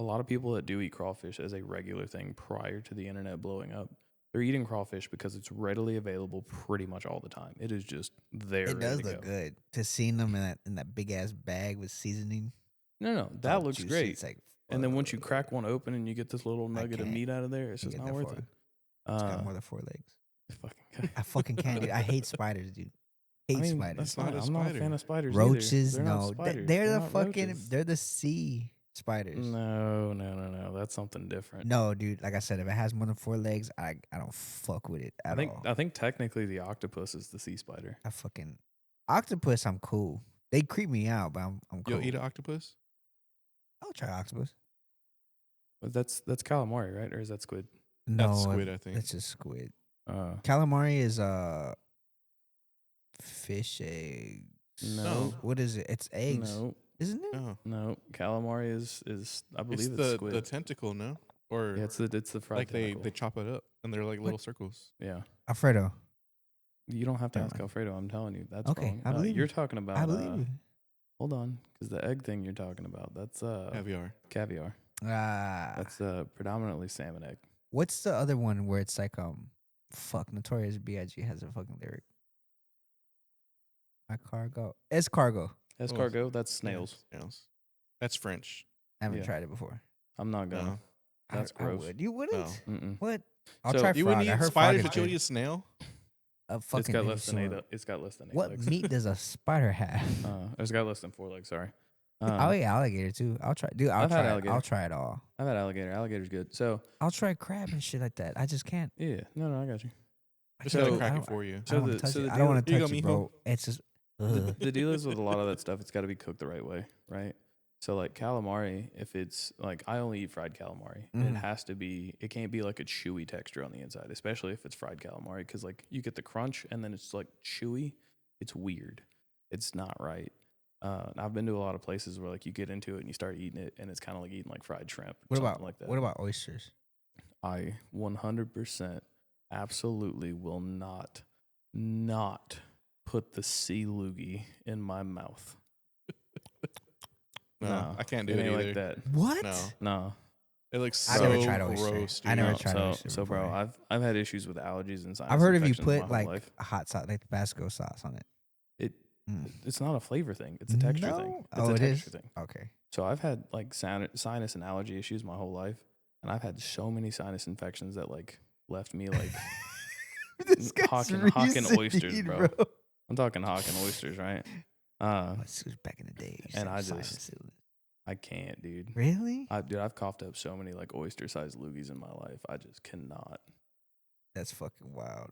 a lot of people that do eat crawfish as a regular thing prior to the internet blowing up, they're eating crawfish because it's readily available pretty much all the time. It is just there. It does ready to look go. good. To seeing them in that big ass bag with seasoning. No, it's that all looks juicy. great. It's like, And then once you crack one open and you get this little nugget of can't. meat out of there, it's Can't just get not that worth far. it. It's got more than 4 legs. Fucking I fucking can't, dude. I hate spiders, dude. Hate spiders. that's not a I'm not a spider. fan of spiders. Roaches, either. They're not no. spiders. They're the not fucking. roaches. They're the sea spiders. No. That's something different. No, dude. Like I said, if it has more than 4 legs, I don't fuck with it at all. I think technically the octopus is the sea spider. I fucking octopus. I'm cool. They creep me out, but I'm cool. You'll eat an octopus? I'll try octopus. But that's calamari, right? Or is that squid? No, That's squid, I think. It's just squid. Uh, Calamari is fish egg. no, What is it? It's eggs, no, isn't it? Oh. no. Calamari is I believe It's it's the squid. the tentacle, no? Or Yeah, it's the fried like they tentacle. chop it up and they're like little circles. Yeah. Alfredo. You don't have to Never ask mind. Alfredo. I'm telling you, that's Okay, wrong. I believe You're you. talking about. I believe you. Hold on, because the egg thing you're talking about, that's Caviar. caviar. Ah, That's predominantly salmon egg. what's the other one where it's like fuck, Notorious B.I.G. has a fucking lyric. My cargo, escargot. Escargot, that's Yeah, snails. snails. That's French. I haven't Yeah. tried it before. I'm not gonna. No. That's I gross. would. You wouldn't? No. Mm-mm. What? I'll So try You frog. wouldn't I eat heard frog spiders, is but you'll good. eat a snail? A fucking It's got less than dinosaur. 8. It's got less than 8 What legs. meat does a spider have? It's got less than 4 legs. Sorry. I'll eat alligator too. I'll try, dude. I've had I'll alligator. try it all. I've had alligator. Alligator's good. So I'll try crab and shit like that. I just can't. yeah, no, I got you. Just So- gotta I crack don't- it for you. I don't want to touch so it. the I don't want to Here you touch go, it, mijo. bro. It's just. The deal is with a lot of that stuff, it's got to be cooked the right way, right? So like calamari, if it's like I only eat fried calamari, it Mhm. has to be. It can't be like a chewy texture on the inside, especially if it's fried calamari, because like you get the crunch and then it's like chewy. It's weird. It's not right. I've been to a lot of places where like you get into it and you start eating it, and it's kind of like eating like fried shrimp. Or What something about like that? what about oysters? I 100% absolutely will not put the sea loogie in my mouth. No, I can't do it it ain't either. like that. What? No. No. It looks I so never tried oyster. gross. I never dude. tried oyster So bro, before. I've had issues with allergies and sinus I've heard if you infections my put whole like life. a hot sauce, like Tabasco sauce on it. It Mm. it's not a flavor thing. It's a texture No? thing. It's Oh, a it is? texture thing. Okay. So I've had like sinus and allergy issues my whole life, and I've had so many sinus infections that like left me like This guy's hawking oysters, reasoning, bro. I'm talking hawking oysters, right? This was back in the day. you And said I just- sinus illness. I can't, dude. Really? I've coughed up so many like oyster-sized loogies in my life. I just cannot. That's fucking wild.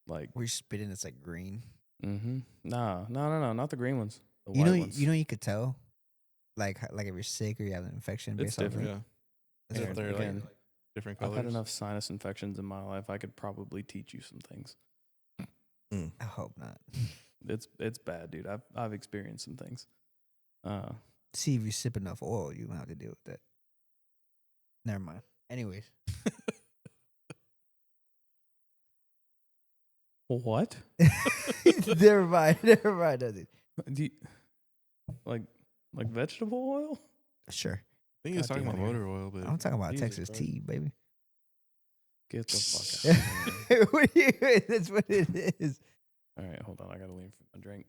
Like, We're spitting. It's like green. no, not the green ones. The You know, white ones. you could tell, like if you're sick or you have an infection. It's based off of different. it. Yeah. That's They're, what- they're like Again, different I've colors. had enough sinus infections in my life. I could probably teach you some things. I hope not. It's bad, dude. I've experienced some things. See if you sip enough oil, you won't have to deal with that. Never mind. Anyways, What? never mind. Never mind. Nothing. Do you, like vegetable oil? Sure. I think he was God talking damn about it. motor oil, but I'm talking about Jesus Texas Christ. tea, baby. Get the fuck out of here. What do you- That's what it is. All right, hold on. I gotta lean for my drink.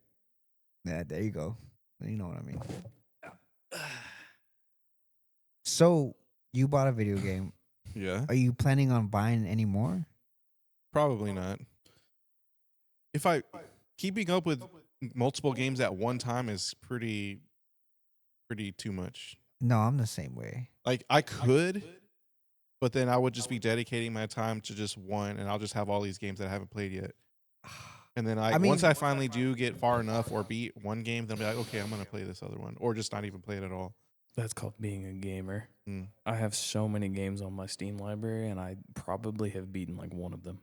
Yeah, there you go. You know what I mean. So you bought a video game. yeah, Are you planning on buying any more? probably not. If I keeping up with multiple games at one time is pretty too much. No, I'm the same way. Like I could, but then I would just be dedicating my time to just one, and I'll just have all these games that I haven't played yet. And then I mean- once I finally do get far enough or beat one game, then I'll be like, okay, I'm gonna play this other one, or just not even play it at all. That's called being a gamer. Mm. I have so many games on my Steam library, and I probably have beaten like one of them.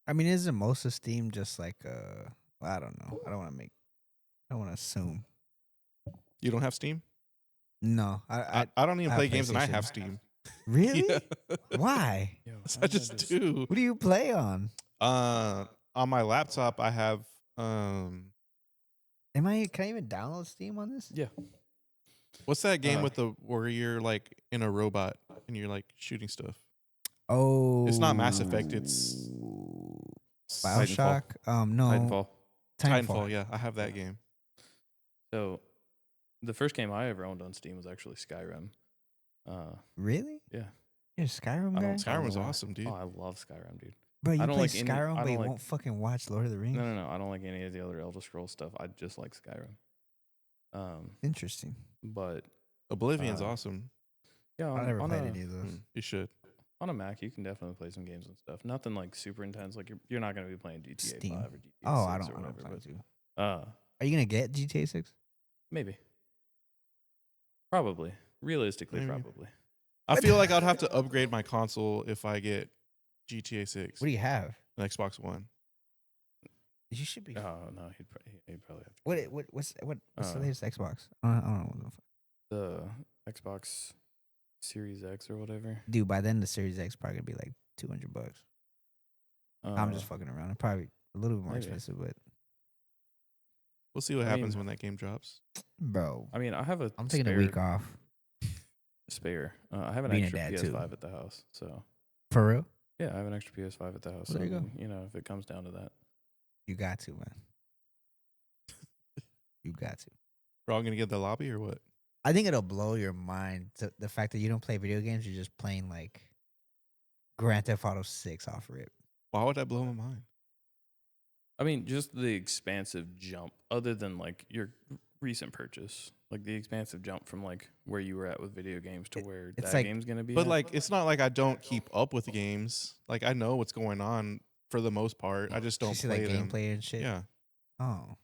I mean, isn't most of Steam just like I don't know. I don't want to assume. You don't have Steam? No, I don't even I play have games, and I PlayStation. have Steam. really? Yeah. Why? I just do. What do you play on? On my laptop, I have Can I even download Steam on this? Yeah. what's that game with the where you're like in a robot and you're like shooting stuff? Oh, It's not Mass Effect, it's BioShock. No, Titanfall. Titanfall. Yeah, I have that game. So, the first game I ever owned on Steam was actually Skyrim. Really? Yeah. You're a Skyrim I guy, don't- Skyrim was why. awesome, dude. Oh, I love Skyrim, dude. bro. You I don't play like any- Skyrim, I but don't you like- won't fucking watch Lord of the Rings. No. I don't like any of the other Elder Scrolls stuff. I just like Skyrim. Interesting. But Oblivion's awesome. yeah, I never on played a, any of those. You should. on a Mac, you can definitely play some games and stuff. Nothing like super intense. Like you're not going to be playing GTA Steam. 5 or GTA 6 Oh, I or don't whatever. plan But, to. uh, Are you gonna get GTA 6? maybe. Probably. Realistically, Maybe. probably. I feel like I'd have to upgrade my console if I get GTA 6, What do you have? an Xbox One. You should be. Oh no, he'd probably have to. What's the Uh, latest Xbox? I don't know. What the fuck. The Xbox Series X or whatever. Dude, by then the Series X probably gonna be like $200. I'm just Uh, fucking around. It's probably a little bit more maybe. expensive, but We'll see what I happens mean- when that game drops. bro, I mean, I have a I'm taking spare, a week off. spare. I have an Being a extra dad, PS5 too. at the house, so For real? yeah, I have an extra PS5 at the house. Well, there you so, go. You know, if it comes down to that, You got to, man. You got to. We're all gonna get the lobby or what? I think it'll blow your mind the fact that you don't play video games. You're just playing like Grand Theft Auto 6 off rip. Why would that blow my mind? I mean, just the expansive jump, other than like your recent purchase, like the expansive jump from like where you were at with video games to where it's that like- game's gonna be. But at. like, it's not like I don't keep up with the games. Like, I know what's going on for the most part. I just You don't see play like them. gameplay and shit. Yeah, Oh.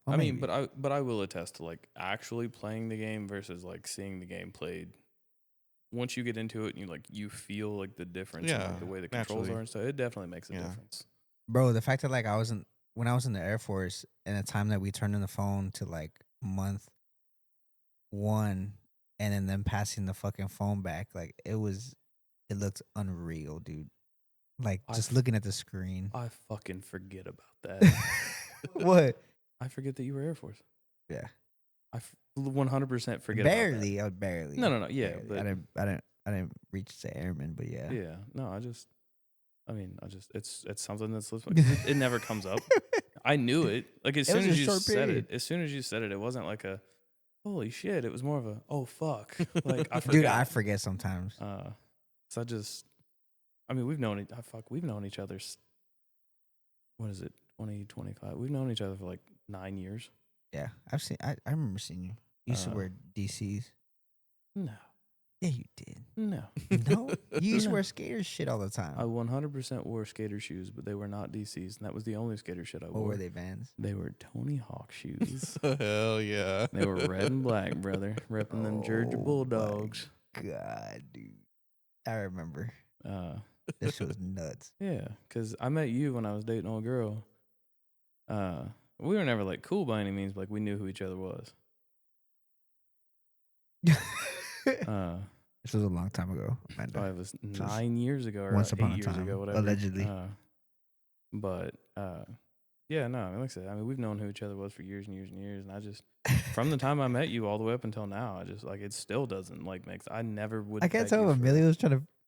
I mean, but I will attest to like actually playing the game versus like seeing the game played. Once you get into it and you feel like the difference in Yeah, like the way the controls naturally. are and stuff, it definitely makes a Yeah. difference. bro, the fact that like when I was in the Air Force and the time that we turned in the phone to like month 1 and then them passing the fucking phone back, like it looked unreal, dude. Like just looking at the screen. I fucking forget about that. What? I forget that you were Air Force. Yeah. I 100% forget barely, about barely. No, yeah, barely. but I didn't reach to airman, but yeah. that. Yeah, no, it's something that's it never comes up. I knew it. Like as It was soon as a you short said period. it, it wasn't like a holy shit. It was more of a oh fuck. Like I forgot. Dude, I forget sometimes. So we've known each other. What is it? 2025. We've known each other for like 9 years. Yeah, I remember seeing you. You used to wear DCs. No, Yeah, you did. no. No, you used to No. wear skater shit all the time. I 100% wore skater shoes, but they were not DCs, and that was the only skater shit I What wore. were they, Vans? They were Tony Hawk shoes. hell yeah. They were red and black, brother, repping them Georgia Oh my Bulldogs. God, dude, I remember. Uh, This shit was nuts. yeah, because I met you when I was dating an old girl. We were never like cool by any means, but like we knew who each other was. Uh, This was a long time ago. Amanda. it was 9 years ago or once upon 8 a years time, ago, whatever. allegedly. Yeah, no, like I said, we've known who each other was for years and years and years, and I just from the time I met you all the way up until now, I just like it still doesn't like make. I never would. I can't peg tell you if for- Emilio's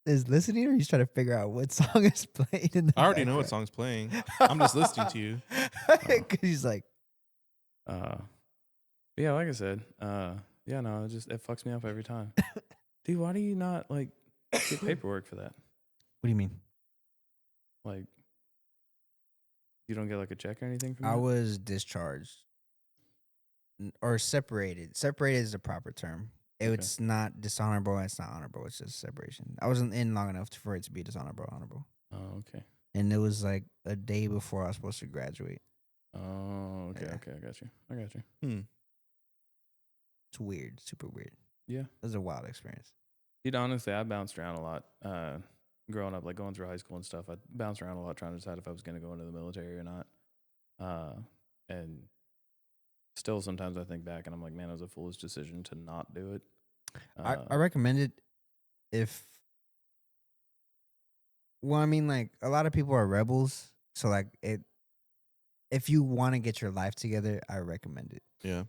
is listening or he's trying to figure out what song is played in the I already know what background. song's playing. I'm just listening to you. 'Cause he's like, Yeah, like I said, yeah, no, it fucks me up every time. Dude, why do you not like get paperwork for that? what do you mean? Like, you don't get like a check or anything from I that? was discharged or separated. Separated is the proper term. Okay. It's not dishonorable. It's not honorable. It's just separation. I wasn't in long enough for it to be dishonorable, honorable. Oh, okay. And it was like a day before I was supposed to graduate. Oh, okay, Yeah. okay, I got you. It's weird, super weird. Yeah. It was a wild experience. Dude, honestly, I bounced around a lot. Growing up, like going through high school and stuff, I bounced around a lot trying to decide if I was going to go into the military or not. And still, sometimes I think back and I'm like, man, it was a foolish decision to not do it. I recommend it if. Well, I mean, like a lot of people are rebels, so like it. If you want to get your life together, I recommend it. Yeah.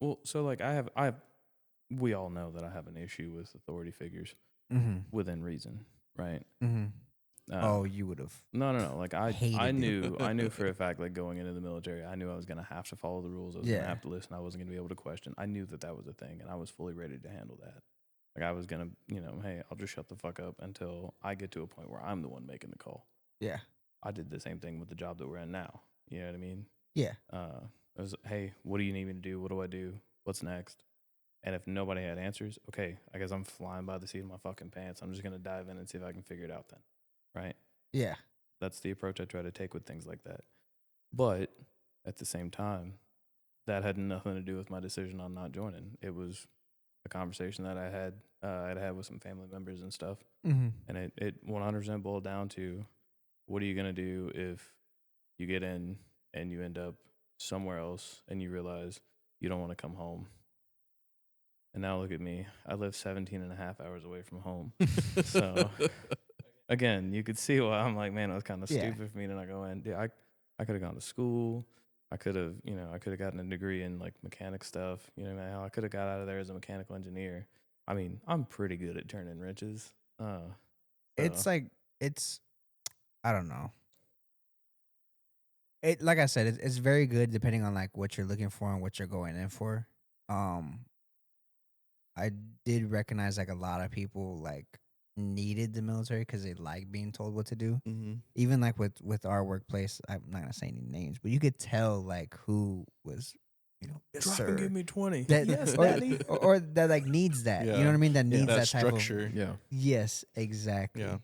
Well, so like we all know that I have an issue with authority figures Mm-hmm. within reason, right? Mm-hmm. Uh, You would have. No. Like I Hated knew it. I knew for a fact, like going into the military, I knew I was gonna have to follow the rules. I was Yeah. gonna have to listen. I wasn't gonna be able to question. I knew that was a thing, and I was fully ready to handle that. Like I was gonna, hey, I'll just shut the fuck up until I get to a point where I'm the one making the call. Yeah. I did the same thing with the job that we're in now. You know what I mean? Yeah. It was, hey, what do you need me to do? What do I do? What's next? And if nobody had answers, okay, I guess I'm flying by the seat of my fucking pants. I'm just gonna dive in and see if I can figure it out then, right? Yeah. That's the approach I try to take with things like that. But at the same time, that had nothing to do with my decision on not joining. It was a conversation that I'd had with some family members and stuff. Mm-hmm. And it 100% boiled down to, what are you going to do if you get in and you end up somewhere else and you realize you don't want to come home? And now look at me. I live 17 and a half hours away from home. So again, you could see why I'm like, man, it was kind of Yeah. stupid for me to not go in. Dude, I could have gone to school. I could have, I could have gotten a degree in like mechanic stuff. You know, hell, I could have got out of there as a mechanical engineer. I mean, I'm pretty good at turning wrenches. It's So, like it's I don't know. It like I said, it's very good depending on like what you're looking for and what you're going in for. Um, I did recognize like a lot of people like needed the military because they like being told what to do. Mm-hmm. Even like with our workplace, I'm not gonna say any names, but you could tell like who was, yes, drop sir. and give me 20. That Yes, or, daddy. or that like needs that. You know Yeah. what I mean? That Yeah. needs That that type of. structure. Yeah. Yes, exactly. Yeah.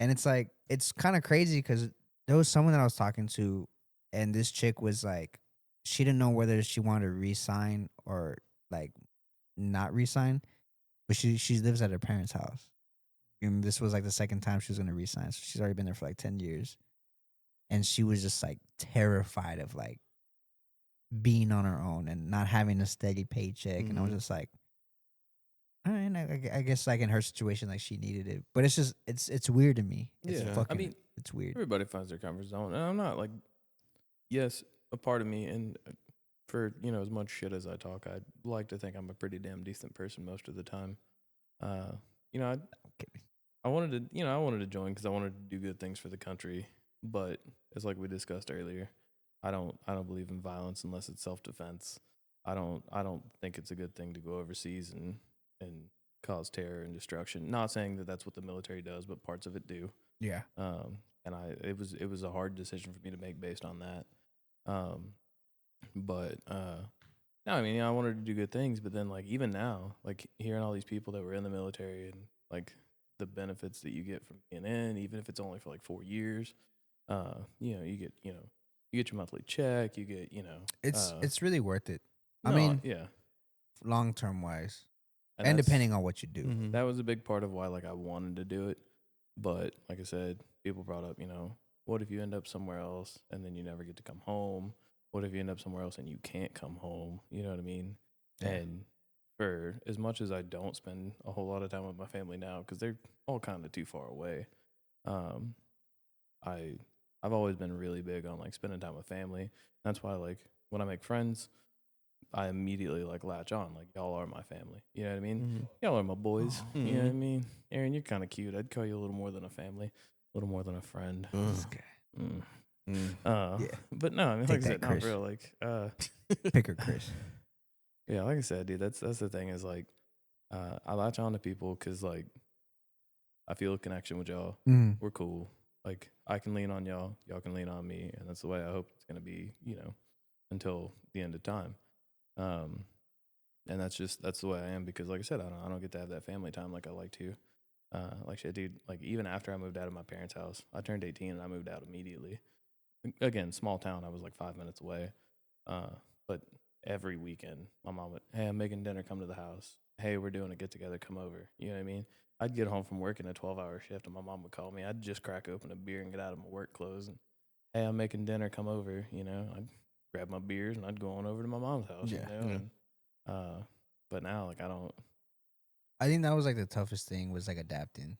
And it's like it's kind of crazy because there was someone that I was talking to, and this chick was like, she didn't know whether she wanted to resign or like not resign, but she lives at her parents' house, and this was like the second time she was gonna resign. So she's already been there for like 10 years, and she was just like terrified of like being on her own and not having a steady paycheck. And I was Mhm. just like, all right, I guess like in her situation, like she needed it, but it's just it's weird to me. It's Yeah. I fucking, mean, it's weird. everybody finds their comfort zone. And I'm not like, yes, a part of me, and for, as much shit as I talk, I like to think I'm a pretty damn decent person most of the time. Uh, you know, I, Okay. I wanted to, I wanted to join because I wanted to do good things for the country. But it's like we discussed earlier. I don't believe in violence unless it's self defense. I don't think it's a good thing to go overseas and cause terror and destruction. Not saying that that's what the military does, but parts of it do. Yeah. And it was a hard decision for me to make based on that. But no, I mean, I wanted to do good things, but then like even now, like hearing all these people that were in the military and like the benefits that you get from being in, even if it's only for like 4 years, you get your monthly check, you get, It's really worth it. I no, mean, yeah, long term wise, and and that's depending on what you do. Mhm. that was a big part of why like I wanted to do it. But like I said, people brought up, what if you end up somewhere else and then you never get to come home? What if you end up somewhere else and you can't come home? You know what I mean? Yeah. And for as much as I don't spend a whole lot of time with my family now because they're all kind of too far away, um, I I've always been really big on like spending time with family. That's why like when I make friends, I immediately like latch on. Like y'all are my family. You know what I mean? Mhm. Y'all are my boys. Aw. You know what I mean? Aaron, you're kind of cute. I'd call you a little more than a family, a little more than a friend. This Ugh. guy. Mm. Mm. Yeah. But no, I mean, Take like I that, said, not Chris. for real. Like, Picker Chris. yeah, like I said, dude, that's the thing is like, I latch on to people because like I feel a connection with y'all. Mm. We're cool. Like I can lean on y'all, y'all can lean on me, and that's the way I hope it's gonna be. Until the end of time. Um, and that's the way I am because, like I said, I don't get to have that family time like I like to. Like shit, dude. Like even after I moved out of my parents' house, I turned 18 and I moved out immediately. Again, small town. I was like 5 minutes away. But every weekend, my mom would, hey, I'm making dinner. Come to the house. Hey, we're doing a get together. Come over. You know what I mean? I'd get home from work in a 12-hour shift, and my mom would call me. I'd just crack open a beer and get out of my work clothes, and hey, I'm making dinner. Come over. I'd grab my beers and I'd go on over to my mom's house. Yeah. Yeah. And but now like I don't. I think that was like the toughest thing was like adapting.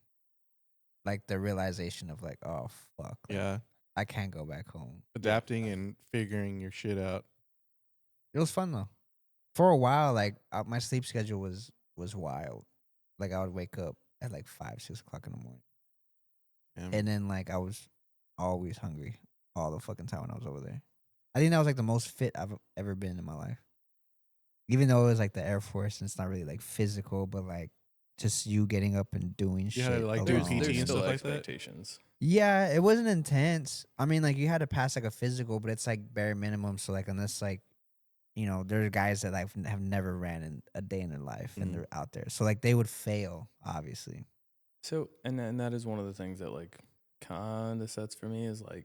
Like the realization of like, oh fuck. Like, Yeah. I can't go back home. Adapting and figuring your shit out. It was fun though. For a while, like my sleep schedule was wild. Like I would wake up at like 5, 6 o'clock in the morning, and then like I was always hungry all the fucking time when I was over there. I think that was like the most fit I've ever been in my life. Even though it was like the Air Force and it's not really like physical, but like just you getting up and doing You had to, shit. like, do alone. PT There's and still stuff like that? expectations. Yeah, it wasn't intense. I mean, like you had to pass like a physical, but it's like bare minimum. So like unless like there's guys that like have never ran in a day in their life and Mhm. they're out there, so like they would fail obviously. So and that is one of the things that like kind of sets for me is like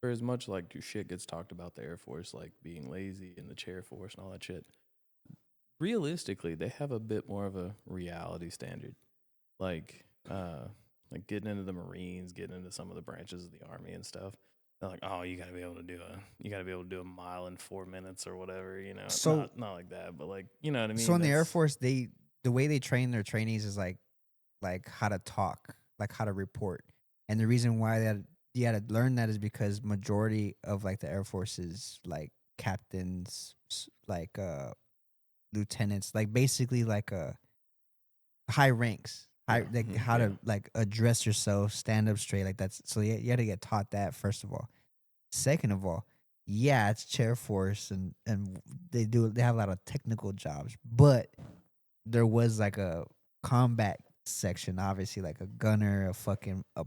for as much like shit gets talked about the Air Force like being lazy and the chair force and all that shit. Realistically, they have a bit more of a reality standard. Like getting into the Marines, getting into some of the branches of the Army and stuff. they're like, oh, you got to be able to do a mile in 4 minutes or whatever, you know. So Not like that, but like, you know what I mean? so in the Air Force, the way they train their trainees is like how to talk, like how to report. And the reason why that you had to learn that is because majority of like the Air Force is like captains, like lieutenants, like basically like high ranks, high like Mhm. how Yeah. to like address yourself, stand up straight, like that's so you had to get taught that first of all. Second of all, yeah, it's chair force and they have a lot of technical jobs, but there was like a combat section, obviously like a gunner, a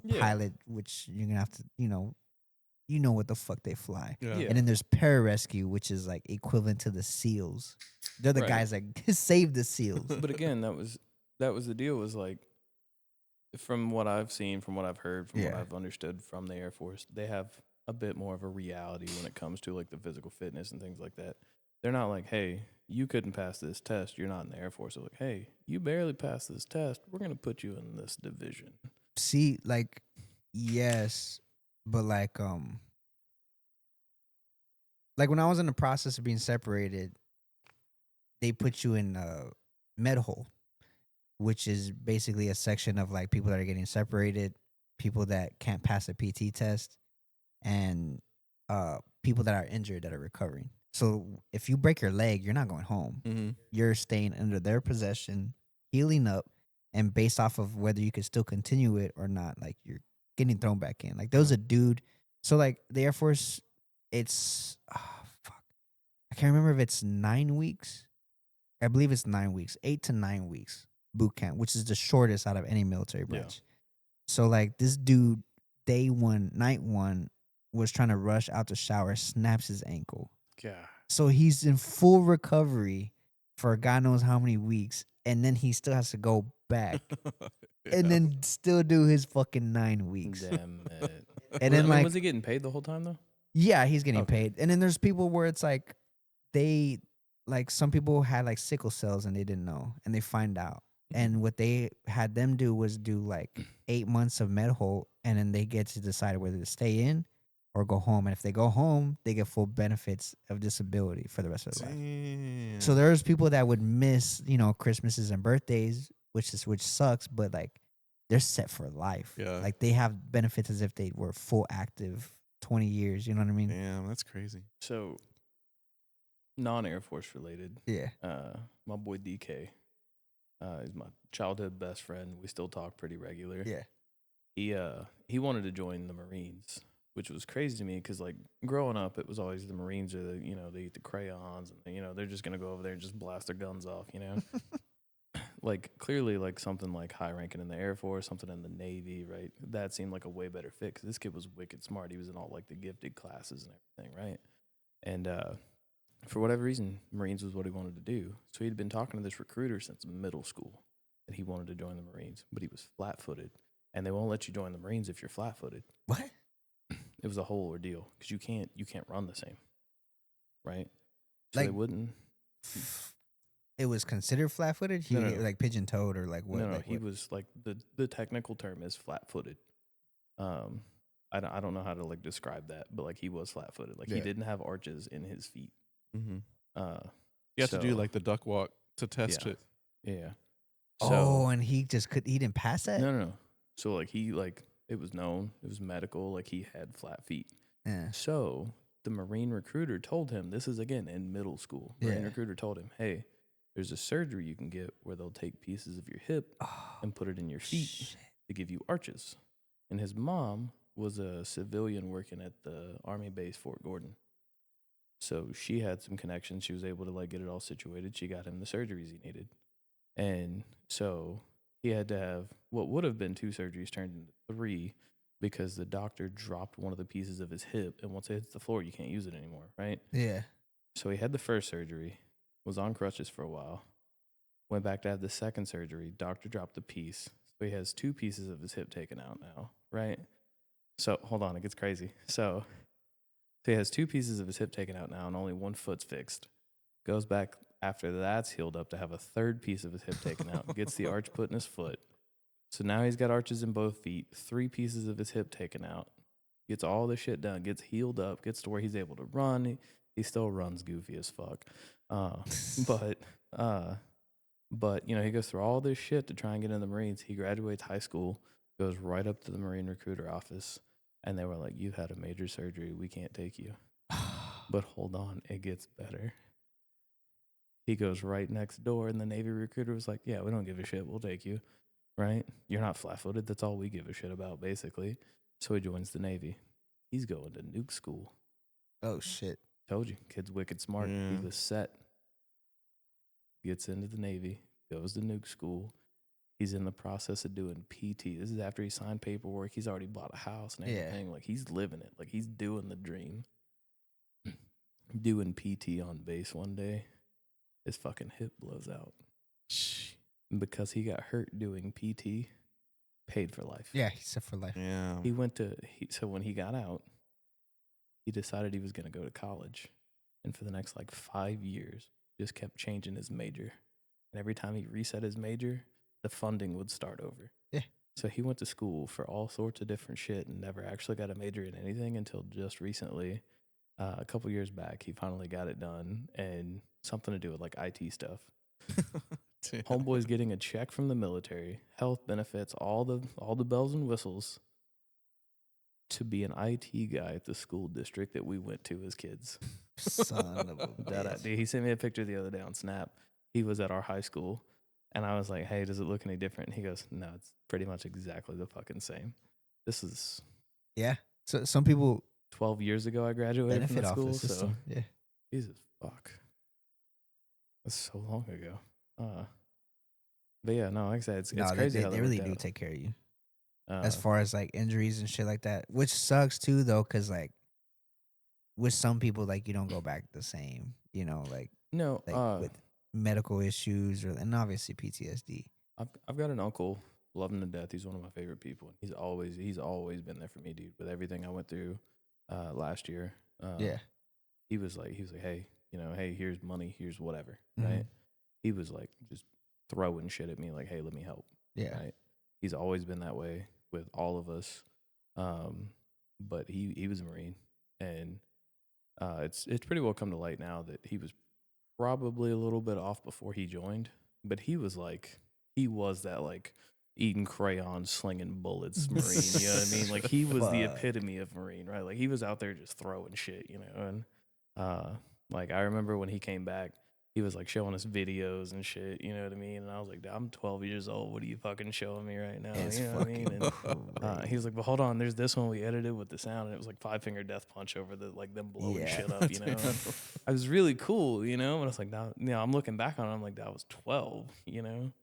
Yeah. pilot, which you're gonna have to, you know what the fuck they fly. Yeah. Yeah. And then there's pararescue, which is like equivalent to the SEALs. They're the Right. guys that save the SEAls. But again, that was the deal, was like, from what I've seen, from what I've heard, from what Yeah. I've understood from the Air Force, they have a bit more of a reality when it comes to like the physical fitness and things like that. They're not like, hey, you couldn't pass this test, you're not in the Air Force. They're like, hey, you barely passed this test, we're gonna put you in this division. See, like, yes, but like when I was in the process of being separated, they put you in med hole, which is basically a section of like people that are getting separated, people that can't pass a PT test, and people that are injured that are recovering. So if you break your leg, you're not going home. Mm-hmm. You're staying under their possession, healing up, and based off of whether you could still continue it or not, like you're getting thrown back in. Like there was a dude. So like the Air Force, it's fuck. I can't remember if it's 9 weeks. I believe it's 9 weeks, 8 to 9 weeks boot camp, which is the shortest out of any military Yeah. branch. So like this dude, night one, was trying to rush out the shower, snaps his ankle. Yeah. So he's in full recovery for God knows how many weeks, and then he still has to go back and then still do his fucking 9 weeks. Damn it. And then like, was he getting paid the whole time though? yeah, he's getting Okay. paid. And then there's people where it's like they like some people had like sickle cells and they didn't know and they find out. And what they had them do was do like 8 months of med hole, and then they get to decide whether to stay in or go home. And if they go home, they get full benefits of disability for the rest of their life. Damn. So there's people that would miss, Christmases and birthdays, which sucks, but like they're set for life. Yeah. Like they have benefits as if they were full active 20 years. You know what I mean? Damn, that's crazy. So, non-Air Force related, Yeah. my boy DK, he's my childhood best friend. We still talk pretty regular. Yeah. He wanted to join the Marines, which was crazy to me because like growing up, it was always the Marines are they eat the crayons and they're just gonna go over there and just blast their guns off. Like clearly like something like high ranking in the Air Force, something in the Navy, right? That seemed like a way better fit because this kid was wicked smart. He was in all like the gifted classes and everything, right? And for whatever reason, Marines was what he wanted to do. So he'd been talking to this recruiter since middle school that he wanted to join the Marines, but he was flat-footed, and they won't let you join the Marines if you're flat-footed. What? It was a whole ordeal because you can't run the same, right? So Like- they wouldn't. It was considered flat-footed. He No, no, no. like pigeon-toed or like what? No, like he what? was like the technical term is flat-footed. I don't know how to like describe that, but like he was flat-footed. Like he Yeah. didn't have arches in his feet. Mm-hmm. You You have to do like the duck walk to test Yeah. it. Yeah. Oh, and he didn't pass that. No. So like it was known, it was medical, like he had flat feet. Yeah. So the Marine recruiter told him, this is again in middle school. Marine Yeah. recruiter told him, hey, there's a surgery you can get where they'll take pieces of your hip Oh, and put it in your feet shit. to give you arches. And his mom was a civilian working at the Army base Fort Gordon. So she had some connections. She was able to like get it all situated. She got him the surgeries he needed. And so he had to have what would have been 2 surgeries turned into 3 because the doctor dropped one of the pieces of his hip, and once it hits the floor, you can't use it anymore, right? Yeah. So he had the first surgery, was on crutches for a while, went back to have the second surgery. Doctor dropped the piece. So he has 2 pieces of his hip taken out now, right? So hold on, it gets crazy. So he has 2 pieces of his hip taken out now, and only one foot's fixed. Goes back after that's healed up to have a 3rd piece of his hip taken out. Gets the arch put in his foot. So now he's got arches in both feet, 3 pieces of his hip taken out. gets all this shit done, gets healed up, gets to where he's able to run. He still runs goofy as fuck. Uh, but but he goes through all this shit to try and get in the Marines. He graduates high school, goes right up to the Marine recruiter office, and they were like, "You've had a major surgery. We can't take you." But hold on, it gets better. He goes right next door, and the Navy recruiter was like, "Yeah, we don't give a shit. We'll take you, right? You're not flat-footed. That's all we give a shit about, basically." So he joins the Navy. He's going to nuke school. Oh shit. Told you, kid's wicked smart. Yeah. He was set. Gets into the Navy, goes to nuke school. He's in the process of doing PT. This is after he signed paperwork. He's already bought a house and Yeah. everything. Like, he's living it. Like, he's doing the dream. Doing PT on base one day, his fucking hip blows out. Because he got hurt doing PT, paid for life. Yeah, he's set for life. Yeah. So when he got out, he decided he was going to go to college. And for the next 5 years, just kept changing his major. And every time he reset his major, the funding would start over. Yeah. So he went to school for all sorts of different shit and never actually got a major in anything until just recently. A couple years back, he finally got it done, and something to do with IT stuff. Homeboy's getting a check from the military, health benefits, all the bells and whistles, to be an IT guy at the school district that we went to as kids. Son of a bitch. He sent me a picture the other day on Snap. He was at our high school, and I was like, "Hey, does it look any different?" And he goes, "No, it's pretty much exactly the fucking same." This is Yeah. So some people 12 years ago I graduated from benefit the off school, the system. so Yeah. Jesus fuck. That's so long ago. But yeah, no, like I said, it's No, crazy they, how they that really worked do out. take care of you. As Uh, far as injuries and shit like that, which sucks too though, because with some people you don't go back the same. no, With medical issues and obviously PTSD. I've got an uncle, love him to death. He's one of my favorite people. He's always been there for me, dude. With everything I went through last year, Yeah. he was like, hey, hey, here's money, here's whatever, Mhm. right? He was like just throwing shit at me, like, hey, let me help, Yeah. right? He's always been that way with all of us, but he was a Marine, and it's pretty well come to light now that he was probably a little bit off before he joined, but he was that eating crayons, slinging bullets Marine. You know what I mean? Like, he was the Fuck. epitome of Marine, right? Like, he was out there just throwing shit, and I remember when he came back, he was showing us videos and shit. You know what I mean? And I was like, I'm 12 years old. What are you fucking showing me right now? It's You know what I mean? fucking And he was like, but hold on, there's this one we edited with the sound, and it was like 5-finger death punch over the them blowing Yeah. shit up. You know, and I was really cool. You know, and I was like, now, I'm looking back on it, I'm like, that was 12. You know,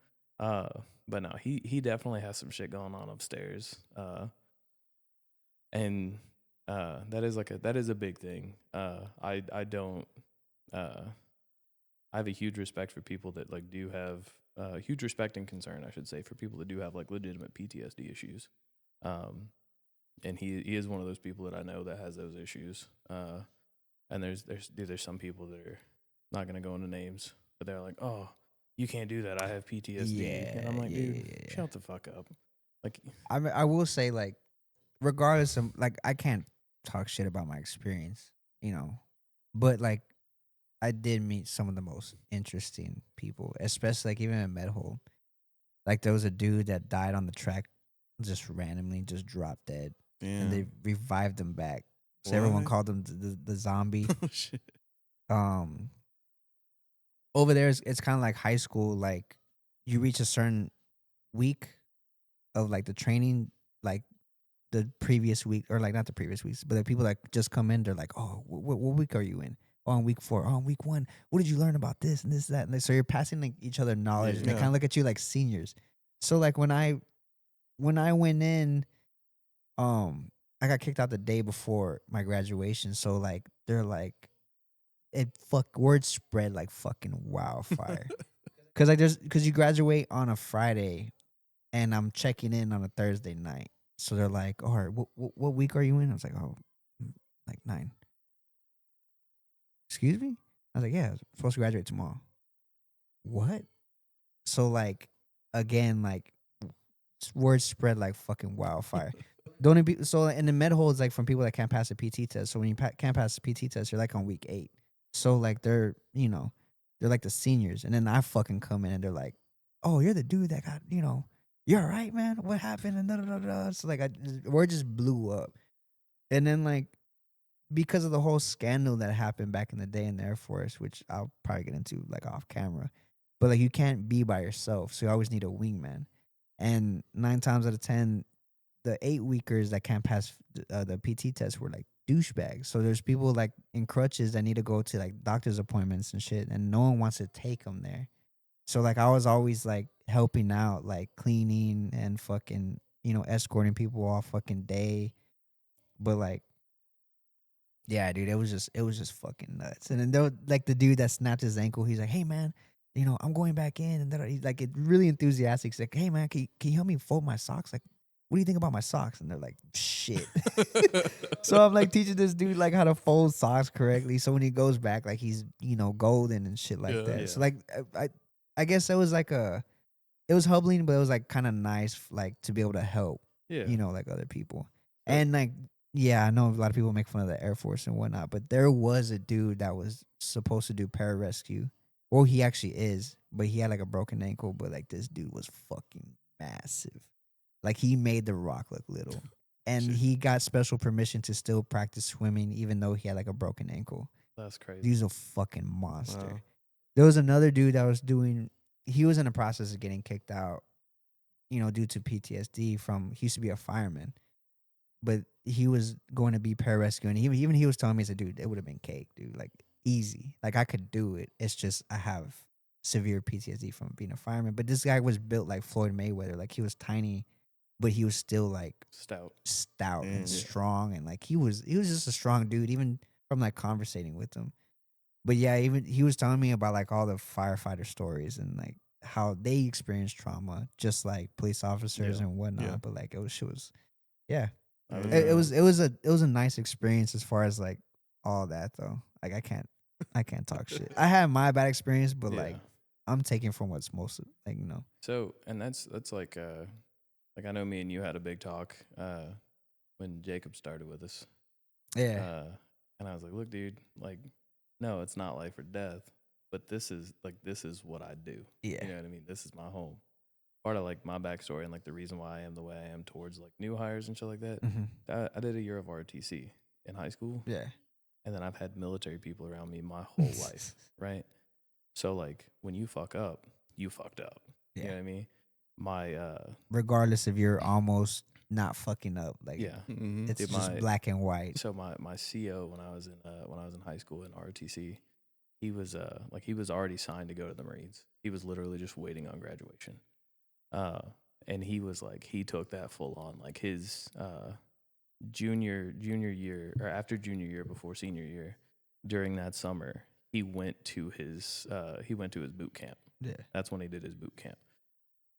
but no, he definitely has some shit going on upstairs. And that is a big thing. I don't. I have a huge respect for people that do have huge respect and concern, I should say, for people that do have legitimate PTSD issues. And he is one of those people that I know that has those issues. And there's some people that are not going to go into names, but they're like, "Oh, you can't do that. I have PTSD." And I'm like, "Dude, shut the fuck up." Like, I will say regardless of I can't talk shit about my experience, but I did meet some of the most interesting people, especially even at Medhold. There was a dude that died on the track, just randomly, just dropped dead, and they revived him back. So everyone What? called him the zombie. Oh shit. Over there, it's kind of like high school. You reach a certain week of the training, the previous week, or not the previous weeks, but the people that just come in, they're like, "Oh, what week are you in?" "Oh, on week 4." "Oh, on week 1. What did you learn about this and this that?" And so you're passing each other knowledge, and they Yeah. kind of look at you like seniors. So when I went in, I got kicked out the day before my graduation. So they're like, word spread like fucking wildfire. Cause you graduate on a Friday, and I'm checking in on a Thursday night. So they're like, "All right, what week are you in?" I was like, "Oh, 9." "Excuse me?" I was like, "Yeah, I'm supposed to graduate tomorrow." "What?" So again, word spread like fucking wildfire. The only so in the med hole is like from people that can't pass the PT test. So when you can't pass the PT test, you're like on week 8. So like they're they're like the seniors, and then I fucking come in and they're like, "Oh, you're the dude that got you're all right, man. What happened?" And da da da da. So like word just blew up, and then like because of the whole scandal that happened back in the day in the Air Force, which I'll probably get into like off camera, but like you can't be by yourself, so you always need a wingman. And 9 times out of 10, the 8 weekers that can't pass the PT test were like douchebags. So there's people like in crutches that need to go to like doctor's appointments and shit, and no one wants to take them there. So like I was always like helping out, like cleaning and fucking escorting people all fucking day. But like yeah, dude, it was just fucking nuts. And then there was, like the dude that snapped his ankle, he's like, "Hey man, I'm going back in," and then he's like, it really enthusiastic. He's like, "Hey man, can you help me fold my socks? Like, what do you think about my socks?" And they're like, "Shit." So I'm like teaching this dude like how to fold socks correctly. So when he goes back, like he's golden and shit like Yeah. that. Yeah. So like I guess it was like it was humbling, but it was like kind of nice, like to be able to help, Yeah. like other people. So- And like, yeah, I know a lot of people make fun of the Air Force and whatnot, but there was a dude that was supposed to do pararescue. Well, he actually is, but he had like a broken ankle. But like this dude was fucking massive. Like he made the Rock look little, and Shit. he got special permission to still practice swimming, even though he had like a broken ankle. That's crazy. He's a fucking monster. Wow. There was another dude that was doing. He was in the process of getting kicked out, due to PTSD from. He used to be a fireman, but he was going to be pararescue, and even he was telling me, he said, "Dude, it would have been cake, dude. Like easy. Like I could do it. It's just I have severe PTSD from being a fireman." But this guy was built like Floyd Mayweather. Like he was tiny, but he was still like Stout. stout and Yeah. strong, and like he was just a strong dude, even from like conversating with him. But yeah, even he was telling me about like all the firefighter stories and like how they experience trauma, just like police officers Yeah. and whatnot. Yeah. But like it was yeah, I Yeah. it, it was uh, it was a it was a nice experience as far as like all that though. Like I can't talk shit. I had my bad experience, but yeah. like I'm taking from what's most like So, and that's like I know me and you had a big talk when Jacob started with us. yeah. And I was like, "Look, dude, like no, it's not life or death, but this is what I do. Yeah. You know what I mean? This is my home." Part of like my backstory and like the reason why I am the way I am towards like new hires and shit like that. Mm-hmm. I did a year of RTC in high school, Yeah. and then I've had military people around me my whole life, right? So like when you fuck up, you fucked up. You know Yeah. what I mean? My Regardless if you're almost not fucking up, like yeah. Mm-hmm. it's Dude, just black and white. So my CO when I was in high school in RTC, he was he was already signed to go to the Marines. He was literally just waiting on graduation. And he was like he took that full on like his junior year or after junior year before senior year during that summer he went to his boot camp. Yeah. That's when he did his boot camp.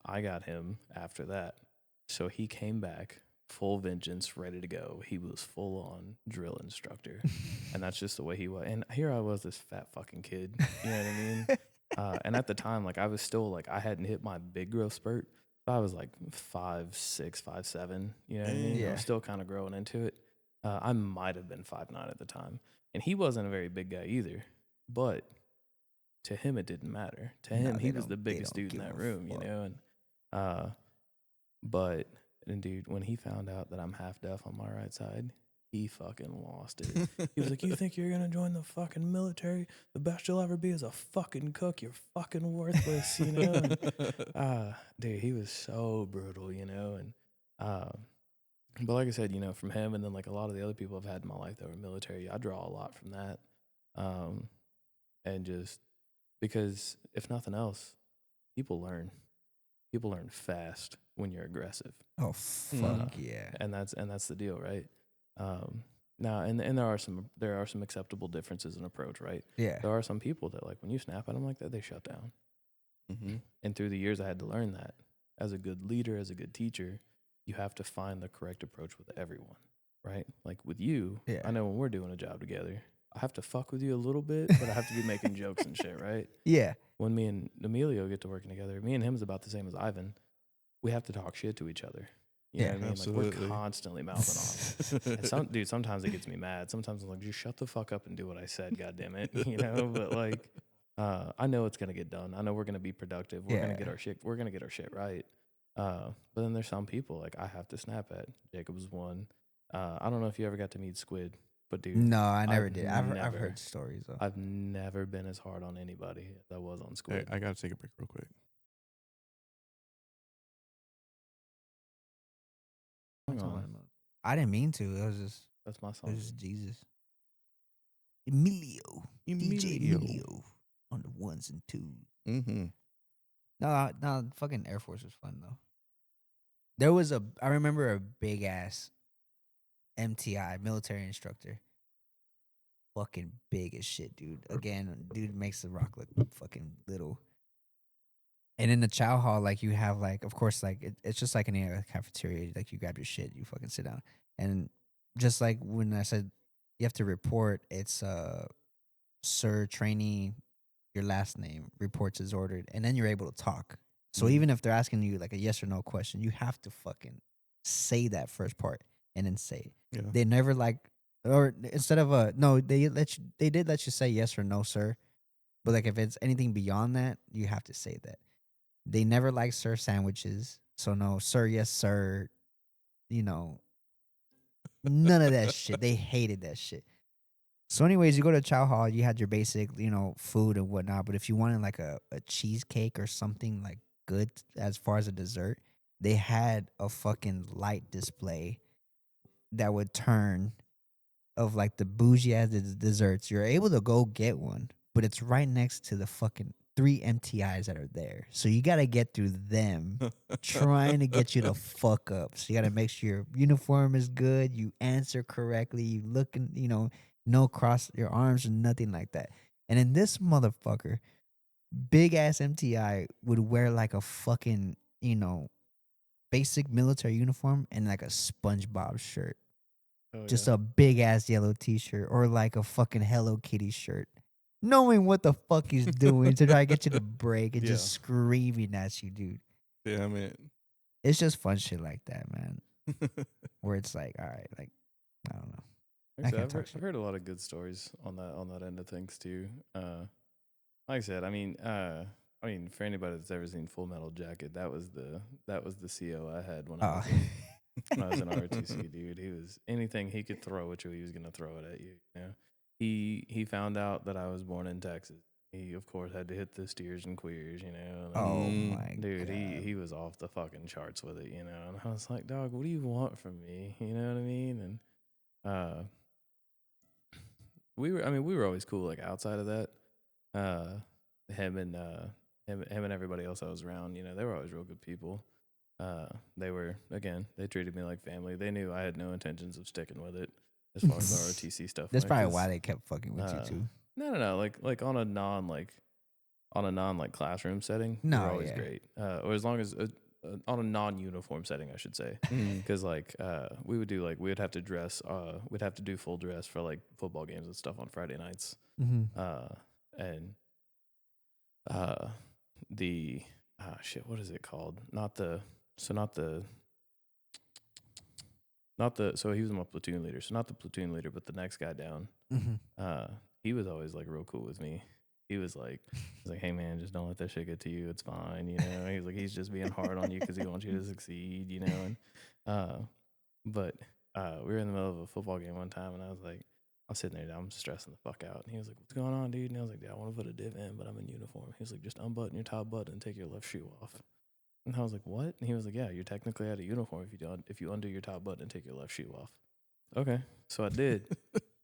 I got him after that. So he came back full vengeance, ready to go. He was full on drill instructor. And that's just the way he was. And here I was, this fat fucking kid. You know what I mean? And at the time, like I was still like I hadn't hit my big growth spurt. So I was like 5'6", 5'7". You know what I mean? I Yeah. was still kind of growing into it. I might have been 5'9" at the time. And he wasn't a very big guy either. But to him it didn't matter. To No, him, they he was don't- the they biggest don't dude in give that a room, you fuck. know? And dude, when he found out that I'm half deaf on my right side, he fucking lost it. He was like, "You think you're gonna join the fucking military? The best you'll ever be is a fucking cook. You're fucking worthless," you know? And, dude, he was so brutal, you know? And but like I said, you know, from him and then like a lot of the other people I've had in my life that were military, I draw a lot from that. And just because if nothing else, people learn. People learn fast when you're aggressive. Oh fuck yeah. And that's the deal, right? Now and there are some acceptable differences in approach, right? Yeah. There are some people that like when you snap at them like that, they shut down. Mm-hmm. And through the years, I had to learn that as a good leader, as a good teacher, you have to find the correct approach with everyone, right? Like with you, Yeah. I know when we're doing a job together, I have to fuck with you a little bit, but I have to be making jokes and shit, right? Yeah. When me and Emilio get to working together, me and him is about the same as Ivan. we have to talk shit to each other. You Yeah. know what I mean? Absolutely. Like we're constantly mouthing off. And sometimes it gets me mad. Sometimes I'm like, just shut the fuck up and do what I said, God damn it. You know, but like I know it's gonna get done. I know we're gonna be productive. We're gonna Yeah. get our shit right. But then there's some people like I have to snap at. Jacob's one. I don't know if you ever got to meet Squid, but dude, No, I never I've did. I've never- heard stories though. I've never been as hard on anybody as I was on Hey, Squid. I gotta take a break real quick. Hang on. I didn't mean to. It was just That's my song. Jesus. Emilio. DJ Emilio. Emilio on the ones and twos. Mm-hmm. No, fucking Air Force was fun though. There was I remember a big ass MTI military instructor. Fucking big as shit, dude. Again, dude makes the rock look fucking little. And in the chow hall, like you have like, of course, like it's just like any other cafeteria. Like you grab your shit, you fucking sit down, and just like when I said you have to report, it's sir, trainee, your last name, reports as ordered, and then you're able to talk. So Mhm. even if they're asking you like a yes or no question, you have to fucking say that first part and then say it. Yeah. They never like, or instead of a no, they did let you say yes or no, sir. But like if it's anything beyond that, you have to say that. They never like sir sandwiches, so no, sir, yes, sir. You know, none of that shit. They hated that shit. So, anyways, you go to chow hall, you had your basic, food and whatnot. But if you wanted like a cheesecake or something like good as far as a dessert, they had a fucking light display that would turn of like the bougie ass desserts. You're able to go get one, but it's right next to the fucking 3 MTIs that are there. So you gotta get through them trying to get you to fuck up. So you gotta make sure your uniform is good, you answer correctly, you looking, no cross your arms or nothing like that. And then this motherfucker, big ass MTI, would wear like a fucking, basic military uniform and like a SpongeBob shirt. Oh, Just yeah. a big ass yellow t-shirt or like a fucking Hello Kitty shirt. Knowing what the fuck he's doing to try to get you to break and Yeah. just screaming at you, dude. Damn it. It's just fun shit like that, man. Where it's like, all right, like, I don't know. Like I said, can't I've talk heard, shit. I've heard a lot of good stories on that end of things too. Like I said, I mean, for anybody that's ever seen Full Metal Jacket, that was the CO I had when I Oh. was in, when I was in ROTC, dude. He was anything he could throw at you, he was gonna throw it at you. You know, he found out that I was born in Texas. He of course had to hit the steers and queers, you know. And Oh Mm. my dude, god. he was off the fucking charts with it, you know. And I was like, dog, what do you want from me? You know what I mean? And we were always cool like outside of that. Him and everybody else I was around, you know, they were always real good people. They treated me like family. They knew I had no intentions of sticking with it as far as the ROTC stuff. That's went, probably 'cause, why they kept fucking with you too. No. Like on a non classroom setting, we No, were always yeah. great. Or as long as on a non-uniform setting, I should say, Mm. because we would do we would have to dress. We'd have to do full dress for like football games and stuff on Friday nights. Mm-hmm. And the what is it called? So he was my platoon leader. So not the platoon leader, but the next guy down. Mm-hmm. He was always like real cool with me. He was like, hey man, just don't let that shit get to you. It's fine, you know. He's like, he's just being hard on you because he wants you to succeed, you know. And but we were in the middle of a football game one time, and I was sitting there, I'm stressing the fuck out. And he was like, what's going on, dude? And I was like, yeah, I want to put a div in, but I'm in uniform. He was like, just unbutton your top button and take your left shoe off. And I was like, what? And he was like, yeah, you're technically out of uniform if you undo your top button and take your left shoe off. Okay, so I did.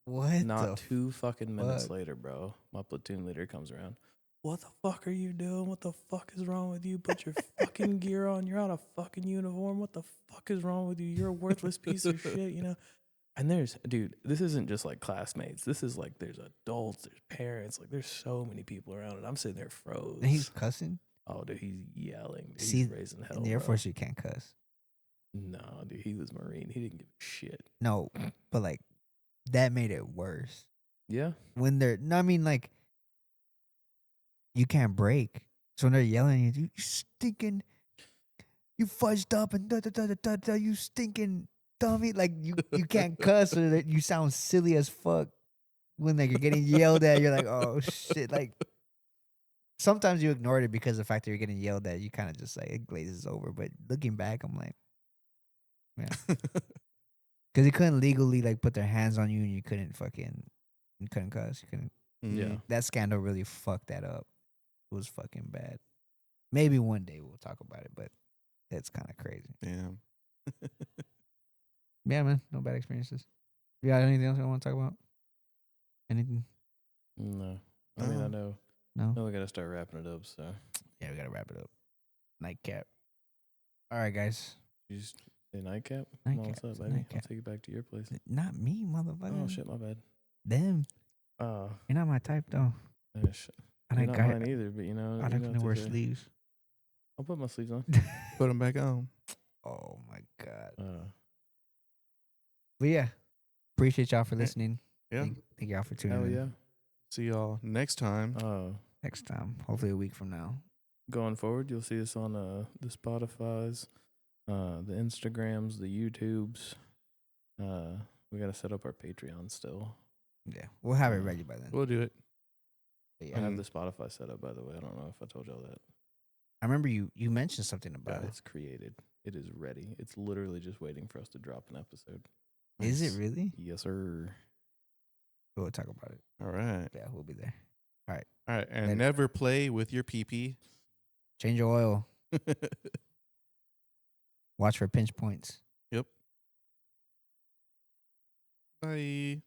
What? Not 2 fucking minutes fuck? later, bro, my platoon leader comes around. What the fuck are you doing? What the fuck is wrong with you? Put your fucking gear on. You're out of fucking uniform. What the fuck is wrong with you? You're a worthless piece of shit, you know? And dude, this isn't just like classmates. This is like there's adults, there's parents. Like there's so many people around, and I'm sitting there froze. And he's cussing? Oh, dude, he's yelling. Dude, See, he's raising hell. In the Air bro. Force, you can't cuss. No, dude, he was Marine. He didn't give a shit. No, but like, that made it worse. Yeah. When they're, no, I mean, like, you can't break. So when they're yelling at you, you fudged up and you stinking dummy. Like you can't cuss or that you sound silly as fuck when like you're getting yelled at. You're like, oh shit. Like sometimes you ignore it because the fact that you're getting yelled at, you kind of just like it glazes over. But looking back, I'm like, yeah, because you couldn't legally like put their hands on you and you couldn't cuss. You couldn't. Yeah. That scandal really fucked that up. It was fucking bad. Maybe one day we'll talk about it, but it's kind of crazy. Damn. Yeah, man. No bad experiences. You got anything else you want to talk about? Anything? No. I mean, I know. No. No, we gotta start wrapping it up. So Yeah, we gotta wrap it up. Nightcap. All right, guys. you just say nightcap. Come on, Nightcap. what's up, baby? Nightcap. I'll take it back to your place. Not me, motherfucker. Oh shit, my bad. Them. You're not my type, though. Shit. I You're like not mine either, but I you like know to what wear they say. sleeves. I'll put my sleeves on. Put them back on. Oh my god. Uh, But yeah, appreciate y'all for listening. Yeah. Thank y'all for tuning hell in. yeah. See y'all next time. Next time, hopefully a week from now. Going forward, you'll see us on the Spotify's, the Instagrams, the YouTubes. We gotta set up our Patreon still. Yeah, we'll have it ready by then. We'll do it. But I yeah, have the Spotify set up, by the way. I don't know if I told y'all that. I remember you mentioned something about it. It's created. It is ready. It's literally just waiting for us to drop an episode. Is it Nice. really? Yes, sir. We'll talk about it. All right. Yeah, we'll be there. All right. And Later. never play with your pee-pee. Change your oil. Watch for pinch points. Yep. Bye.